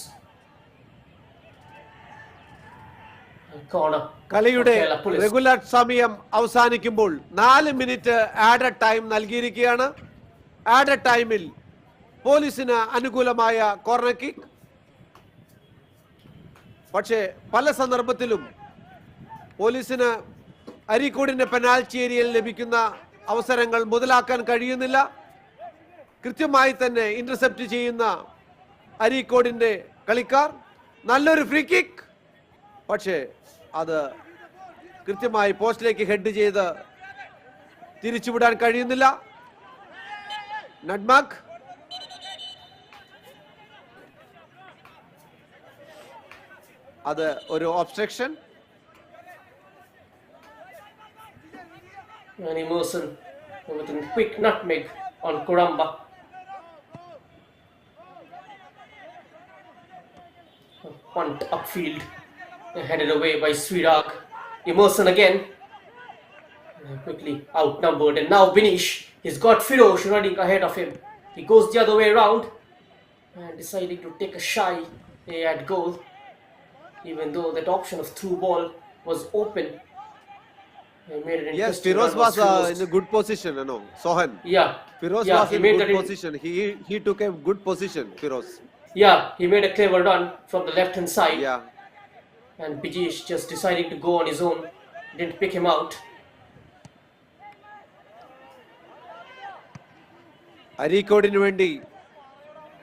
Corner. കളിയുടെ regular സമയം അവസാനിക്കുമ്പോൾ 4 minute added time നൽകിയിരിക്കുകയാണ്. Added ടൈമിൽ പോലീസിന് അനുകൂലമായ corner kick. പക്ഷേ പല സന്ദർഭത്തിലും പോലീസിന് അരീക്കോടിന്റെ പെനാൽറ്റി ഏരിയയിൽ ലഭിക്കുന്ന അവസരങ്ങൾ മുതലാക്കാൻ കഴിയുന്നില്ല. കൃത്യമായി തന്നെ ഇന്റർസെപ്റ്റ് ചെയ്യുന്ന അരീക്കോടിന്റെ കളിക്കാർ. നല്ലൊരു ഫ്രീ കിക്ക്, പക്ഷേ അത് കൃത്യമായി പോസ്റ്റിലേക്ക് ഹെഡ് ചെയ്ത് തിരിച്ചുവിടാൻ കഴിയുന്നില്ല. നട്മാക്. അത് ഒരു obstruction. And Emerson with a quick nutmeg on Kuramba. A punt upfield, headed away by Srirag. Emerson again, quickly outnumbered, and now Binish. He's got Firoz running ahead of him. He goes the other way around and deciding to take a shy at goal, even though that option of through ball was open. Yes, Firoz was in a good position, you know. Sohan. Yeah. Firoz was in good position. He took a good position, Firoz. Yeah, he made a clever run from the left hand side. Yeah. And Bijesh just deciding to go on his own, didn't pick him out. അരീക്കോടിന് വേണ്ടി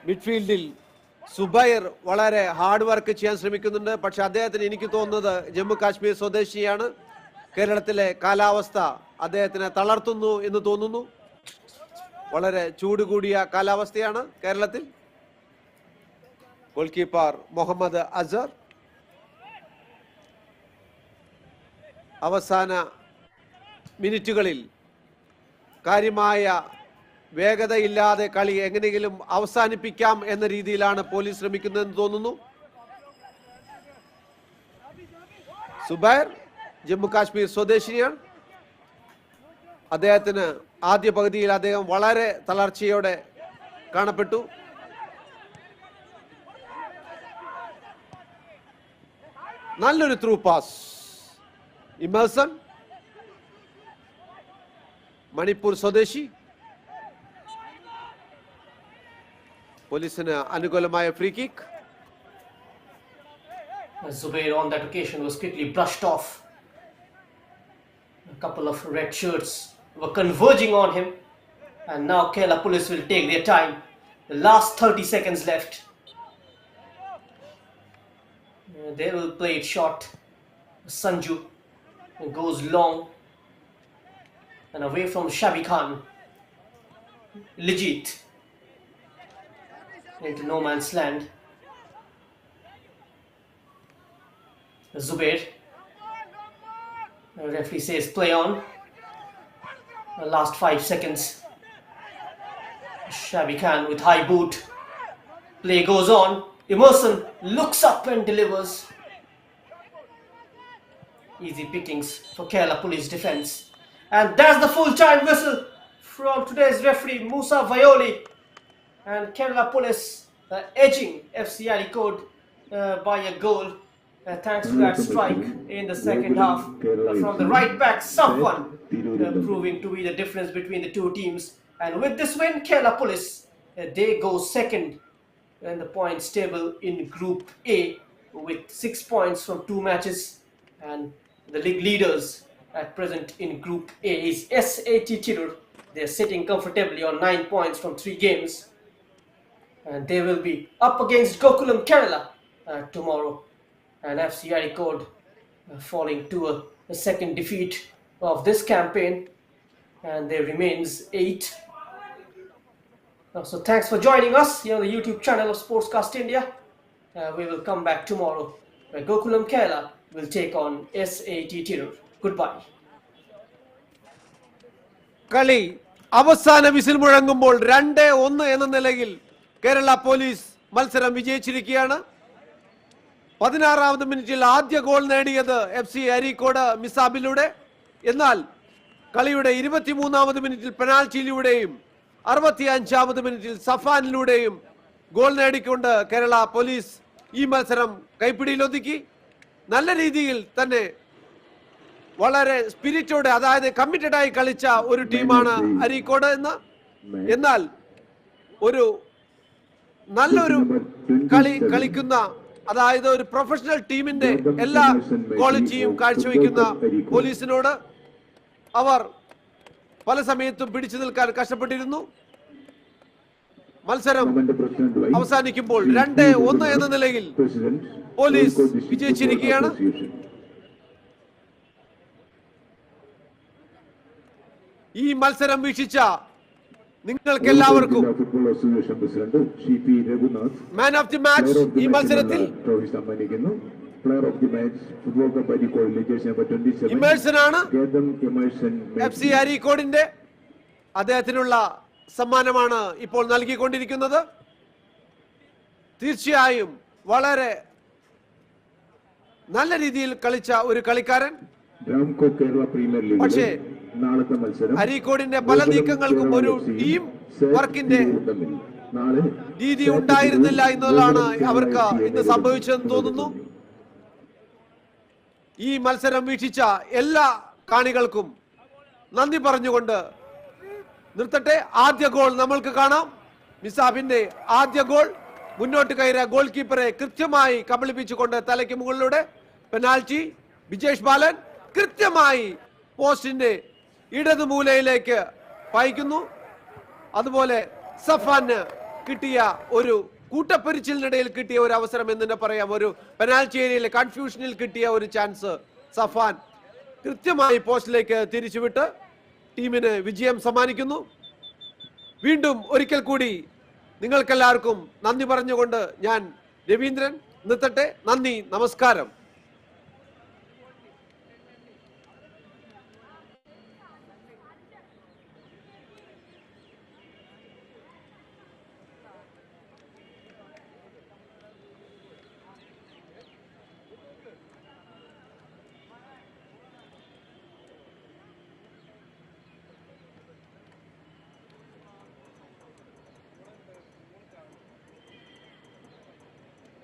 മിഡ്ഫീൽഡിൽ സുബൈർ വളരെ hard work ചെയ്യാൻ ശ്രമിക്കുന്നുണ്ട്. പക്ഷെ അദ്ദേഹത്തിന് എനിക്ക് തോന്നുന്നത് ജമ്മു കാശ്മീർ സ്വദേശിയാണ്. കേരളത്തിലെ കാലാവസ്ഥ അദ്ദേഹത്തിനെ തളർത്തുന്നു എന്ന് തോന്നുന്നു. വളരെ ചൂട് കൂടിയ കാലാവസ്ഥയാണ് കേരളത്തിൽ. ഗോൾ കീപ്പർ മുഹമ്മദ് അസർ. അവസാന മിനിറ്റുകളിൽ കാര്യമായ വേഗതയില്ലാതെ കളി എങ്ങനെയെങ്കിലും അവസാനിപ്പിക്കാം എന്ന രീതിയിലാണ് പോലീസ് ശ്രമിക്കുന്നതെന്ന് തോന്നുന്നു. സുബൈർ ജമ്മു കാശ്മീർ സ്വദേശിയാണ്. അദ്ദേഹത്തിന് ആദ്യ പകുതിയിൽ അദ്ദേഹം വളരെ തളർച്ചയോടെ കാണപ്പെട്ടു. നല്ലൊരു ത്രൂ പാസ്. ഇമേഴ്സൺ, മണിപ്പൂർ സ്വദേശി. പോലീസിന് അനുകൂലമായ free kick. Zubair on that occasion was quickly brushed off. A couple of red shirts were converging on him, and now Kerala police will take their time. The last 30 seconds left. They will play it short. Sanju goes long and away from Shabi Khan. Legit into no man's land. Zubair. The referee says play on. The last 5 seconds. Shabi Khan with high boot. Play goes on. Emerson looks up and delivers. Easy pickings for Kerala police defense. And that's the full time whistle from today's referee Musa Vayoli. And Kerala police edging FC Areekode by a goal thanks to that strike in the second half from the right back Safwan, proving to be the difference between the two teams. And with this win, Kerala Police they go second in the points table in Group A with 6 points from 2 matches, and the league leaders at present in Group A is SAT Tirur. They are sitting comfortably on 9 points from 3 games, and they will be up against Gokulam Kerala tomorrow, and FC Areekode falling to a second defeat of this campaign, and there remains 8. So thanks for joining us here on the YouTube channel of Sportscast India. We will come back tomorrow where Gokulam Kerala will take on SAT Tirur. Goodbye. കളി അവസാന whistle മുഴങ്ങുമ്പോൾ 2-1 എന്ന നിലയിൽ Kerala police മത്സരം വിജയിച്ചിരിക്കുകയാണ്. 16ാമത് മിനിറ്റിൽ ആദ്യ goal നേടിയത് FC Areekode മിസാബിലൂടെ. എന്നാൽ കളിയുടെ 23ാമത് മിനിറ്റിൽ പെനാൽറ്റിയിലൂടെയും 65ാമത് മിനിറ്റിൽ സഫാനിലൂടെയും ഗോൾ നേടിക്കൊണ്ട് കേരള പോലീസ് ഈ മത്സരം കൈപ്പിടിയിലൊതുക്കി. നല്ല രീതിയിൽ തന്നെ വളരെ സ്പിരിറ്റോടെ, അതായത് കമ്മിറ്റഡായി കളിച്ച ഒരു ടീമാണ് അരീക്കോട് എന്ന്. എന്നാൽ ഒരു നല്ലൊരു കളിക്കുന്ന, അതായത് ഒരു പ്രൊഫഷണൽ ടീമിന്റെ എല്ലാ ക്വാളിറ്റിയും കാഴ്ചവെക്കുന്ന പോലീസിനോട് അവർ പല സമയത്തും പിടിച്ചു നിൽക്കാൻ കഷ്ടപ്പെട്ടിരുന്നു. മത്സരം അവസാനിക്കുമ്പോൾ 2-1 എന്ന നിലയിൽ പോലീസ് വിജയിച്ചിരിക്കുകയാണ്. ഈ മത്സരം വീക്ഷിച്ച നിങ്ങൾക്ക് എല്ലാവർക്കും മാൻ ഓഫ് ദി മാച്ച് ഈ മത്സരത്തിൽ ഇമേഴ്സനാണ്. FC അരീക്കോടിന്റെ അദ്ദേഹത്തിനുള്ള സമ്മാനമാണ് ഇപ്പോൾ നൽകിക്കൊണ്ടിരിക്കുന്നത്. തീർച്ചയായും വളരെ നല്ല രീതിയിൽ കളിച്ച ഒരു കളിക്കാരൻ. പക്ഷേ അരീക്കോടിന്റെ പല നീക്കങ്ങൾക്കും ഒരു ടീം വർക്കിന്റെ രീതി ഉണ്ടായിരുന്നില്ല എന്നതാണ് അവർക്ക് ഇന്ന് സംഭവിച്ചതെന്ന് തോന്നുന്നു. ഈ മത്സരം വീക്ഷിച്ച എല്ലാ കാണികൾക്കും നന്ദി പറഞ്ഞുകൊണ്ട് നിർത്തട്ടെ. ആദ്യ ഗോൾ നമ്മൾക്ക് കാണാം. മിസാബിന്റെ ആദ്യ ഗോൾ. മുന്നോട്ട് കയറിയ ഗോൾ കീപ്പറെ കൃത്യമായി കബളിപ്പിച്ചുകൊണ്ട് തലയ്ക്ക് മുകളിലൂടെ പെനാൽറ്റി. ബിജേഷ് ബാലൻ കൃത്യമായി പോസ്റ്റിന്റെ ഇടതു മൂലയിലേക്ക് പായിക്കുന്നു. അതുപോലെ സഫാന് കിട്ടിയ ഒരു കൂട്ടപ്പരിച്ചിലിനിടയിൽ കിട്ടിയ ഒരു അവസരം എന്ന് തന്നെ പറയാം. ഒരു പെനാൽറ്റി ഏരിയയിലെ കൺഫ്യൂഷനിൽ കിട്ടിയ ഒരു ചാൻസ് സഫാൻ കൃത്യമായി പോസ്റ്റിലേക്ക് തിരിച്ചുവിട്ട് ടീമിന് വിജയം സമ്മാനിക്കുന്നു. വീണ്ടും ഒരിക്കൽ കൂടി നിങ്ങൾക്കെല്ലാവർക്കും നന്ദി പറഞ്ഞുകൊണ്ട് ഞാൻ രവീന്ദ്രൻ നിർത്തട്ടെ. നന്ദി, നമസ്കാരം.